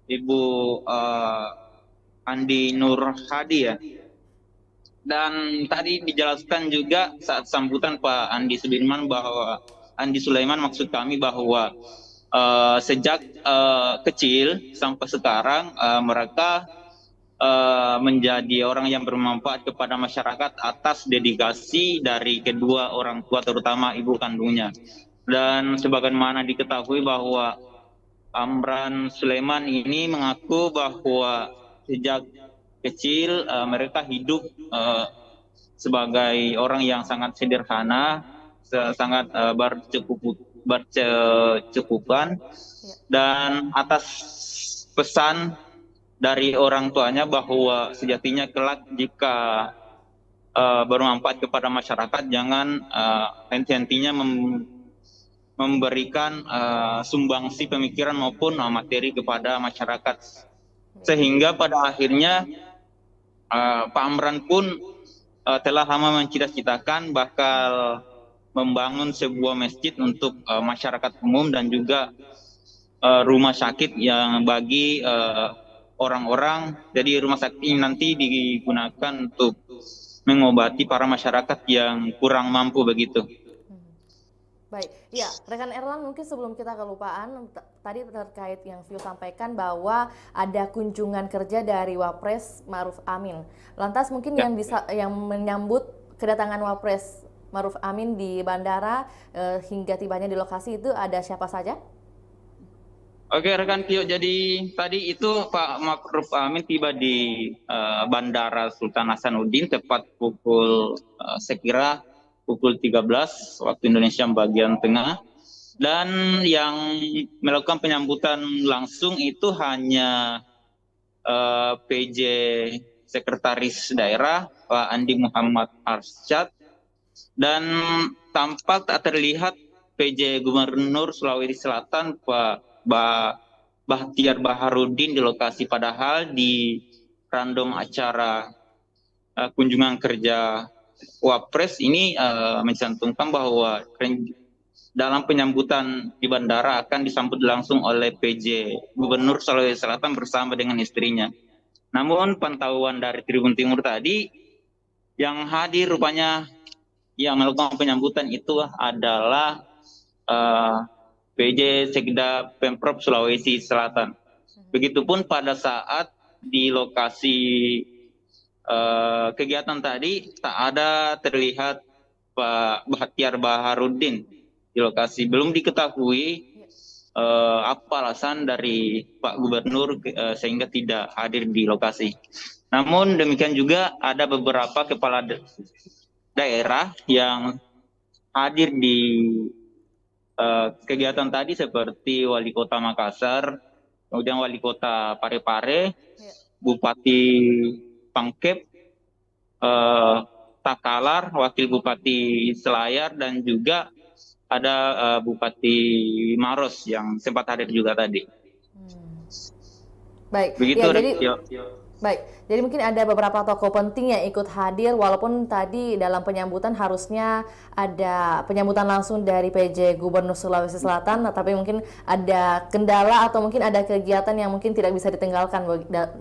Ibu Andi Nur Hadi ya. Dan tadi dijelaskan juga saat sambutan Pak Andi Sudirman bahwa Andi Sulaiman maksud kami bahwa sejak kecil sampai sekarang mereka menjadi orang yang bermanfaat kepada masyarakat atas dedikasi dari kedua orang tua, terutama ibu kandungnya. Dan sebagaimana diketahui bahwa Amran Sulaiman ini mengaku bahwa sejak kecil mereka hidup sebagai orang yang sangat sederhana, sangat berkecukupan, dan atas pesan dari orang tuanya bahwa sejatinya kelak jika bermanfaat kepada masyarakat, jangan henti-hentinya memberikan sumbangsi pemikiran maupun materi kepada masyarakat. Sehingga pada akhirnya Pak Amran pun telah lama mencita-citakan bakal membangun sebuah masjid untuk masyarakat umum dan juga rumah sakit yang bagi orang-orang. Jadi rumah sakit ini nanti digunakan untuk mengobati para masyarakat yang kurang mampu begitu. Baik, ya rekan Erlan, mungkin sebelum kita kelupaan, tadi terkait yang Vio sampaikan bahwa ada kunjungan kerja dari Wapres Ma'ruf Amin. Lantas mungkin yang menyambut kedatangan Wapres Ma'ruf Amin di bandara hingga tibanya di lokasi itu ada siapa saja? Oke rekan Tio, jadi tadi itu Pak Ma'ruf Amin tiba di Bandara Sultan Hasanuddin tepat pukul sekira pukul 13 waktu Indonesia bagian tengah, dan yang melakukan penyambutan langsung itu hanya PJ Sekretaris Daerah Pak Andi Muhammad Arsyad, dan tampak tak terlihat PJ Gubernur Sulawesi Selatan Pak Bahtiar Baharudin di lokasi, padahal di random acara kunjungan kerja Wapres ini mencantumkan bahwa dalam penyambutan di bandara akan disambut langsung oleh PJ Gubernur Sulawesi Selatan bersama dengan istrinya. Namun pantauan dari Tribun Timur tadi, yang hadir rupanya yang melakukan penyambutan itu adalah PJ Sekda Pemprov Sulawesi Selatan. Begitupun pada saat di lokasi kegiatan tadi tak ada terlihat Pak Bahtiar Baharudin di lokasi. Belum diketahui apa alasan dari Pak Gubernur sehingga tidak hadir di lokasi. Namun demikian juga ada beberapa kepala daerah yang hadir di kegiatan tadi seperti Wali Kota Makassar, kemudian Wali Kota Parepare, Bupati Pangkep, Takalar, Wakil Bupati Selayar, dan juga ada Bupati Maros yang sempat hadir juga tadi. Baik. Begitu, ya, jadi mungkin ada beberapa tokoh penting yang ikut hadir, walaupun tadi dalam penyambutan harusnya ada penyambutan langsung dari PJ Gubernur Sulawesi Selatan, tapi mungkin ada kendala atau mungkin ada kegiatan yang mungkin tidak bisa ditinggalkan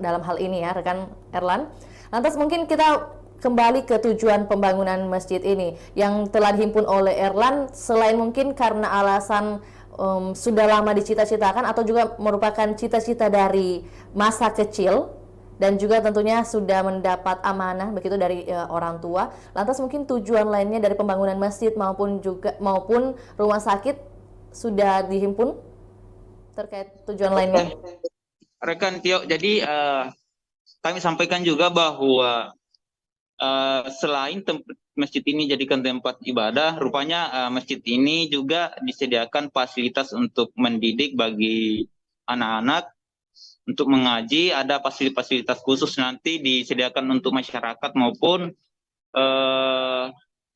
dalam hal ini ya rekan Erlan. Lantas mungkin kita kembali ke tujuan pembangunan masjid ini yang telah dihimpun oleh Erlan, selain mungkin karena alasan sudah lama dicita-citakan atau juga merupakan cita-cita dari masa kecil dan juga tentunya sudah mendapat amanah begitu dari orang tua. Lantas mungkin tujuan lainnya dari pembangunan masjid maupun rumah sakit sudah dihimpun terkait tujuan lainnya. Rekan Tio, jadi kami sampaikan juga bahwa selain masjid ini jadikan tempat ibadah, rupanya masjid ini juga disediakan fasilitas untuk mendidik bagi anak-anak, untuk mengaji, ada fasilitas khusus nanti disediakan untuk masyarakat maupun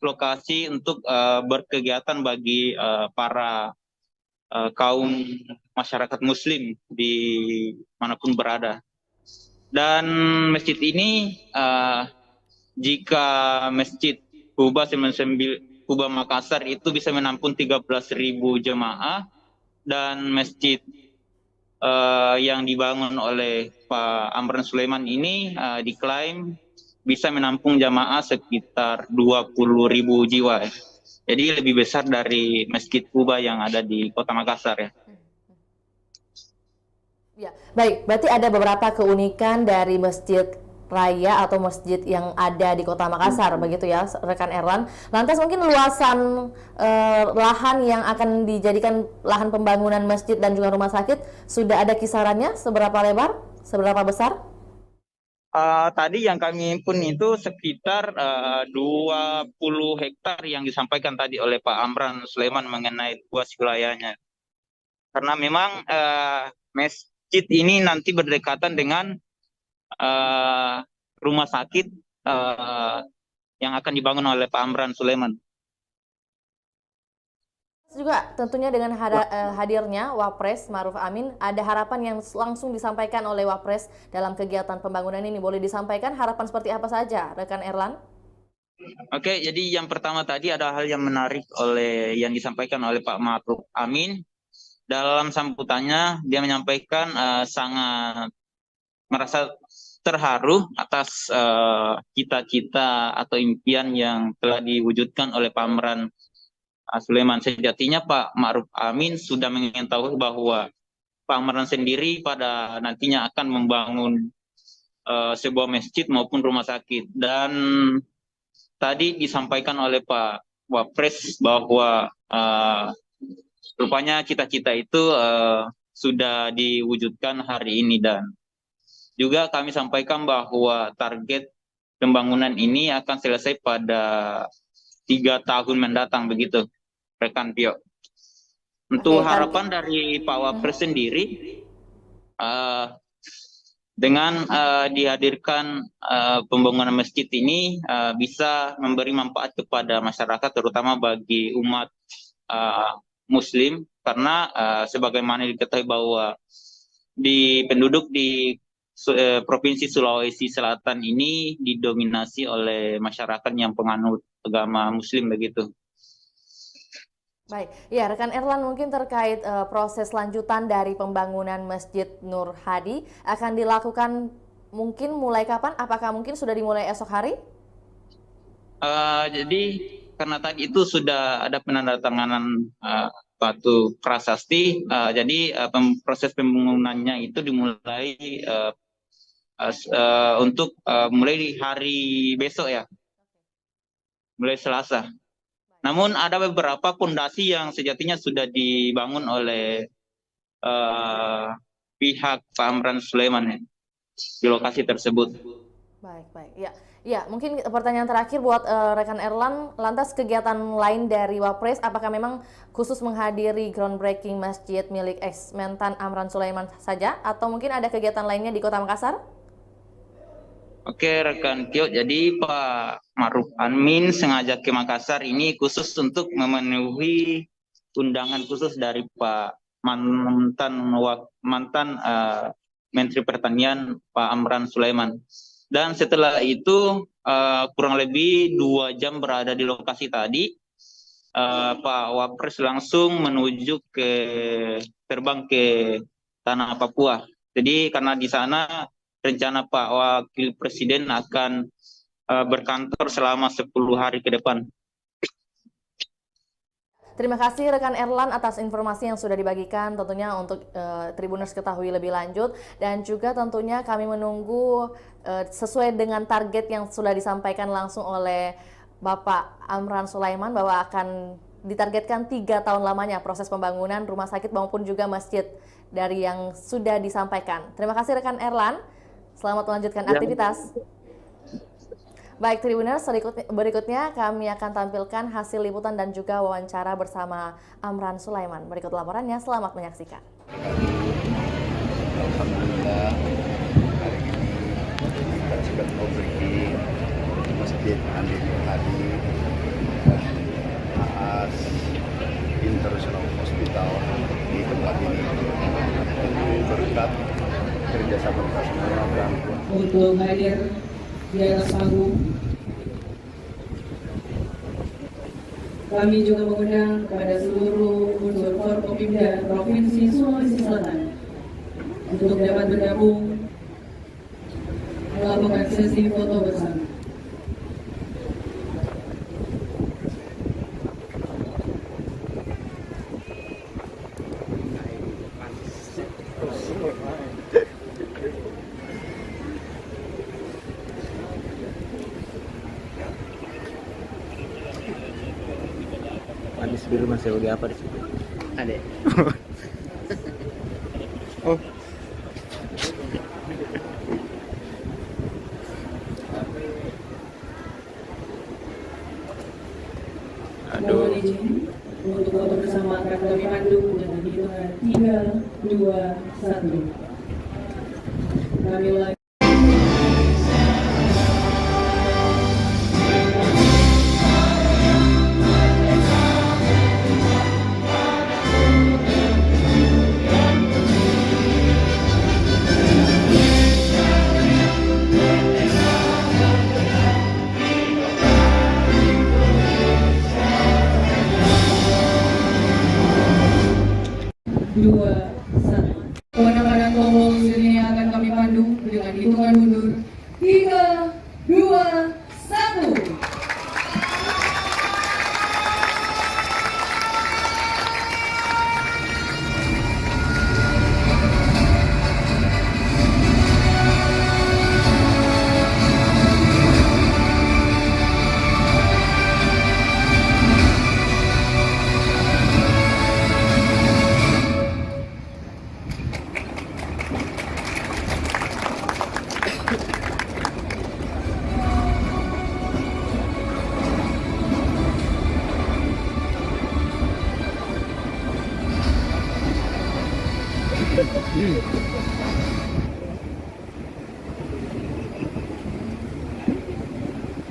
lokasi untuk berkegiatan bagi para kaum masyarakat muslim di manapun berada. Dan masjid ini jika Masjid Kuba Makassar itu bisa menampung 13.000 jemaah, dan masjid yang dibangun oleh Pak Amran Sulaiman ini diklaim bisa menampung jamaah sekitar 20.000 jiwa. Jadi lebih besar dari Masjid Kuba yang ada di Kota Makassar ya. Ya, baik. Berarti ada beberapa keunikan dari Masjid Raya atau masjid yang ada di Kota Makassar, begitu ya, rekan Erlan. Lantas mungkin luasan lahan yang akan dijadikan lahan pembangunan masjid dan juga rumah sakit sudah ada kisarannya, seberapa lebar, seberapa besar? Tadi yang kami himpun itu sekitar 20 hektar yang disampaikan tadi oleh Pak Amran Sulaiman mengenai luas wilayahnya. Karena memang masjid ini nanti berdekatan dengan rumah sakit yang akan dibangun oleh Pak Amran Sulaiman. Juga tentunya dengan hadirnya Wapres Ma'ruf Amin, ada harapan yang langsung disampaikan oleh Wapres dalam kegiatan pembangunan ini. Boleh disampaikan harapan seperti apa saja, rekan Erlan? Oke, jadi yang pertama tadi ada hal yang menarik yang disampaikan oleh Pak Ma'ruf Amin. Dalam sambutannya dia menyampaikan sangat merasa terharu atas cita-cita atau impian yang telah diwujudkan oleh Pak Amran Sulaiman. Sejatinya Pak Ma'ruf Amin sudah mengetahui bahwa Pak Amran sendiri pada nantinya akan membangun sebuah masjid maupun rumah sakit. Dan tadi disampaikan oleh Pak Wapres bahwa rupanya cita-cita itu sudah diwujudkan hari ini, dan juga kami sampaikan bahwa target pembangunan ini akan selesai pada 3 tahun mendatang, begitu, rekan Pio. Untuk harapan dari Pak Wapres sendiri, dengan dihadirkan pembangunan masjid ini bisa memberi manfaat kepada masyarakat, terutama bagi umat Muslim, karena sebagaimana diketahui bahwa penduduk di Provinsi Sulawesi Selatan ini didominasi oleh masyarakat yang penganut agama Muslim, begitu. Baik, ya rekan Erlan, mungkin terkait proses lanjutan dari pembangunan Masjid Nur Hadi akan dilakukan mungkin mulai kapan? Apakah mungkin sudah dimulai esok hari? Jadi karena tadi itu sudah ada penandatanganan batu prasasti, jadi proses pembangunannya itu dimulai untuk mulai di hari besok ya, mulai Selasa. Namun ada beberapa fondasi yang sejatinya sudah dibangun oleh pihak Pak Amran Sulaiman ya, di lokasi tersebut. Baik. Ya, mungkin pertanyaan terakhir buat rekan Erlan, lantas kegiatan lain dari Wapres, apakah memang khusus menghadiri groundbreaking masjid milik ex-Mentan Amran Sulaiman saja, atau mungkin ada kegiatan lainnya di Kota Makassar? Oke, rekan Tio, jadi Pak Ma'ruf Amin sengaja ke Makassar ini khusus untuk memenuhi undangan khusus dari Pak mantan Menteri Pertanian Pak Amran Sulaiman. Dan setelah itu kurang lebih 2 jam berada di lokasi tadi, Pak Wapres langsung terbang ke tanah Papua. Jadi karena di sana rencana Pak Wakil Presiden akan berkantor selama 10 hari ke depan. Terima kasih rekan Erlan atas informasi yang sudah dibagikan tentunya untuk Tribuners ketahui lebih lanjut, dan juga tentunya kami menunggu sesuai dengan target yang sudah disampaikan langsung oleh Bapak Amran Sulaiman bahwa akan ditargetkan 3 tahun lamanya proses pembangunan rumah sakit maupun juga masjid dari yang sudah disampaikan. Terima kasih rekan Erlan, selamat melanjutkan aktivitas. Baik Tribuners, berikutnya kami akan tampilkan hasil liputan dan juga wawancara bersama Amran Sulaiman. Berikut laporannya, selamat menyaksikan. Alhamdulillah, hari ini kita sudah mempergi Masjid Andi Nurhadi AAS International Hospital di tempat ini. Berkat kerjasama kita semua dan Untuk hadir di atas panggung, kami juga mengundang kepada seluruh unsur Forkopimda Provinsi Sulawesi Selatan untuk dapat bergabung melakukan sesi foto bersama. Manis biru masih lagi apa di situ? Ada. Oh. Mohon izin untuk foto bersama akan kami pandu dengan hitungan 3, 2, 1. Kami ulangi. Kewenangan tombol sini akan kami pandu dengan hitungan mundur 3, 2, 1.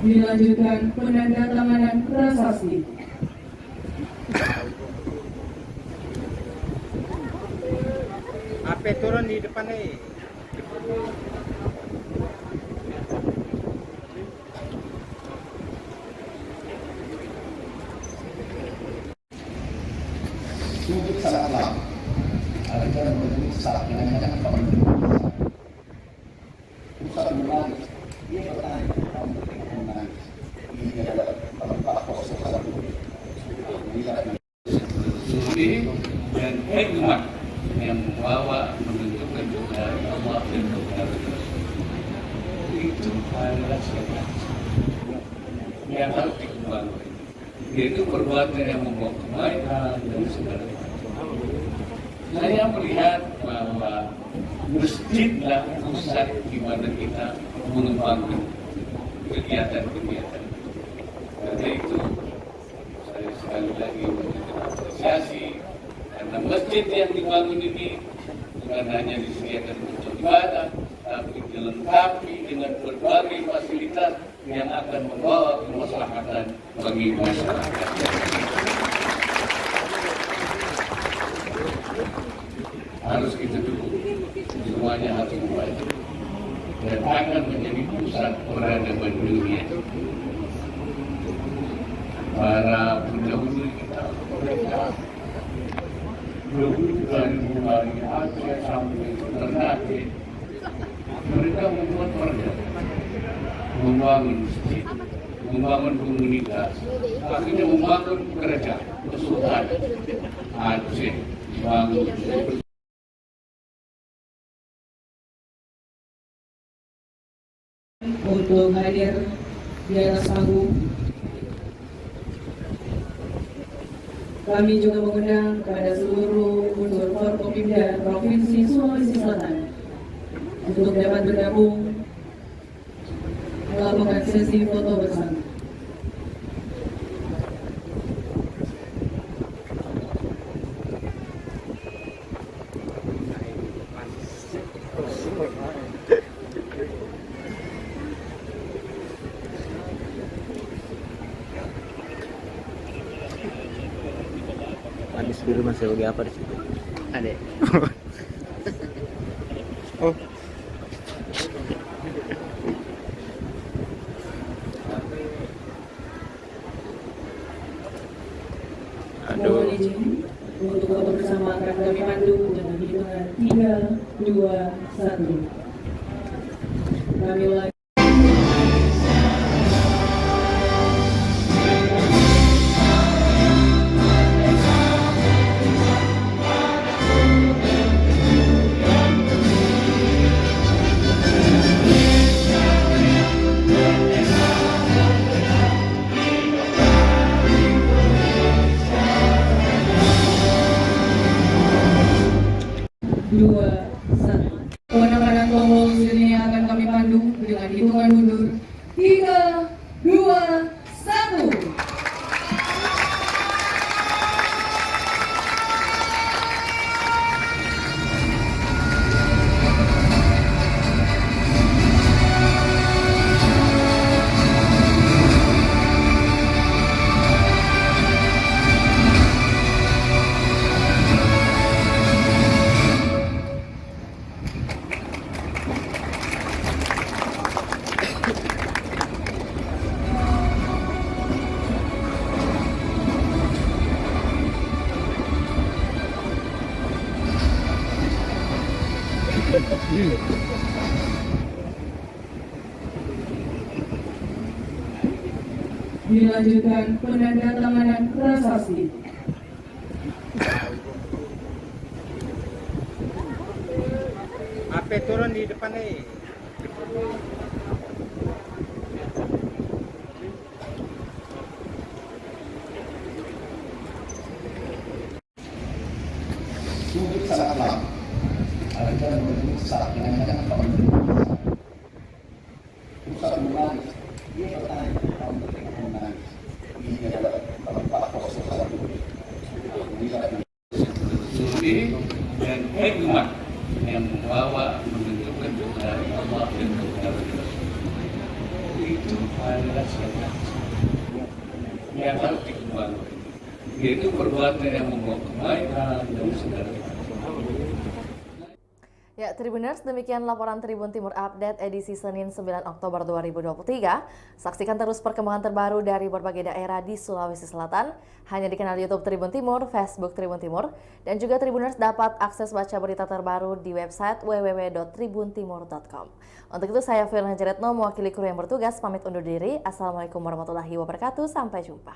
Dilanjutkan penandatanganan prasasti. Apa turun di depan nih? sudut salam agar merusak dengan pusat menangis dia bertanya menangis ini adalah tempat kosong Suci dan hikmat yang membawa menentukan dari Allah dan kebenaran itu adalah sebuah yang harus dikembangkan, yaitu perbuatan yang membawa kebaikan dan segala macam. Saya melihat bahwa masjidlah pusat di mana kita mengembangkan kegiatan-kegiatan. Karena itu saya sekali lagi mengapresiasi karena masjid yang dibangun ini bukan hanya disediakan untuk ibadah, tapi dilengkapi dengan berbagai fasilitas yang akan membawa kemaslahatan bagi masyarakat. Harus kita dukung, semuanya harus membantu dan akan menjadi pusat peradaban dunia. Para pendahulu kita, mereka dari mulai Aceh sampai Ternate, mereka membuat perda, membangun membangun komunitas, akhirnya membangun kerajaan, kesultanan. Itu sih, membangun. Untuk hadir di atas panggung. Kami juga mengundang kepada seluruh unsur Forkopimda Provinsi Sulawesi Selatan untuk dapat bergabung melakukan sesi foto bersama. Manis biru masih lagi apa di situ? Ada. Oh. Mohon izin untuk foto bersama akan kami pandu dengan hitungan 3, 2, 1. Kami ulangi. Dua, satu. Kemenangan tombol sini akan kami pandu dengan hitungan mundur 3, 2, 1. Dilanjutkan penandatanganan prasasti. Apa turun di depan nih? Sungguh sangat lama. Ada saat yang akan pusat menangis. Dia bertanya tahun ketika menangis. Ini adalah tempat proses satu. Suci dan hikmat yang membawa menunjukkan dari Allah dan kebenaran Rasul. Itu adalah siapa yang harus dikembangkan, yaitu perbuatan yang membawa kebaikan dan segala. Ya, Tribuners, demikian laporan Tribun Timur Update edisi Senin 9 Oktober 2023. Saksikan terus perkembangan terbaru dari berbagai daerah di Sulawesi Selatan hanya di kanal YouTube Tribun Timur, Facebook Tribun Timur, dan juga Tribuners dapat akses baca berita terbaru di website www.tribuntimur.com. Untuk itu saya Firna Jeretno mewakili kru yang bertugas pamit undur diri. Assalamualaikum warahmatullahi wabarakatuh. Sampai jumpa.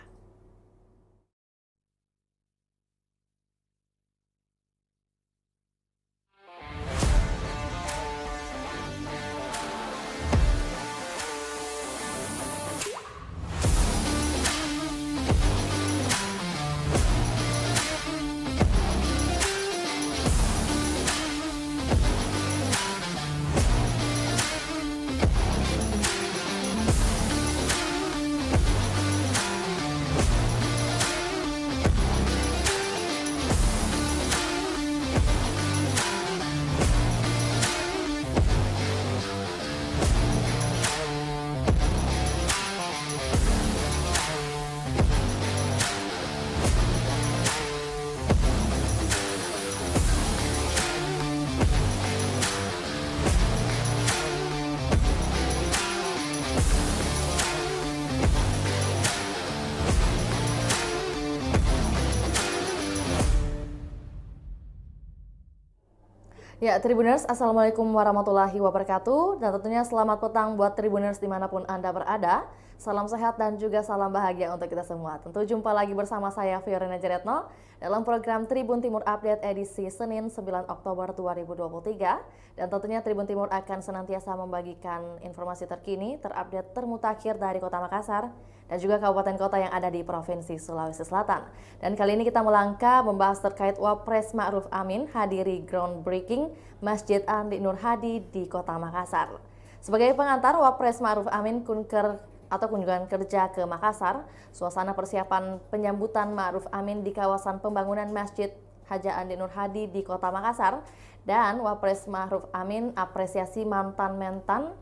Ya, Tribuners, Assalamualaikum warahmatullahi wabarakatuh. Dan tentunya selamat petang buat Tribuners dimanapun Anda berada. Salam sehat dan juga salam bahagia untuk kita semua. Tentu jumpa lagi bersama saya Fiorina Jeretno dalam program Tribun Timur Update edisi Senin 9 Oktober 2023. Dan tentunya Tribun Timur akan senantiasa membagikan informasi terkini, terupdate, termutakhir dari Kota Makassar dan juga kabupaten kota yang ada di Provinsi Sulawesi Selatan. Dan kali ini kita melangkah membahas terkait Wapres Ma'ruf Amin hadiri groundbreaking Masjid Andi Nur Hadi di Kota Makassar. Sebagai pengantar, Wapres Ma'ruf Amin kunjungan kerja ke Makassar, suasana persiapan penyambutan Ma'ruf Amin di kawasan pembangunan Masjid Haja Andi Nur Hadi di Kota Makassar, dan Wapres Ma'ruf Amin apresiasi mantan Mentan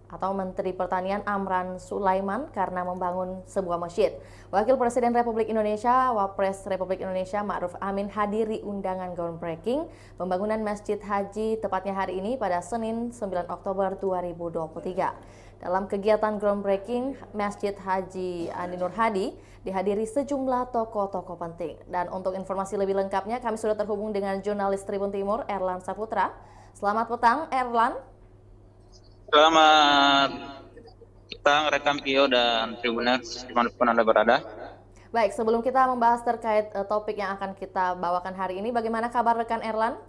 atau Menteri Pertanian Amran Sulaiman karena membangun sebuah masjid. Wakil Presiden Republik Indonesia, Wapres Republik Indonesia Ma'ruf Amin hadiri undangan groundbreaking pembangunan Masjid Haji tepatnya hari ini pada Senin 9 Oktober 2023. Dalam kegiatan groundbreaking Masjid Haji Andi Nur Hadi dihadiri sejumlah tokoh-tokoh penting. Dan untuk informasi lebih lengkapnya kami sudah terhubung dengan jurnalis Tribun Timur Erlan Saputra. Selamat petang Erlan. Selamat petang rekan Pio dan Tribuners dimanapun Anda berada. Baik, sebelum kita membahas terkait topik yang akan kita bawakan hari ini, bagaimana kabar rekan Erlan?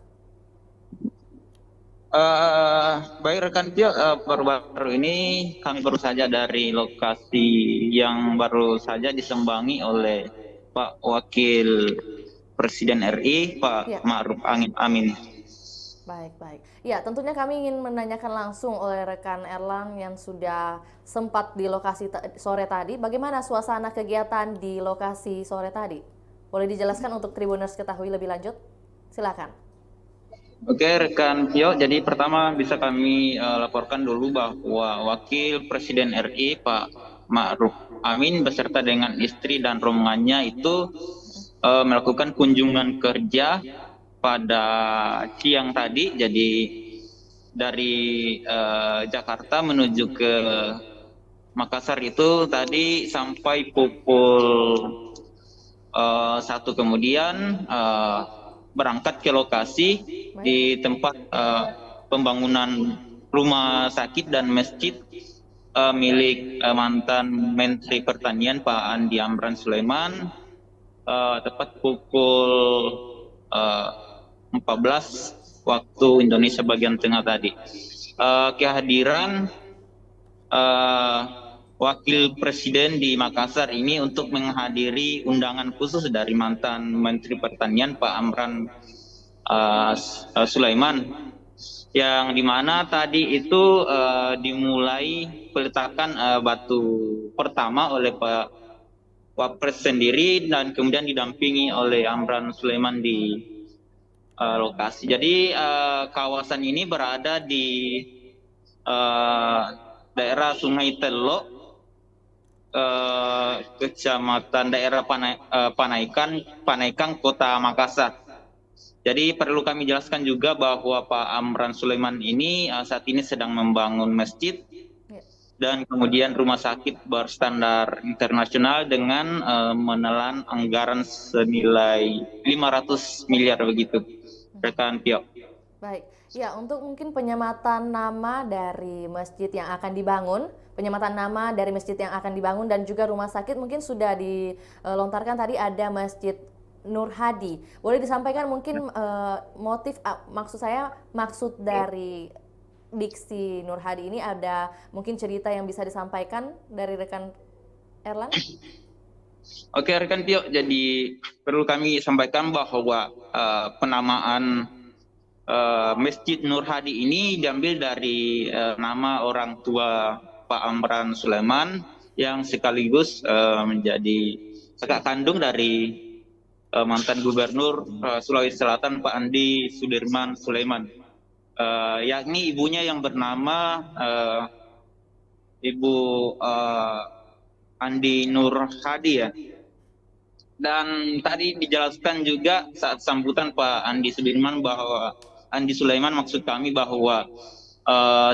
Baik rekan Pio, baru-baru ini kami baru saja dari lokasi yang baru saja disembangi oleh Pak Wakil Presiden RI, Pak Ma'ruf Amin. Baik. Ya, tentunya kami ingin menanyakan langsung oleh rekan Erlan yang sudah sempat di lokasi sore tadi. Bagaimana suasana kegiatan di lokasi sore tadi? Boleh dijelaskan untuk Tribuners ketahui lebih lanjut? Silakan. Oke, rekan Pio. Jadi pertama bisa kami laporkan dulu bahwa Wakil Presiden RI Pak Ma'ruf Amin beserta dengan istri dan rombongannya itu melakukan kunjungan kerja pada siang tadi, jadi dari Jakarta menuju ke Makassar itu tadi sampai pukul 1 kemudian berangkat ke lokasi di tempat pembangunan rumah sakit dan masjid milik mantan Menteri Pertanian Pak Andi Amran Sulaiman tepat pukul 14 waktu Indonesia bagian tengah tadi. Kehadiran Wakil Presiden di Makassar ini untuk menghadiri undangan khusus dari mantan Menteri Pertanian Pak Amran Sulaiman, yang dimana tadi itu dimulai peletakan batu pertama oleh Pak Wapres sendiri dan kemudian didampingi oleh Amran Sulaiman di lokasi. Jadi kawasan ini berada di daerah Sungai Telok, kecamatan daerah Panaikan, Kota Makassar. Jadi perlu kami jelaskan juga bahwa Pak Amran Sulaiman ini saat ini sedang membangun masjid dan kemudian rumah sakit berstandar internasional dengan menelan anggaran senilai 500 miliar begitu, rekan Pio. Baik, ya untuk mungkin penyematan nama dari masjid yang akan dibangun, dan juga rumah sakit mungkin sudah dilontarkan tadi, ada Masjid Nur Hadi. Boleh disampaikan mungkin maksud dari diksi Nur Hadi ini, ada mungkin cerita yang bisa disampaikan dari rekan Erlan? Oke rekan Pio, jadi perlu kami sampaikan bahwa penamaan Masjid Nur Hadi ini diambil dari nama orang tua Pak Amran Sulaiman yang sekaligus menjadi kakak kandung dari mantan Gubernur Sulawesi Selatan Pak Andi Sudirman Sulaiman, yakni ibunya yang bernama Ibu Andi Nur Hadi ya. Dan tadi dijelaskan juga saat sambutan Pak Andi Sudirman bahwa Andi Sulaiman, maksud kami bahwa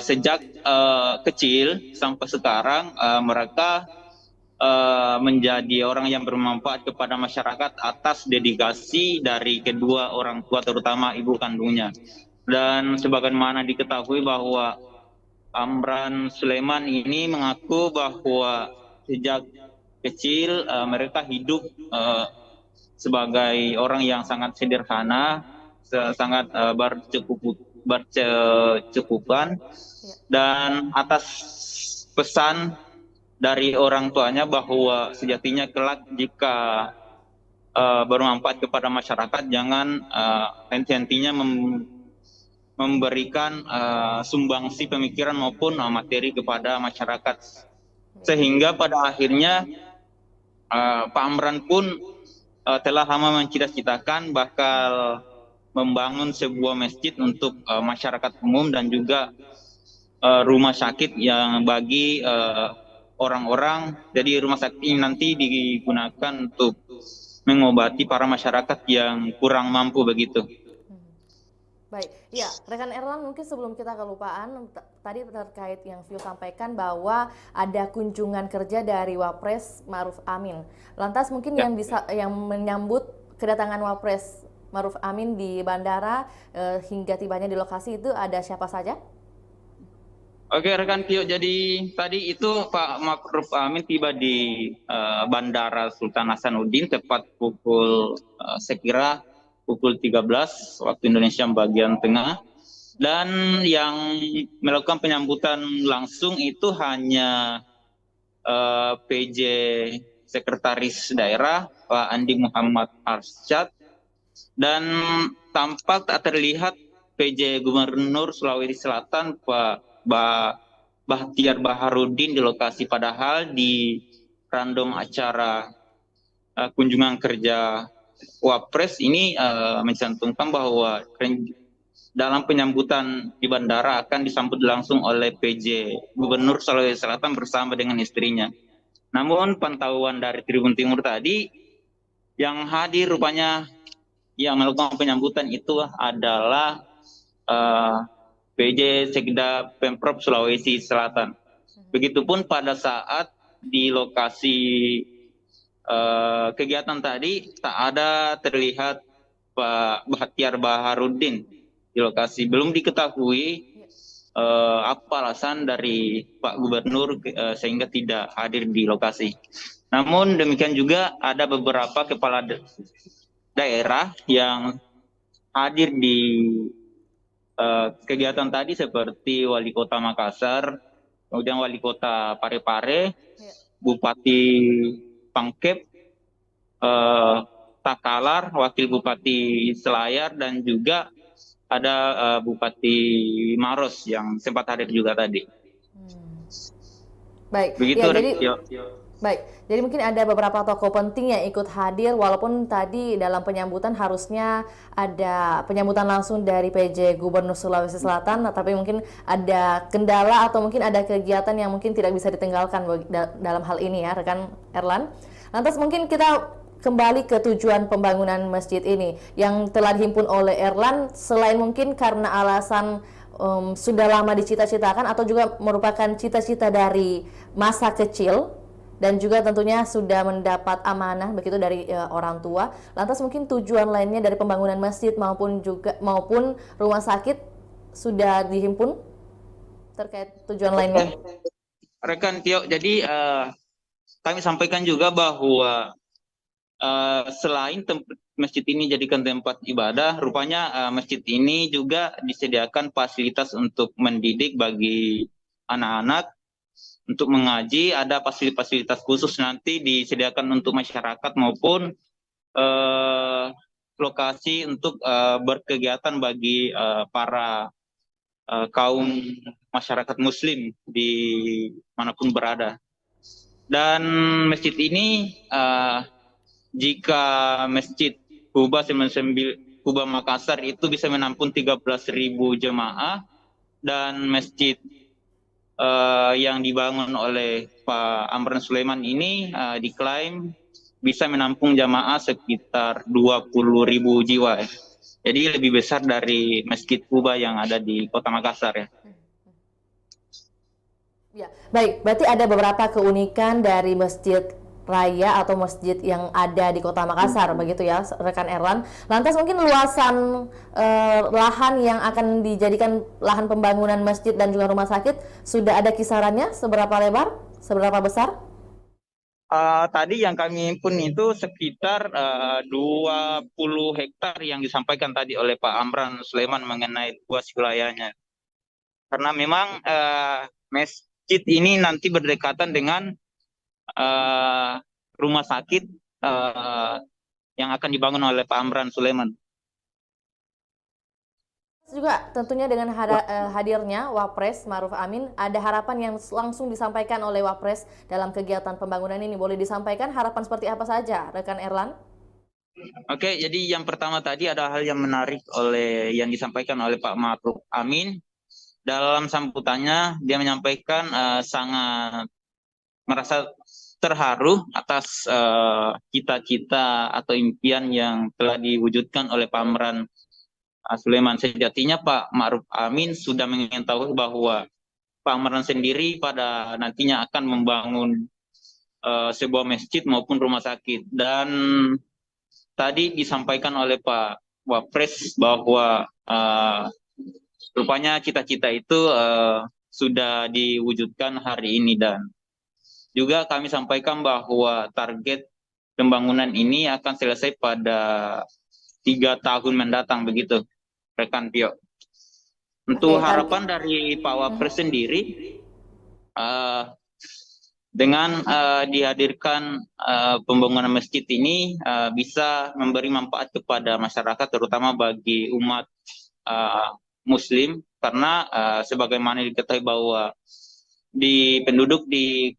sejak kecil sampai sekarang mereka menjadi orang yang bermanfaat kepada masyarakat atas dedikasi dari kedua orang tua, terutama ibu kandungnya. Dan sebagaimana diketahui bahwa Amran Sulaiman ini mengaku bahwa sejak kecil mereka hidup sebagai orang yang sangat sederhana, sangat berkecukupan, dan atas pesan dari orang tuanya bahwa sejatinya kelak jika bermanfaat kepada masyarakat, jangan henti-hentinya memberikan sumbangsi pemikiran maupun materi kepada masyarakat. Sehingga pada akhirnya Pak Amran pun telah lama mencita-citakan bakal membangun sebuah masjid untuk masyarakat umum dan juga rumah sakit yang bagi orang-orang. Jadi rumah sakit ini nanti digunakan untuk mengobati para masyarakat yang kurang mampu begitu. Baik, ya rekan Erlan, mungkin sebelum kita kelupaan, tadi terkait yang Vio sampaikan bahwa ada kunjungan kerja dari Wapres Ma'ruf Amin. Lantas mungkin yang menyambut kedatangan Wapres Ma'ruf Amin di bandara hingga tibanya di lokasi itu ada siapa saja? Oke rekan Vio, jadi tadi itu Pak Ma'ruf Amin tiba di Bandara Sultan Hasanuddin tepat pukul saya kira pukul 13 waktu Indonesia bagian tengah, dan yang melakukan penyambutan langsung itu hanya PJ Sekretaris Daerah Pak Andi Muhammad Arsyad, dan tampak tak terlihat PJ Gubernur Sulawesi Selatan Pak Bahtiar Baharudin di lokasi, padahal di random acara kunjungan kerja Wapres ini mencantumkan bahwa dalam penyambutan di bandara akan disambut langsung oleh PJ Gubernur Sulawesi Selatan bersama dengan istrinya. Namun pantauan dari Tribun Timur tadi, yang hadir rupanya yang melakukan penyambutan itu adalah PJ Sekda Pemprov Sulawesi Selatan. Begitupun pada saat di lokasi kegiatan tadi tak ada terlihat Pak Bahtiar Baharudin di lokasi. Belum diketahui apa alasan dari Pak Gubernur sehingga tidak hadir di lokasi. Namun demikian juga ada beberapa kepala daerah yang hadir di kegiatan tadi seperti Wali Kota Makassar, kemudian Wali Kota Parepare, Bupati Pangkep, Takalar, Wakil Bupati Selayar, dan juga ada Bupati Maros yang sempat hadir juga tadi. Baik, begitu. Ya, jadi mungkin ada beberapa tokoh penting yang ikut hadir, walaupun tadi dalam penyambutan harusnya ada penyambutan langsung dari PJ Gubernur Sulawesi Selatan, tapi mungkin ada kendala atau mungkin ada kegiatan yang mungkin tidak bisa ditinggalkan dalam hal ini ya rekan Erlan. Lantas mungkin kita kembali ke tujuan pembangunan masjid ini yang telah dihimpun oleh Erlan, selain mungkin karena alasan sudah lama dicita-citakan atau juga merupakan cita-cita dari masa kecil dan juga tentunya sudah mendapat amanah begitu dari orang tua. Lantas mungkin tujuan lainnya dari pembangunan masjid maupun rumah sakit sudah dihimpun terkait tujuan lainnya. Rekan Tio, jadi kami sampaikan juga bahwa selain masjid ini jadikan tempat ibadah, rupanya masjid ini juga disediakan fasilitas untuk mendidik bagi anak-anak, untuk mengaji, ada fasilitas khusus nanti disediakan untuk masyarakat maupun lokasi untuk berkegiatan bagi para kaum masyarakat muslim di manapun berada. Dan masjid ini jika Masjid Kuba Makassar itu bisa menampung 13.000 jemaah, dan masjid yang dibangun oleh Pak Amran Sulaiman ini diklaim bisa menampung jemaah sekitar 20.000 jiwa. Jadi lebih besar dari Masjid Kuba yang ada di Kota Makassar ya. Ya, baik. Berarti ada beberapa keunikan dari Masjid raya atau masjid yang ada di Kota Makassar, begitu ya rekan Erlan. Lantas mungkin luasan lahan yang akan dijadikan lahan pembangunan masjid dan juga rumah sakit sudah ada kisarannya, seberapa lebar, seberapa besar? Tadi yang kami himpun itu sekitar 20 hektar yang disampaikan tadi oleh Pak Amran Sulaiman mengenai luas wilayahnya. Karena memang masjid ini nanti berdekatan dengan rumah sakit yang akan dibangun oleh Pak Amran Sulaiman. Juga tentunya dengan hadirnya Wapres Ma'ruf Amin, ada harapan yang langsung disampaikan oleh Wapres dalam kegiatan pembangunan ini. Boleh disampaikan harapan seperti apa saja, rekan Erlan? Oke, jadi yang pertama tadi ada hal yang menarik yang disampaikan oleh Pak Ma'ruf Amin. Dalam sambutannya, dia menyampaikan sangat merasa terharu atas cita-cita atau impian yang telah diwujudkan oleh Pak Amran Sulaiman. Sejatinya Pak Ma'ruf Amin sudah mengetahui bahwa Pak Amran sendiri pada nantinya akan membangun sebuah masjid maupun rumah sakit. Dan tadi disampaikan oleh Pak Wapres bahwa rupanya cita-cita itu sudah diwujudkan hari ini. Dan juga kami sampaikan bahwa target pembangunan ini akan selesai pada 3 tahun mendatang, begitu rekan Pio. Untuk harapan dari Pak Wapres sendiri, dengan dihadirkan pembangunan masjid ini bisa memberi manfaat kepada masyarakat, terutama bagi umat Muslim, karena sebagaimana diketahui bahwa penduduk di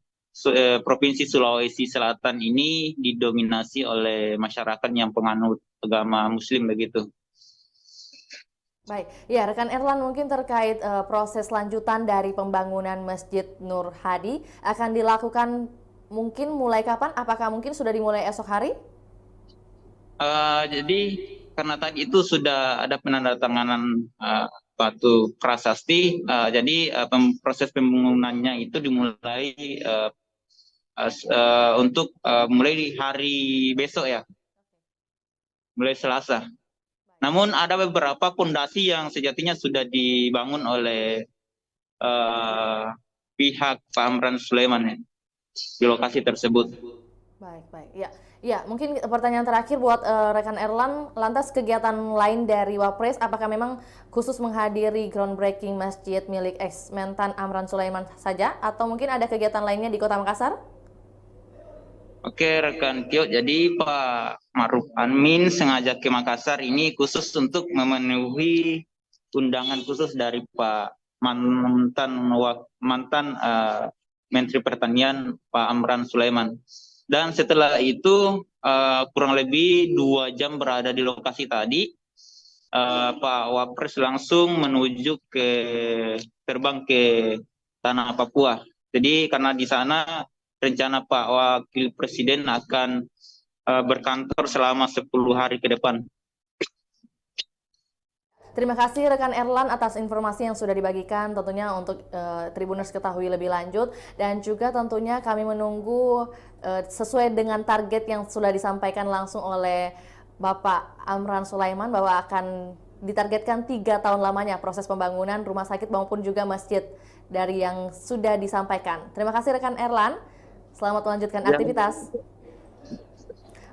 Provinsi Sulawesi Selatan ini didominasi oleh masyarakat yang penganut agama Muslim, begitu. Baik, ya rekan Erlan, mungkin terkait proses lanjutan dari pembangunan Masjid Nur Hadi akan dilakukan mungkin mulai kapan? Apakah mungkin sudah dimulai esok hari? Jadi karena tadi itu sudah ada penandatanganan batu prasasti, jadi proses pembangunannya itu dimulai untuk mulai di hari besok ya, mulai Selasa. Namun ada beberapa fondasi yang sejatinya sudah dibangun oleh pihak Pak Amran Sulaiman ya, di lokasi tersebut. Baik. Ya, mungkin pertanyaan terakhir buat rekan Erlan, lantas kegiatan lain dari Wapres, apakah memang khusus menghadiri groundbreaking masjid milik ex-Mentan Amran Sulaiman saja, atau mungkin ada kegiatan lainnya di Kota Makassar? Oke rekan Kyo, jadi Pak Ma'ruf Amin sengaja ke Makassar ini khusus untuk memenuhi undangan khusus dari Pak mantan Menteri Pertanian Pak Amran Sulaiman. Dan setelah itu kurang lebih 2 jam berada di lokasi tadi, Pak Wapres langsung terbang ke tanah Papua. Jadi karena di sana rencana Pak Wakil Presiden akan berkantor selama 10 hari ke depan. Terima kasih rekan Erlan atas informasi yang sudah dibagikan, tentunya untuk Tribuners ketahui lebih lanjut, dan juga tentunya kami menunggu sesuai dengan target yang sudah disampaikan langsung oleh Bapak Amran Sulaiman bahwa akan ditargetkan 3 tahun lamanya proses pembangunan rumah sakit maupun juga masjid dari yang sudah disampaikan. Terima kasih rekan Erlan. Selamat melanjutkan aktivitas.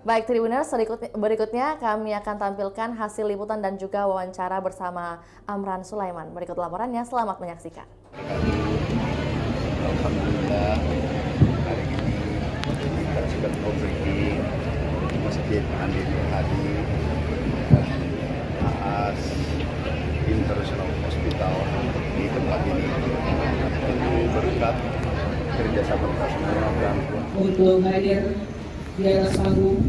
Baik Tribuners, berikutnya kami akan tampilkan hasil liputan dan juga wawancara bersama Amran Sulaiman. Berikut laporannya, selamat menyaksikan. Alhamdulillah, hari ini kita sudah groundbreaking Masjid Nur Hadi dan AAS International Hospital di tempat ini. Tentu berkat kerjasama kita semua dan untuk hadir di atas panggung.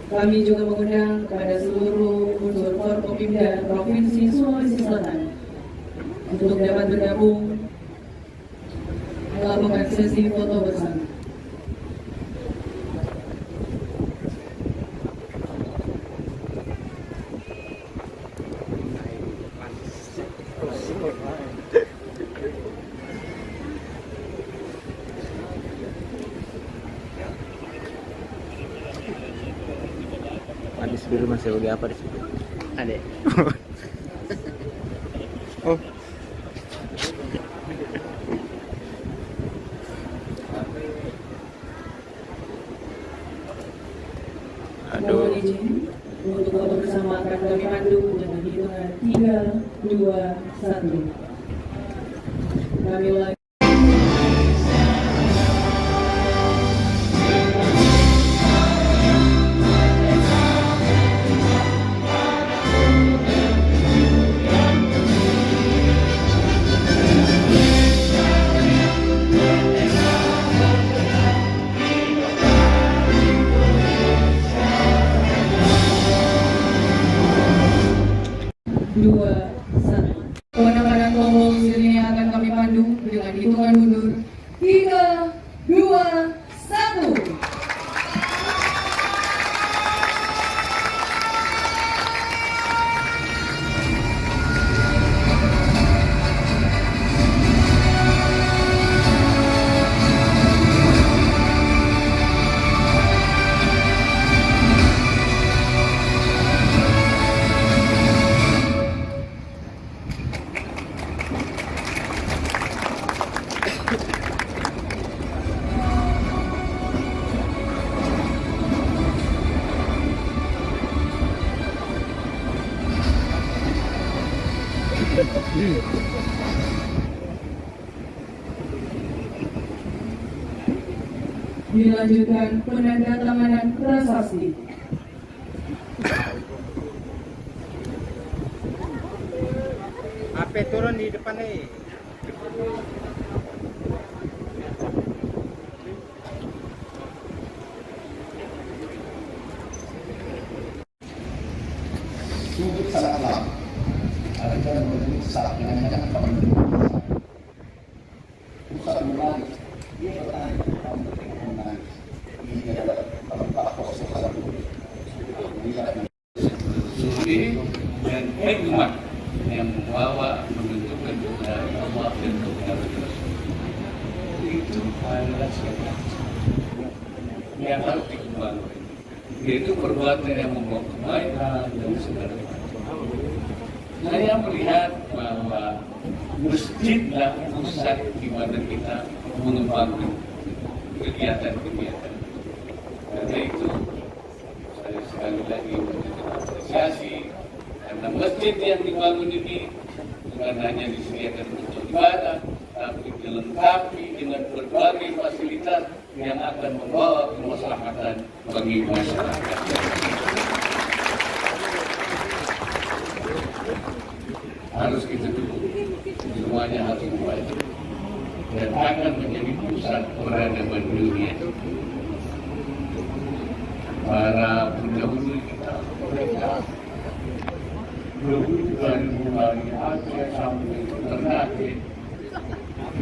Kami juga mengundang kepada seluruh unsur Forkopimda Provinsi Sulawesi Selatan untuk dapat bergabung melakukan sesi foto bersama. Habis dulu masih lagi apa di situ? Adek. Oh. Mohon izin untuk foto bersama akan kami pandu dengan hitungan 3, 2, 1. Kami ulangi. Dua, satu. Kemenangan kelompok selanjutnya akan kami pandu dengan hitungan mundur 3, 2, 1. Dilanjutkan penandatanganan prasasti. HP turun di depan nih. Sudut sangat alam. Ada yang menulis saat yang hanya akan pusat menangis. Dia bertanya tentang menangis. Ini adalah tempat proses satu. Suci dan hikmat yang membawa menunjukkan kebenaran Allah dan kebenaran Rasul. Itu adalah sebuah yang harus dikembangkan. Yaitu perbuatan yang membawa kebaikan dan segala macam. Saya melihat bahwa masjidlah pusat di mana kita mengembangkan kegiatan-kegiatan. Karena itu saya sekali lagi mengapresiasi karena masjid yang dibangun ini bukan hanya disediakan untuk ibadah, tapi dilengkapi dengan berbagai fasilitas yang akan membawa kemaslahatan bagi masyarakat. Harus kita dukung, semuanya harus membantu dan akan menjadi pusat peradaban dunia. Para pendahulu kita, mereka dari mulai Aceh sampai Ternate,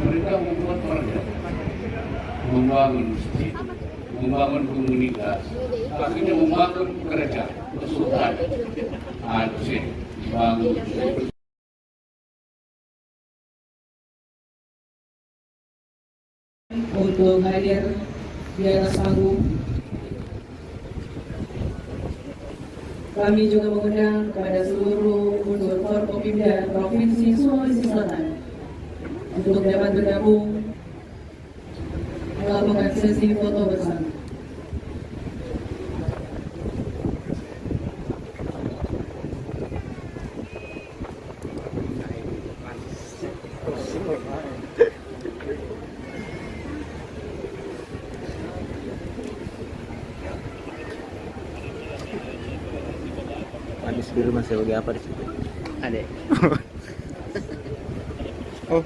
mereka membuat perda, membangun masjid, membangun komunitas, akhirnya membangun kerajaan, Kesultanan Aceh, dibangun. Untuk hadir di atas panggung, kami juga mengundang kepada seluruh unsur Forkopimda Provinsi Sulawesi Selatan untuk dapat bergabung melakukan sesi foto bersama. Habis dulu masih lagi apa di situ? Adek. Oh.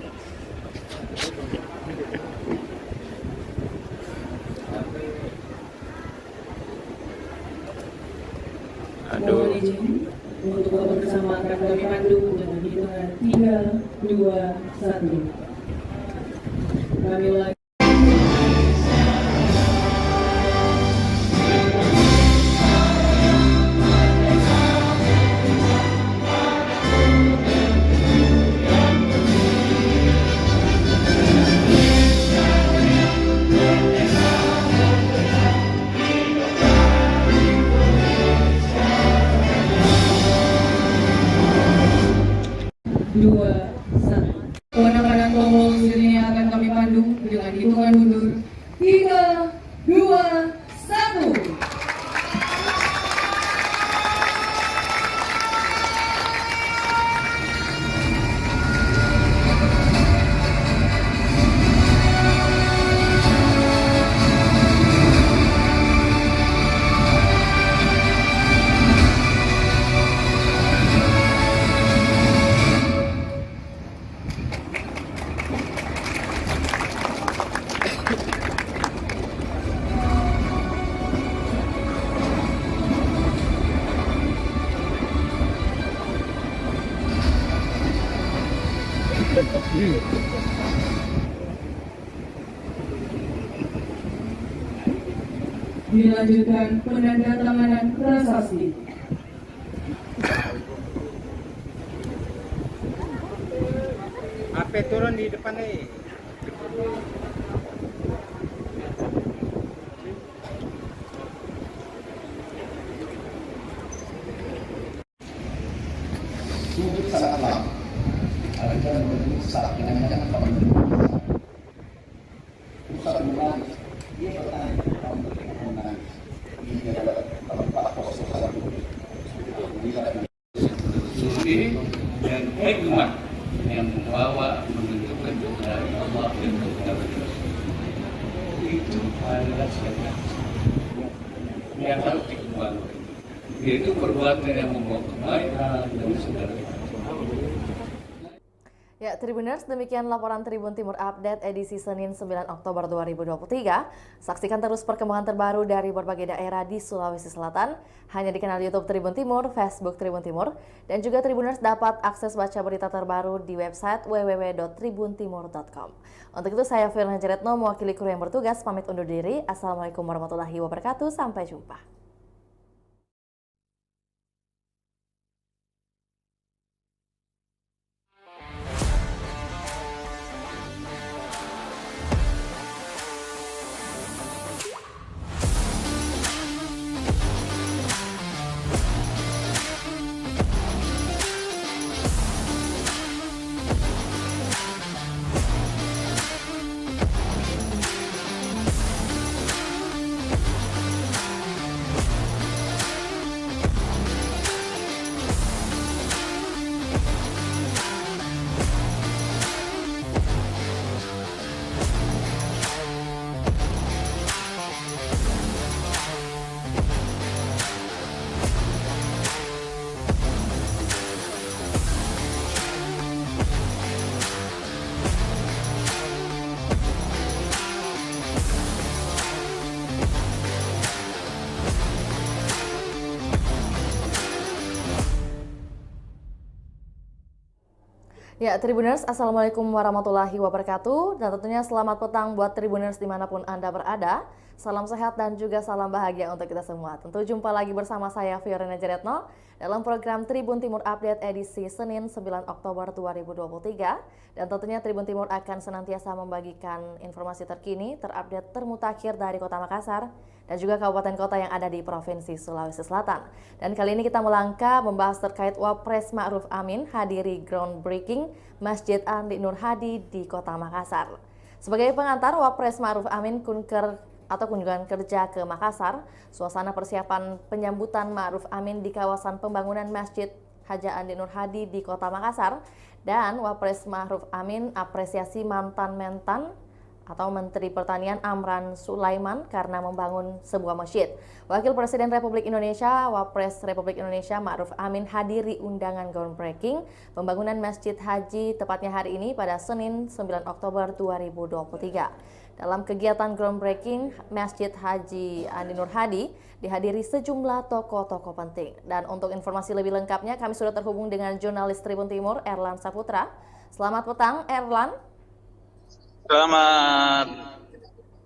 Mohon izin untuk foto bersama akan kami pandu dengan hitungan 3, 2, 1. Kami ulangi. 1. Kewenangan tombol selanjutnya akan kami pandu dengan hitungan mundur 3, 2, 1. Dilanjutkan penandatanganan prasasti. HP turun di depan nih. Sudut sangat lama. Ada merusak dengan pusat bulan dia bertanya mengenai ini adalah Pak Apostol 1. Suci dan hikmat yang membawa menunjukkan kebenaran Allah dan kebenaran Rasul. Itu adalah siapa yang harus dikembangkan, yaitu perbuatan yang membawa kebaikan dan segala. Ya, Tribuners, demikian laporan Tribun Timur Update edisi Senin 9 Oktober 2023. Saksikan terus perkembangan terbaru dari berbagai daerah di Sulawesi Selatan hanya di kanal YouTube Tribun Timur, Facebook Tribun Timur, dan juga Tribuners dapat akses baca berita terbaru di website www.tribuntimur.com. Untuk itu saya Firna Jeretno mewakili kru yang bertugas pamit undur diri. Assalamualaikum warahmatullahi wabarakatuh. Sampai jumpa. Ya, Tribuners, Assalamualaikum warahmatullahi wabarakatuh. Dan tentunya selamat petang buat Tribuners dimanapun Anda berada. Salam sehat dan juga salam bahagia untuk kita semua. Tentu jumpa lagi bersama saya Fiorina Jeretno dalam program Tribun Timur Update edisi Senin 9 Oktober 2023. Dan tentunya Tribun Timur akan senantiasa membagikan informasi terkini, terupdate, termutakhir dari Kota Makassar dan juga kabupaten kota yang ada di Provinsi Sulawesi Selatan. Dan kali ini kita melangkah membahas terkait Wapres Ma'ruf Amin hadiri groundbreaking Masjid Andi Nur Hadi di Kota Makassar. Sebagai pengantar, Wapres Ma'ruf Amin kunjungan kerja ke Makassar, suasana persiapan penyambutan Ma'ruf Amin di kawasan pembangunan Masjid Haja Andi Nur Hadi di Kota Makassar, dan Wapres Ma'ruf Amin apresiasi mantan Mentan atau Menteri Pertanian Amran Sulaiman karena membangun sebuah masjid. Wakil Presiden Republik Indonesia, Wapres Republik Indonesia Ma'ruf Amin hadiri undangan groundbreaking pembangunan Masjid Haji tepatnya hari ini pada Senin 9 Oktober 2023. Dalam kegiatan groundbreaking Masjid Haji Andi Nur Hadi dihadiri sejumlah tokoh-tokoh penting. Dan untuk informasi lebih lengkapnya kami sudah terhubung dengan jurnalis Tribun Timur Erlan Saputra. Selamat petang Erlan. Selamat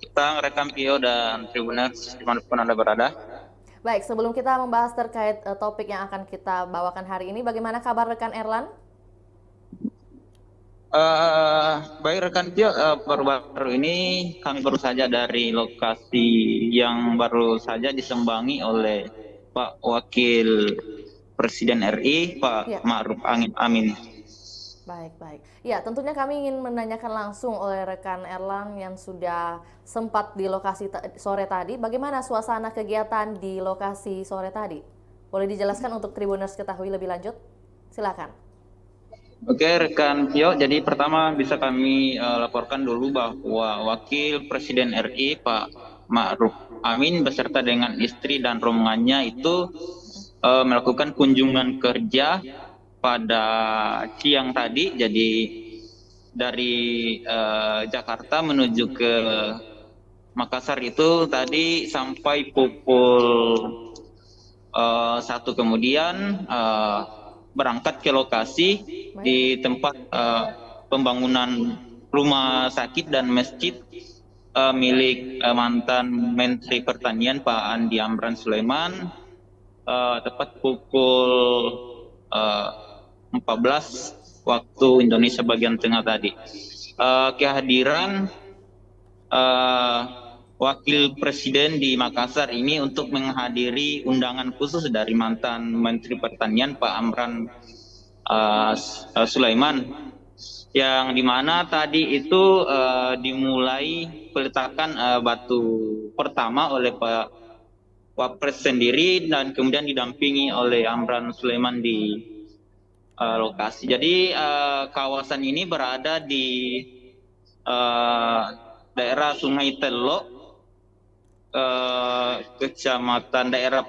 petang rekan Pio dan Tribuners dimanapun Anda berada. Baik, sebelum kita membahas terkait topik yang akan kita bawakan hari ini, bagaimana kabar rekan Erlan? Baik rekan Pio, baru-baru ini kami baru saja dari lokasi yang baru saja disembangi oleh Pak Wakil Presiden RI, Pak Ma'ruf Amin. Baik, baik. Ya, tentunya kami ingin menanyakan langsung oleh rekan Erlang yang sudah sempat di lokasi sore tadi. Bagaimana suasana kegiatan di lokasi sore tadi? Boleh dijelaskan untuk Tribuners ketahui lebih lanjut? Silakan. Oke, rekan Tio. Jadi pertama bisa kami laporkan dulu bahwa Wakil Presiden RI Pak Ma'ruf Amin beserta dengan istri dan rombongannya itu melakukan kunjungan kerja pada siang tadi. Jadi dari Jakarta menuju ke Makassar itu tadi sampai pukul 1 kemudian berangkat ke lokasi di tempat pembangunan rumah sakit dan masjid milik mantan Menteri Pertanian Pak Andi Amran Sulaiman tepat pukul 14 waktu Indonesia bagian tengah tadi. Kehadiran Wakil Presiden di Makassar ini untuk menghadiri undangan khusus dari mantan Menteri Pertanian Pak Amran Sulaiman, yang dimana tadi itu dimulai peletakan batu pertama oleh Pak Wapres sendiri dan kemudian didampingi oleh Amran Sulaiman di lokasi. Jadi kawasan ini berada di daerah Sungai Telok, kecamatan daerah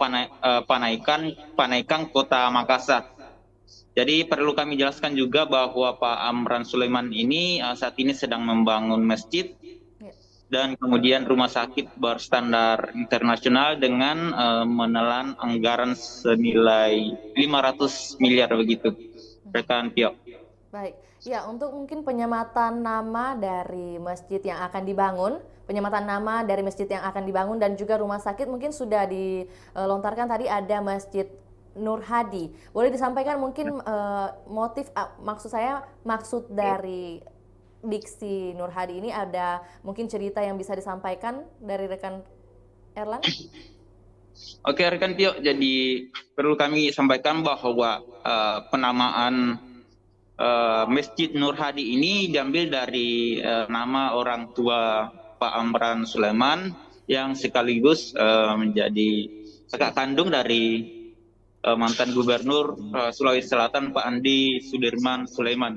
Panaikang, Kota Makassar. Jadi perlu kami jelaskan juga bahwa Pak Amran Sulaiman ini saat ini sedang membangun masjid dan kemudian rumah sakit berstandar internasional dengan menelan anggaran senilai 500 miliar begitu, rekan Tio. Baik, ya untuk mungkin penyematan nama dari masjid yang akan dibangun, dan juga rumah sakit mungkin sudah dilontarkan tadi ada Masjid Nur Hadi. Boleh disampaikan mungkin maksud dari diksi Nur Hadi ini, ada mungkin cerita yang bisa disampaikan dari rekan Erlang? Oke, rekan Tio, jadi perlu kami sampaikan bahwa penamaan Masjid Nur Hadi ini diambil dari nama orang tua Pak Amran Sulaiman yang sekaligus menjadi kakak kandung dari mantan Gubernur Sulawesi Selatan Pak Andi Sudirman Sulaiman,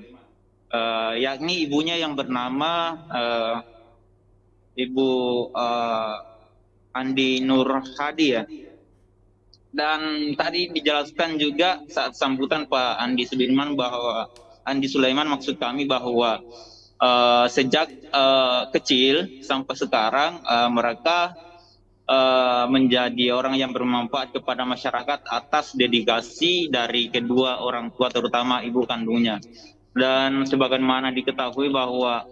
yakni ibunya yang bernama Ibu Andi Nur Hadi ya. Dan tadi dijelaskan juga saat sambutan Pak Andi Sudirman bahwa Andi Sulaiman maksud kami bahwa sejak kecil sampai sekarang mereka menjadi orang yang bermanfaat kepada masyarakat atas dedikasi dari kedua orang tua terutama ibu kandungnya. Dan sebagaimana diketahui bahwa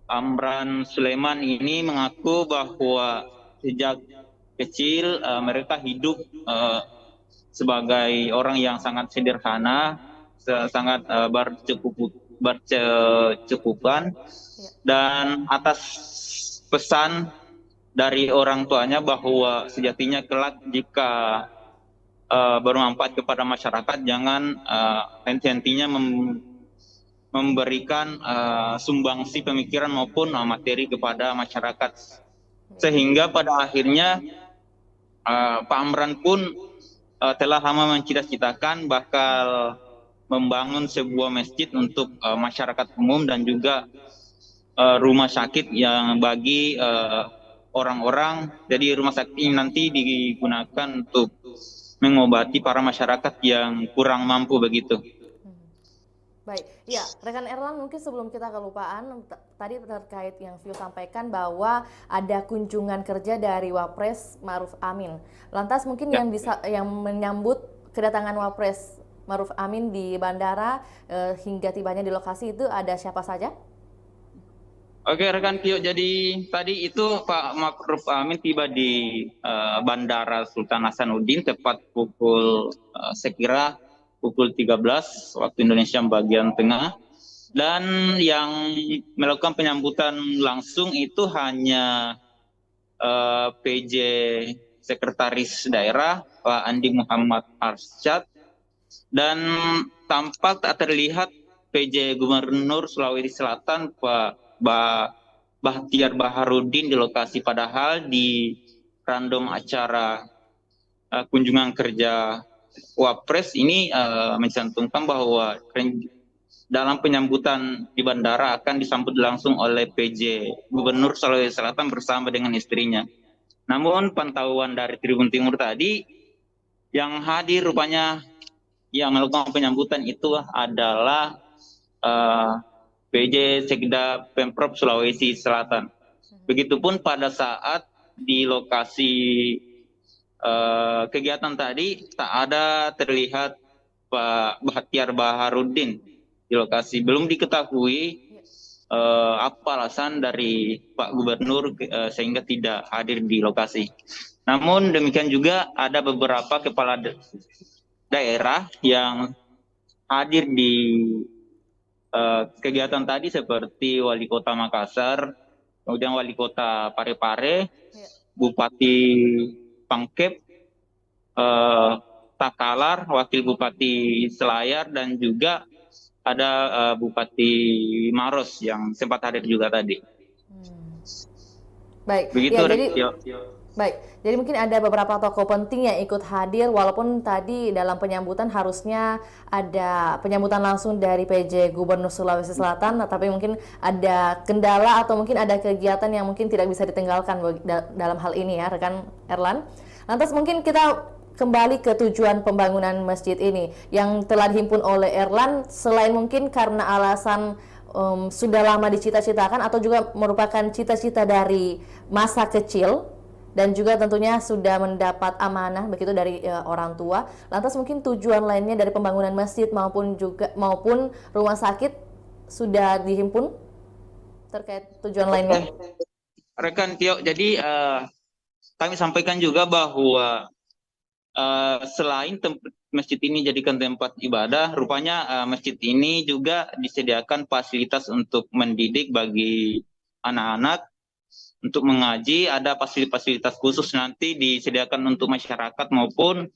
Amran Sulaiman ini mengaku bahwa sejak kecil mereka hidup sebagai orang yang sangat sederhana, sangat berkecukupan, dan atas pesan dari orang tuanya bahwa sejatinya kelak jika bermanfaat kepada masyarakat jangan henti-hentinya memberikan sumbangsi pemikiran maupun materi kepada masyarakat, sehingga pada akhirnya Pak Amran pun telah lama mencita-citakan bakal membangun sebuah masjid untuk masyarakat umum dan juga rumah sakit yang bagi orang-orang. Jadi rumah sakit ini nanti digunakan untuk mengobati para masyarakat yang kurang mampu begitu. Baik, ya rekan Erlang, mungkin sebelum kita kelupaan, tadi terkait yang Vio sampaikan bahwa ada kunjungan kerja dari Wapres Ma'ruf Amin. Lantas mungkin yang menyambut kedatangan Wapres Ma'ruf Amin di bandara hingga tibanya di lokasi itu ada siapa saja? Oke rekan Tio, jadi tadi itu Pak Ma'ruf Amin tiba di Bandara Sultan Hasanuddin tepat pukul sekira pukul 13 waktu Indonesia bagian tengah, dan yang melakukan penyambutan langsung itu hanya PJ Sekretaris Daerah Pak Andi Muhammad Arsyad, dan tampak tak terlihat PJ Gubernur Sulawesi Selatan Pak Bahtiar Baharudin di lokasi, padahal di random acara kunjungan kerja Wapres ini mencantumkan bahwa dalam penyambutan di bandara akan disambut langsung oleh PJ Gubernur Sulawesi Selatan bersama dengan istrinya. Namun pantauan dari Tribun Timur tadi, yang hadir rupanya yang melakukan penyambutan itu adalah PJ Sekda Pemprov Sulawesi Selatan. Begitupun pada saat di lokasi kegiatan tadi tak ada terlihat Pak Bahtiar Baharudin di lokasi. Belum diketahui apa alasan dari Pak Gubernur sehingga tidak hadir di lokasi. Namun demikian juga ada beberapa kepala daerah yang hadir di kegiatan tadi seperti Wali Kota Makassar, kemudian Wali Kota Parepare, Bupati Pangkep, Takalar, Wakil Bupati Selayar, dan juga ada Bupati Maros yang sempat hadir juga tadi. Baik, begitu ya, jadi mungkin ada beberapa tokoh penting yang ikut hadir, walaupun tadi dalam penyambutan harusnya ada penyambutan langsung dari PJ Gubernur Sulawesi Selatan, tapi mungkin ada kendala atau mungkin ada kegiatan yang mungkin tidak bisa ditinggalkan dalam hal ini ya, rekan Erlan. Lantas mungkin kita kembali ke tujuan pembangunan masjid ini yang telah dihimpun oleh Erlan, selain mungkin karena alasan sudah lama dicita-citakan atau juga merupakan cita-cita dari masa kecil dan juga tentunya sudah mendapat amanah begitu dari orang tua. Lantas mungkin tujuan lainnya dari pembangunan masjid maupun rumah sakit sudah dihimpun terkait tujuan lainnya. Rekan Tio, jadi kami sampaikan juga bahwa selain masjid ini jadikan tempat ibadah, rupanya masjid ini juga disediakan fasilitas untuk mendidik bagi anak-anak, untuk mengaji, ada fasilitas khusus nanti disediakan untuk masyarakat maupun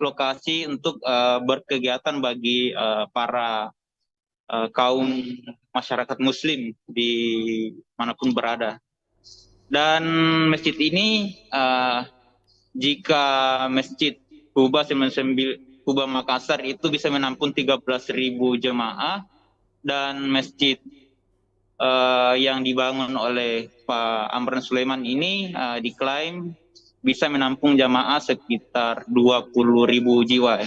lokasi untuk berkegiatan bagi para kaum masyarakat muslim di manapun berada. Dan masjid ini jika Masjid Kuba Makassar itu bisa menampung 13.000 jemaah, dan masjid yang dibangun oleh Pak Amran Sulaiman ini diklaim bisa menampung jamaah sekitar 20.000 jiwa.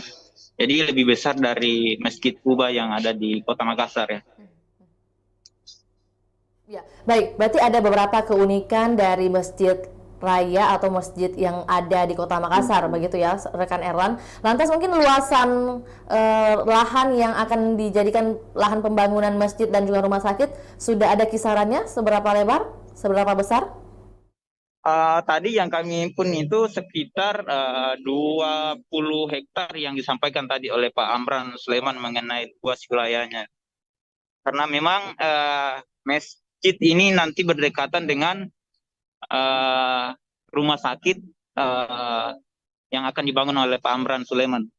Jadi lebih besar dari Masjid Kuba yang ada di Kota Makassar ya. Ya, baik. Berarti ada beberapa keunikan dari Masjid Raya atau masjid yang ada di Kota Makassar, begitu ya, rekan Erlan. Lantas mungkin luasan lahan yang akan dijadikan lahan pembangunan masjid dan juga rumah sakit sudah ada kisarannya, seberapa lebar, seberapa besar? Tadi yang kami himpun itu sekitar 20 hektar yang disampaikan tadi oleh Pak Amran Sulaiman mengenai luas wilayahnya. Karena memang masjid ini nanti berdekatan dengan rumah sakit yang akan dibangun oleh Pak Amran Sulaiman.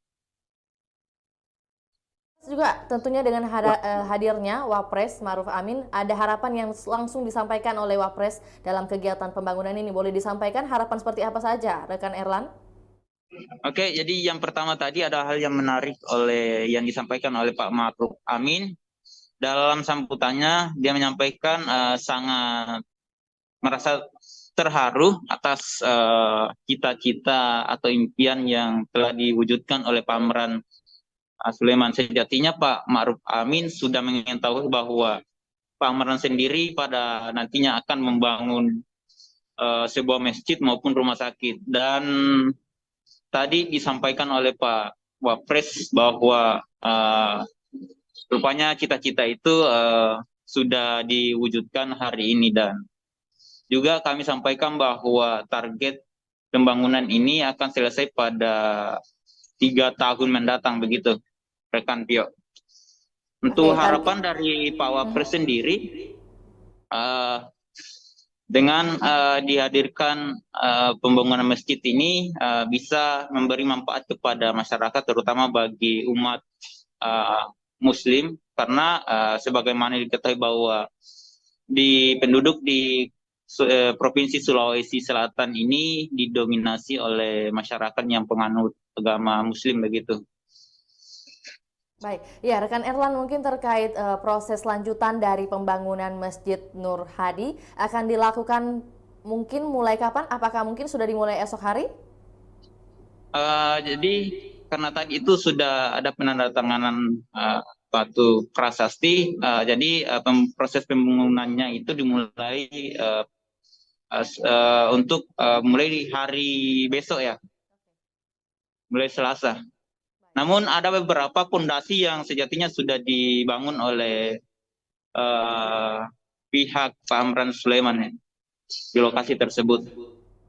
Juga tentunya dengan hadirnya Wapres Ma'ruf Amin, ada harapan yang langsung disampaikan oleh Wapres dalam kegiatan pembangunan ini. Boleh disampaikan harapan seperti apa saja, rekan Erlan? Oke, jadi yang pertama tadi ada hal yang menarik yang disampaikan oleh Pak Ma'ruf Amin. Dalam sambutannya dia menyampaikan sangat merasa terharu atas cita-cita atau impian yang telah diwujudkan oleh Pak Amran Sulaiman. Sejatinya Pak Ma'ruf Amin sudah mengetahui bahwa Pak Amran sendiri pada nantinya akan membangun sebuah masjid maupun rumah sakit. Dan tadi disampaikan oleh Pak Wapres bahwa rupanya cita-cita itu sudah diwujudkan hari ini, dan juga kami sampaikan bahwa target pembangunan ini akan selesai pada 3 tahun mendatang, begitu, rekan Tio. Untuk harapan dari Pak Wapres sendiri, dengan dihadirkan pembangunan masjid ini bisa memberi manfaat kepada masyarakat, terutama bagi umat Muslim karena sebagaimana diketahui bahwa di penduduk di Provinsi Sulawesi Selatan ini didominasi oleh masyarakat yang penganut agama Muslim begitu. Baik, ya rekan Erlan mungkin terkait proses lanjutan dari pembangunan Masjid Nur Hadi akan dilakukan mungkin mulai kapan? Apakah mungkin sudah dimulai esok hari? Jadi karena tadi itu sudah ada penandatanganan batu prasasti, jadi proses pembangunannya itu dimulai untuk mulai di hari besok ya, mulai Selasa. Namun ada beberapa pondasi yang sejatinya sudah dibangun oleh pihak Pak Amran Sulaiman ya, di lokasi tersebut.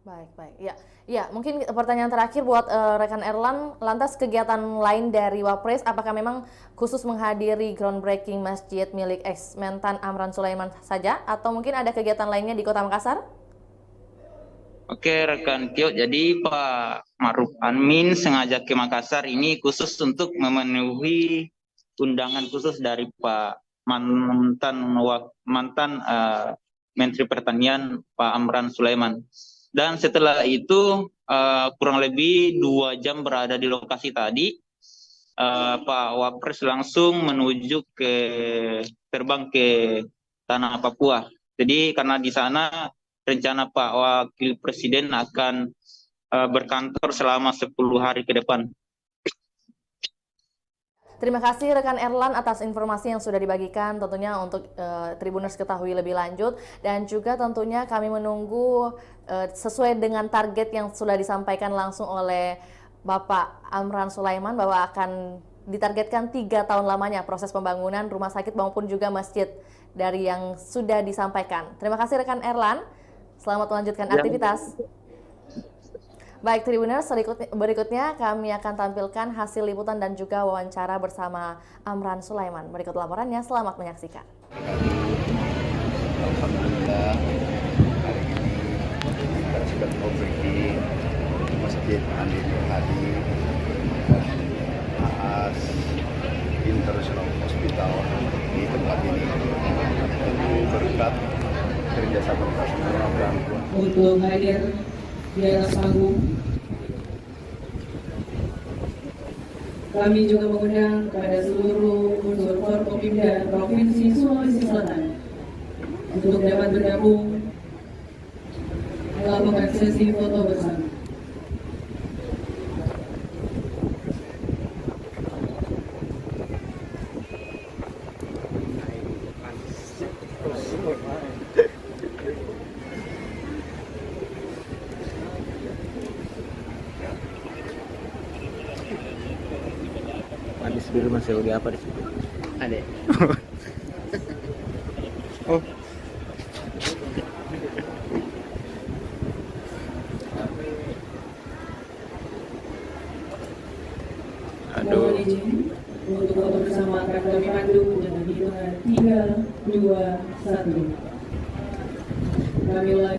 Baik, ya. Ya, mungkin pertanyaan terakhir buat rekan Erlan, lantas kegiatan lain dari Wapres, apakah memang khusus menghadiri groundbreaking masjid milik ex-Mentan Amran Sulaiman saja, atau mungkin ada kegiatan lainnya di Kota Makassar? Oke, rekan Tio, jadi Pak Ma'ruf Amin sengaja ke Makassar ini khusus untuk memenuhi undangan khusus dari Pak mantan Menteri Pertanian Pak Amran Sulaiman. Dan setelah itu kurang lebih 2 jam berada di lokasi tadi, Pak Wapres langsung terbang ke tanah Papua. Jadi karena di sana rencana Pak Wakil Presiden akan berkantor selama 10 hari ke depan. Terima kasih rekan Erlan atas informasi yang sudah dibagikan, tentunya untuk Tribuners ketahui lebih lanjut, dan juga tentunya kami menunggu sesuai dengan target yang sudah disampaikan langsung oleh Bapak Amran Sulaiman bahwa akan ditargetkan 3 tahun lamanya proses pembangunan rumah sakit maupun juga masjid dari yang sudah disampaikan. Terima kasih rekan Erlan, selamat melanjutkan aktivitas. Baik Tribuners, berikutnya kami akan tampilkan hasil liputan dan juga wawancara bersama Amran Sulaiman. Berikut laporannya, selamat menyaksikan. Alhamdulillah, hari ini kita sudah groundbreaking Masjid Nur Hadi AAS International Hospital di tempat ini. Tentu berkat kerjasama semua orang tua. Untuk hadir di atas panggung, kami juga mengundang kepada seluruh unsur Forkopimda Provinsi Sulawesi Selatan untuk dapat bergabung melakukan sesi foto bersama. Manis biru masih lagi apa di situ? Ada. Oh. Mohon izin untuk foto bersama akan kami pandu dengan hitungan 3, 2, 1. Kami ulangi.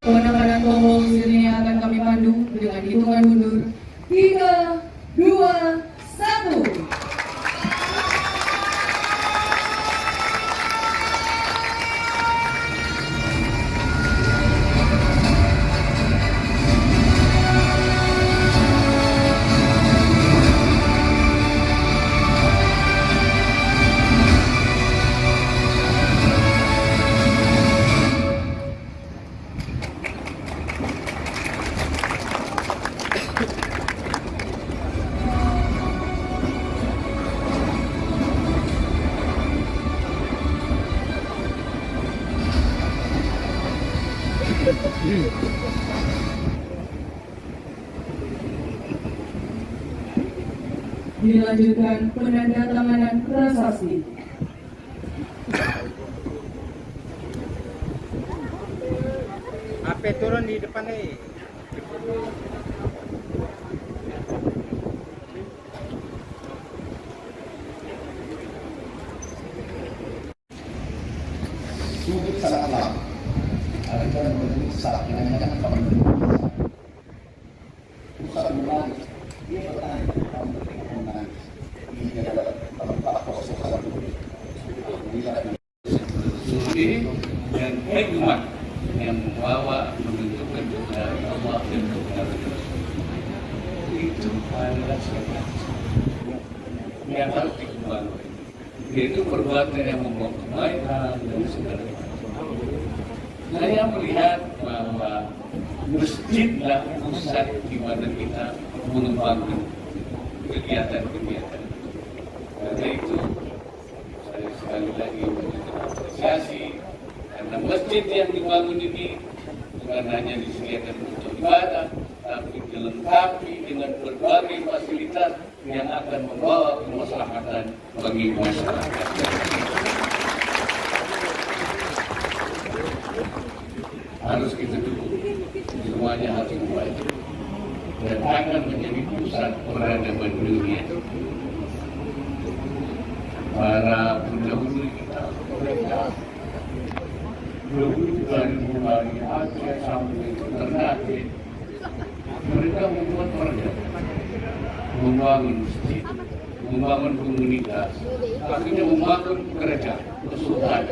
Kemenangan tombol sini akan kami pandu dengan hitungan mundur 3, 2, 1. Dilanjutkan penandatanganan prasasti. Apa turun di depan nih? Sungguh sangat lama. Ada yang mendesak dengan kawan pusat menangis. Dia bertanya, kamu menangis. Ini adalah tempat proses satu. Suci dan hikmat yang membawa menentukan dari Allah dan kebenaran itu adalah sebuah yang harus dikembangkan, yaitu perbuatan yang membawa kebaikan dan segala macam. Saya melihat bahwa masjidlah pusat di mana kita mengembangkan kegiatan-kegiatan. Karena itu saya sekali lagi mengapresiasi karena masjid yang dibangun ini bukan hanya disediakan untuk ibadah, tapi dilengkapi dengan berbagai fasilitas yang akan membawa kemaslahatan bagi masyarakat. Harus kita dukung, semuanya harus membaik dan akan menjadi pusat peradaban dunia. Para pendahulu kita, mereka dahulu dari mulai Aceh sampai ke Ternate, mereka membuat peradaban, membangun masjid, membangun komunitas, akhirnya membangun kerajaan, kesultanan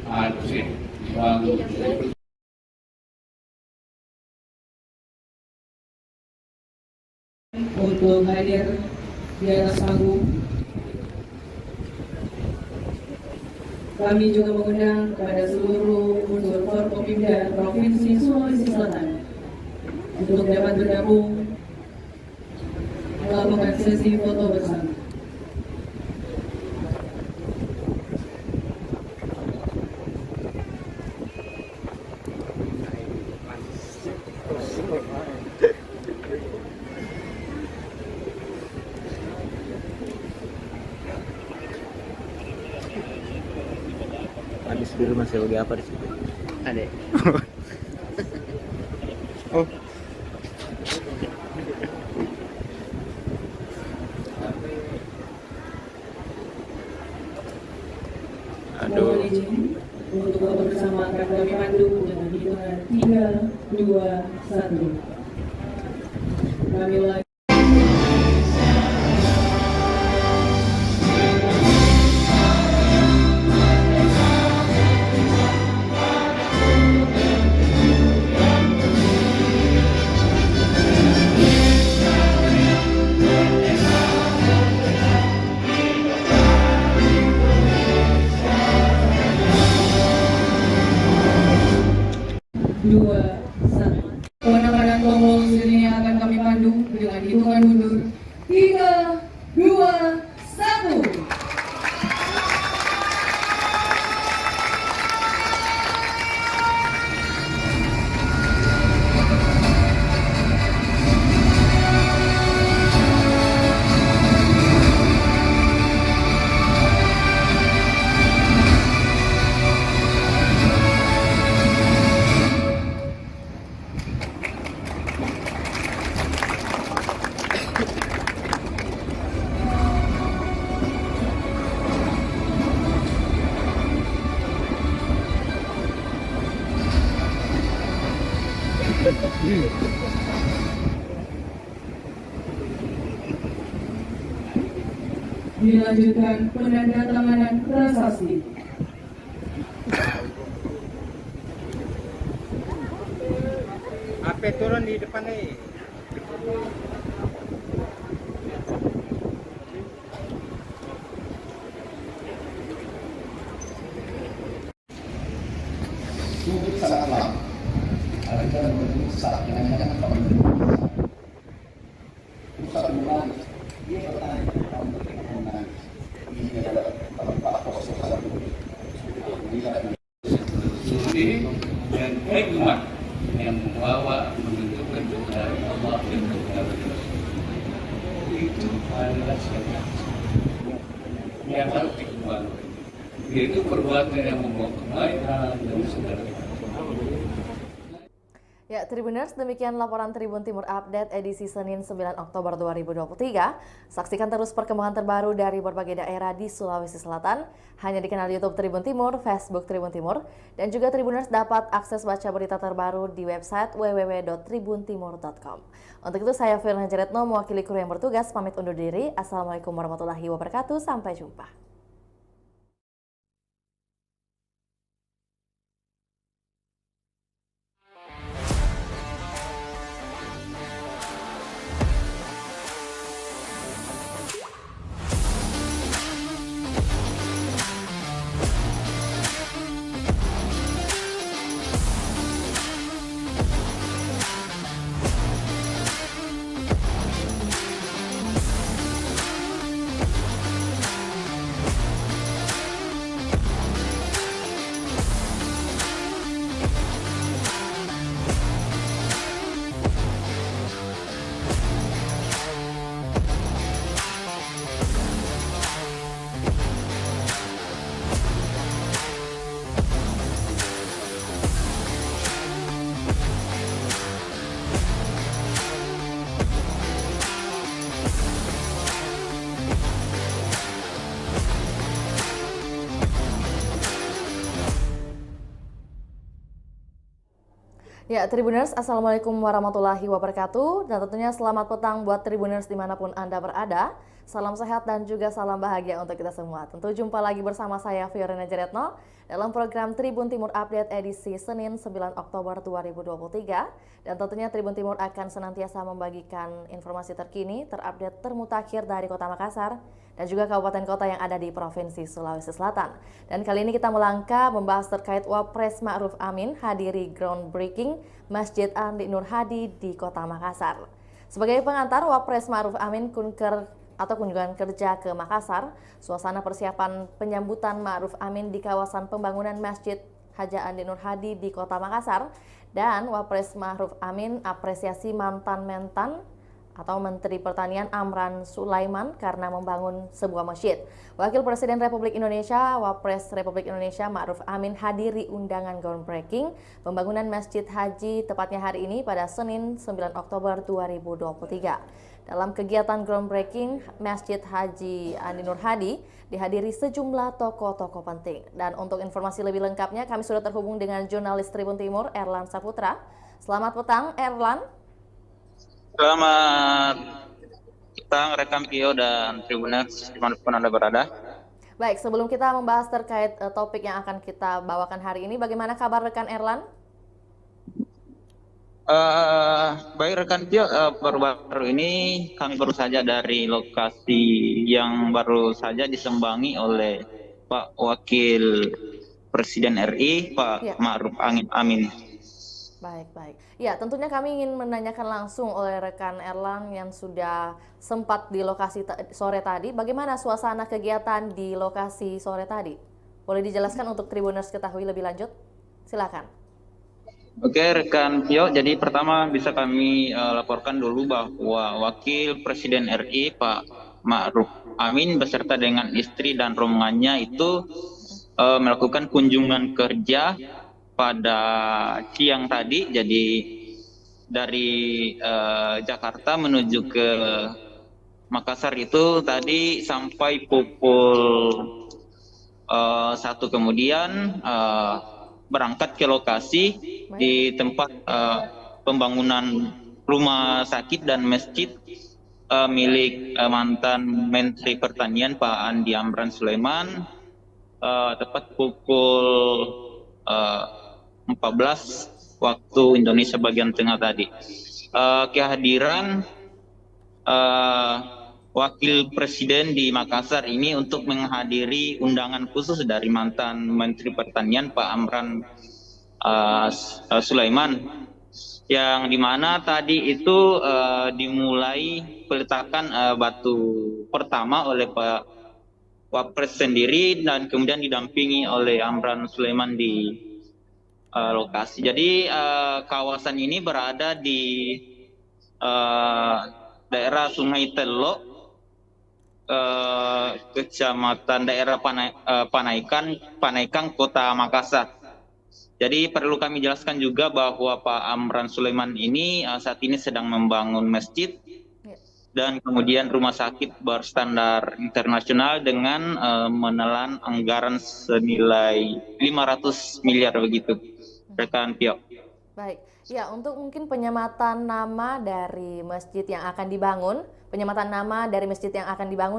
Aceh, bangun. Untuk hadir di atas panggung. Kami juga mengundang kepada seluruh unsur Forkopimda Provinsi Sulawesi Selatan untuk dapat bergabung melakukan sesi foto bersama. Habis dulu masih lagi apa di situ? Ada. Oh. Mohon izin untuk foto bersama akan kami pandu dengan hitungan 3, 2, 1. Kami ulangi. Kemenangan tombol sini akan kami pandu dengan hitungan mundur 3, 2, 1. Dilanjutkan penandatanganan prasasti. Apa turun di depan nih? Sungguh sangat lama. Ada yang mendesak dengan kawan pusat menangis. Dia bertanya, kamu menangis. Ini adalah tempat proses satu. Suci dan hikmat yang membawa menentukan dari Allah dan kebenaran itu adalah sebuah yang harus dikembangkan, yaitu perbuatan yang membawa kebaikan dan segala macam. Ya, Tribuners, demikian laporan Tribun Timur Update edisi Senin 9 Oktober 2023. Saksikan terus perkembangan terbaru dari berbagai daerah di Sulawesi Selatan, hanya di kanal YouTube Tribun Timur, Facebook Tribun Timur, dan juga Tribuners dapat akses baca berita terbaru di website www.tribuntimur.com. Untuk itu, saya Firna Jeretno, mewakili kru yang bertugas, pamit undur diri. Assalamualaikum warahmatullahi wabarakatuh, sampai jumpa. Ya, Tribuners, Assalamualaikum warahmatullahi wabarakatuh. Dan tentunya selamat petang buat Tribuners dimanapun Anda berada. Salam sehat dan juga salam bahagia untuk kita semua. Tentu jumpa lagi bersama saya Fiorina Jeretno dalam program Tribun Timur Update edisi Senin 9 Oktober 2023. Dan tentunya Tribun Timur akan senantiasa membagikan informasi terkini, terupdate, termutakhir dari Kota Makassar dan juga kabupaten kota yang ada di Provinsi Sulawesi Selatan. Dan kali ini kita melangkah membahas terkait Wapres Ma'ruf Amin hadiri groundbreaking Masjid Andi Nur Hadi di Kota Makassar. Sebagai pengantar, Wapres Ma'ruf Amin kunjungan kerja ke Makassar, suasana persiapan penyambutan Ma'ruf Amin di kawasan pembangunan Masjid Haja Andi Nur Hadi di Kota Makassar, dan Wapres Ma'ruf Amin apresiasi mantan Mentan atau Menteri Pertanian Amran Sulaiman karena membangun sebuah masjid. Wakil Presiden Republik Indonesia, Wapres Republik Indonesia Ma'ruf Amin hadiri undangan groundbreaking pembangunan Masjid Haji tepatnya hari ini pada Senin 9 Oktober 2023. Dalam kegiatan groundbreaking Masjid Haji Andi Nur Hadi dihadiri sejumlah tokoh-tokoh penting. Dan untuk informasi lebih lengkapnya kami sudah terhubung dengan jurnalis Tribun Timur Erlan Saputra. Selamat petang Erlan. Selamat petang rekan Pio dan Tribuners dimanapun Anda berada. Baik, sebelum kita membahas terkait topik yang akan kita bawakan hari ini, bagaimana kabar rekan Erlan? Baik rekan Pio, baru-baru ini kami baru saja dari lokasi yang baru saja disembangi oleh Pak Wakil Presiden RI, Pak Ma'ruf Amin. Baik. Ya, tentunya kami ingin menanyakan langsung oleh rekan Erlan yang sudah sempat di lokasi sore tadi. Bagaimana suasana kegiatan di lokasi sore tadi? Boleh dijelaskan untuk Tribuners ketahui lebih lanjut? Silakan. Oke, rekan Pio. Jadi pertama bisa kami laporkan dulu bahwa Wakil Presiden RI Pak Ma'ruf Amin beserta dengan istri dan rombongannya itu melakukan kunjungan kerja pada siang tadi, jadi dari Jakarta menuju ke Makassar itu tadi sampai pukul 1 kemudian berangkat ke lokasi di tempat pembangunan rumah sakit dan masjid milik mantan Menteri Pertanian Pak Andi Amran Sulaiman tepat pukul 14 waktu Indonesia bagian tengah tadi. Kehadiran Wakil Presiden di Makassar ini untuk menghadiri undangan khusus dari mantan Menteri Pertanian Pak Amran Sulaiman, yang dimana tadi itu dimulai peletakan batu pertama oleh Pak Wapres sendiri dan kemudian didampingi oleh Amran Sulaiman di lokasi. Jadi kawasan ini berada di daerah Sungai Telok, kecamatan daerah Panaikan, Kota Makassar. Jadi perlu kami jelaskan juga bahwa Pak Amran Sulaiman ini saat ini sedang membangun masjid Ya. dan kemudian rumah sakit berstandar internasional dengan menelan anggaran senilai 500 miliar begitu, rekan Tio. Baik, ya untuk mungkin penyematan nama dari masjid yang akan dibangun,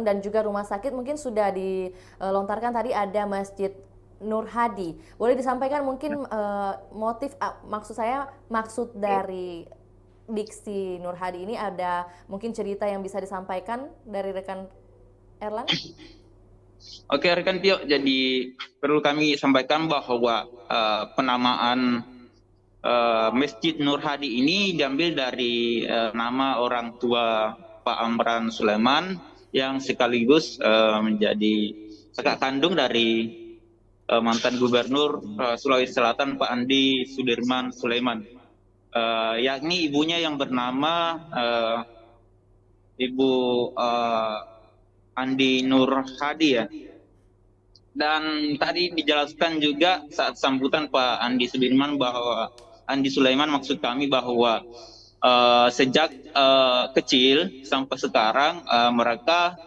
dan juga rumah sakit mungkin sudah dilontarkan tadi ada Masjid Nur Hadi. Boleh disampaikan mungkin maksud dari diksi Nur Hadi ini, ada mungkin cerita yang bisa disampaikan dari rekan Erlan? Oke rekan Tio, jadi perlu kami sampaikan bahwa penamaan Masjid Nur Hadi ini diambil dari nama orang tua Pak Amran Sulaiman yang sekaligus menjadi kakak kandung dari mantan Gubernur Sulawesi Selatan Pak Andi Sudirman Sulaiman, yakni ibunya yang bernama Ibu Andi Nur Hadi ya. Dan tadi dijelaskan juga saat sambutan Pak Andi Sudirman bahwa Andi Sulaiman maksud kami bahwa sejak kecil sampai sekarang mereka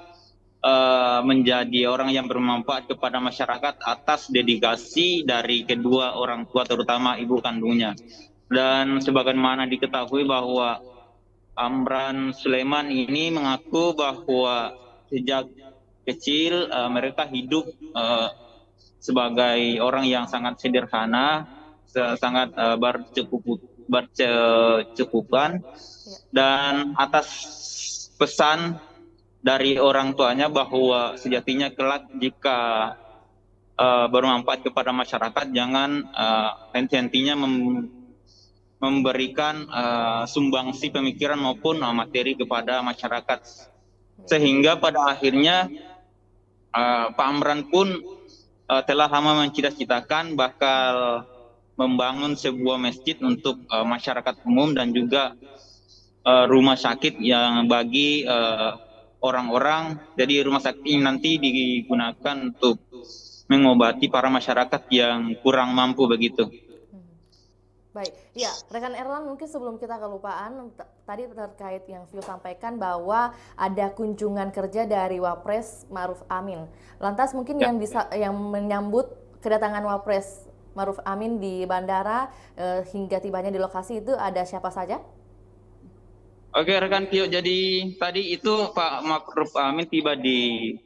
menjadi orang yang bermanfaat kepada masyarakat atas dedikasi dari kedua orang tua terutama ibu kandungnya. Dan sebagaimana diketahui bahwa Amran Sulaiman ini mengaku bahwa sejak kecil mereka hidup sebagai orang yang sangat sederhana, sangat berkecukupan, dan atas pesan dari orang tuanya bahwa sejatinya kelak jika bermanfaat kepada masyarakat jangan henti-hentinya memberikan sumbangsi pemikiran maupun materi kepada masyarakat, sehingga pada akhirnya Pak Amran pun telah lama mencita-citakan bakal membangun sebuah masjid untuk masyarakat umum dan juga rumah sakit yang bagi orang-orang. Jadi rumah sakit ini nanti digunakan untuk mengobati para masyarakat yang kurang mampu begitu. Baik, ya rekan Erlan, mungkin sebelum kita kelupaan, tadi terkait yang Vio sampaikan bahwa ada kunjungan kerja dari Wapres Ma'ruf Amin. Lantas mungkin yang menyambut kedatangan Wapres Ma'ruf Amin di bandara hingga tibanya di lokasi itu ada siapa saja? Oke rekan Tio, jadi tadi itu Pak Ma'ruf Amin tiba di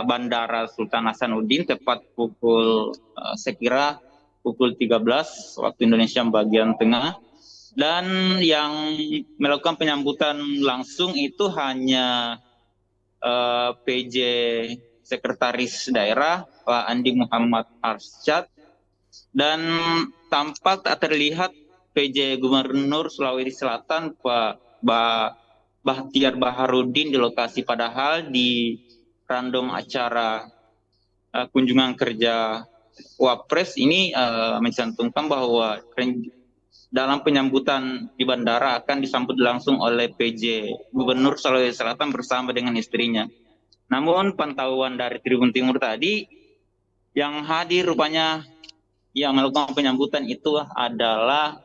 Bandara Sultan Hasanuddin tepat pukul saya kira pukul 13 waktu Indonesia bagian tengah, dan yang melakukan penyambutan langsung itu hanya PJ Sekretaris Daerah Pak Andi Muhammad Arsyad, dan tampak tak terlihat PJ Gubernur Sulawesi Selatan Pak Bahtiar Baharudin di lokasi, padahal di random acara kunjungan kerja Wapres ini mencantumkan bahwa dalam penyambutan di bandara akan disambut langsung oleh PJ Gubernur Sulawesi Selatan bersama dengan istrinya. Namun pantauan dari Tribun Timur tadi, yang hadir rupanya yang melakukan penyambutan itu adalah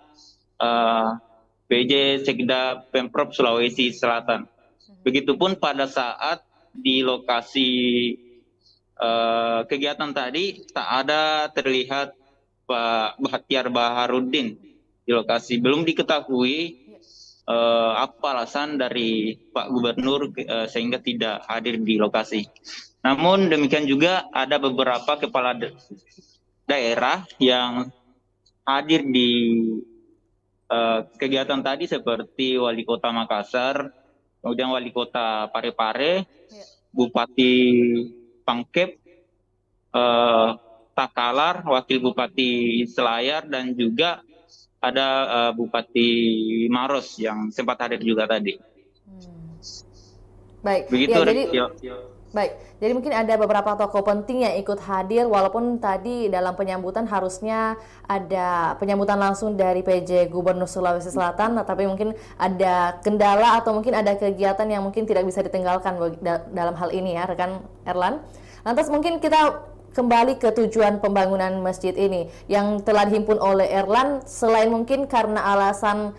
PJ Sekda Pemprov Sulawesi Selatan. Begitupun pada saat di lokasi kegiatan tadi tak ada terlihat Pak Bahtiar Baharudin di lokasi. Belum diketahui apa alasan dari Pak Gubernur sehingga tidak hadir di lokasi. Namun demikian juga ada beberapa kepala daerah yang hadir di kegiatan tadi seperti Wali Kota Makassar, kemudian Wali Kota Parepare, Bupati Pangkep, Takalar, Wakil Bupati Selayar, dan juga ada Bupati Maros yang sempat hadir juga tadi. Baik, begitu. Ya, jadi mungkin ada beberapa tokoh penting yang ikut hadir, walaupun tadi dalam penyambutan harusnya ada penyambutan langsung dari PJ Gubernur Sulawesi Selatan, tapi mungkin ada kendala atau mungkin ada kegiatan yang mungkin tidak bisa ditinggalkan dalam hal ini ya rekan Erlan. Lantas mungkin kita kembali ke tujuan pembangunan masjid ini yang telah dihimpun oleh Erlan, selain mungkin karena alasan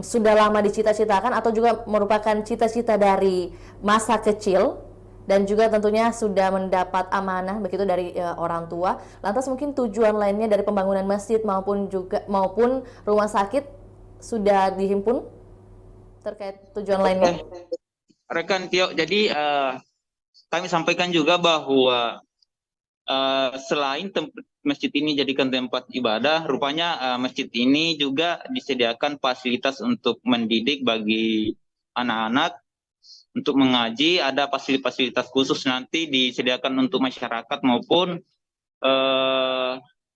sudah lama dicita-citakan atau juga merupakan cita-cita dari masa kecil dan juga tentunya sudah mendapat amanah begitu dari orang tua. Lantas mungkin tujuan lainnya dari pembangunan masjid maupun rumah sakit sudah dihimpun terkait tujuan lainnya. Rekan Tio, jadi kami sampaikan juga bahwa selain masjid ini jadikan tempat ibadah, rupanya masjid ini juga disediakan fasilitas untuk mendidik bagi anak-anak, untuk mengaji, ada fasilitas khusus nanti disediakan untuk masyarakat maupun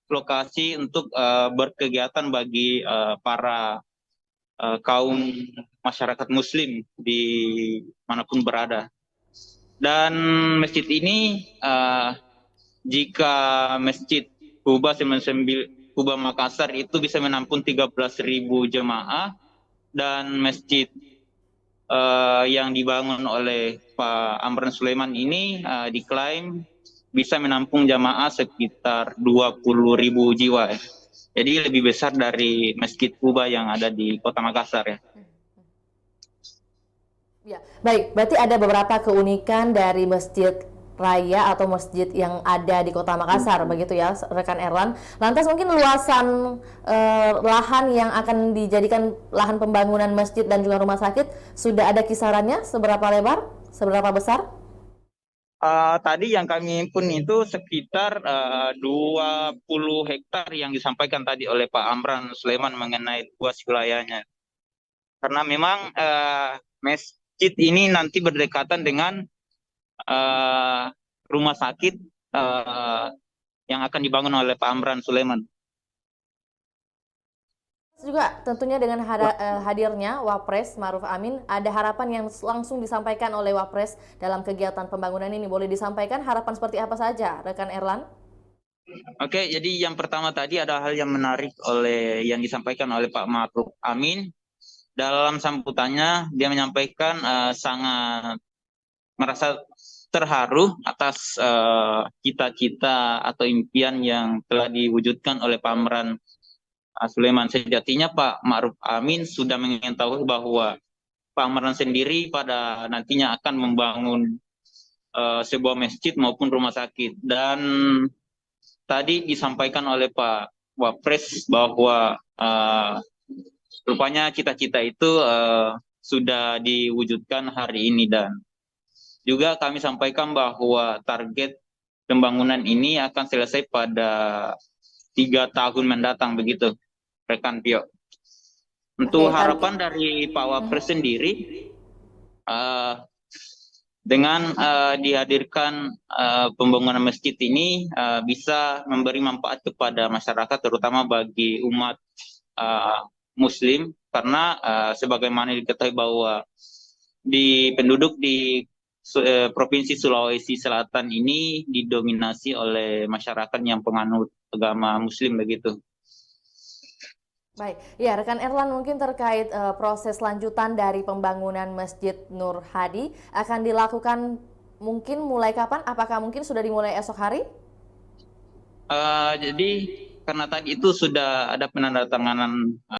lokasi untuk berkegiatan bagi para kaum masyarakat muslim di manapun berada. Dan masjid ini jika Masjid Kuba Makassar itu bisa menampung 13.000 jemaah, dan masjid yang dibangun oleh Pak Amran Sulaiman ini diklaim bisa menampung jamaah sekitar 20.000 jiwa. Jadi lebih besar dari Masjid Kuba yang ada di Kota Makassar ya. Ya, baik. Berarti ada beberapa keunikan dari masjid raya atau masjid yang ada di Kota Makassar, begitu ya, rekan Erlan. Lantas mungkin luasan lahan yang akan dijadikan lahan pembangunan masjid dan juga rumah sakit sudah ada kisarannya, seberapa lebar, seberapa besar? Tadi yang kami himpun itu sekitar 20 hektar yang disampaikan tadi oleh Pak Amran Sulaiman mengenai luas wilayahnya. Karena memang masjid ini nanti berdekatan dengan rumah sakit yang akan dibangun oleh Pak Amran Sulaiman. Juga tentunya dengan hadirnya Wapres Ma'ruf Amin, ada harapan yang langsung disampaikan oleh Wapres dalam kegiatan pembangunan ini. Boleh disampaikan harapan seperti apa saja, rekan Erlan? Oke, jadi yang pertama tadi ada hal yang menarik yang disampaikan oleh Pak Ma'ruf Amin. Dalam sambutannya dia menyampaikan sangat merasa terharu atas cita-cita atau impian yang telah diwujudkan oleh Pak Amran Sulaiman. Sejatinya Pak Ma'ruf Amin sudah mengetahui bahwa Pak Amran sendiri pada nantinya akan membangun sebuah masjid maupun rumah sakit. Dan tadi disampaikan oleh Pak Wapres bahwa rupanya cita-cita itu sudah diwujudkan hari ini, dan juga kami sampaikan bahwa target pembangunan ini akan selesai pada 3 tahun mendatang, begitu, rekan Pio. Untuk harapan dari Pak Wapres sendiri, dengan dihadirkan pembangunan masjid ini bisa memberi manfaat kepada masyarakat, terutama bagi umat Muslim, karena sebagaimana diketahui bahwa penduduk di Provinsi Sulawesi Selatan ini didominasi oleh masyarakat yang penganut agama Muslim, begitu. Baik, ya rekan Erlan, mungkin terkait proses lanjutan dari pembangunan Masjid Nur Hadi akan dilakukan mungkin mulai kapan? Apakah mungkin sudah dimulai esok hari? Jadi karena tadi itu sudah ada penandatanganan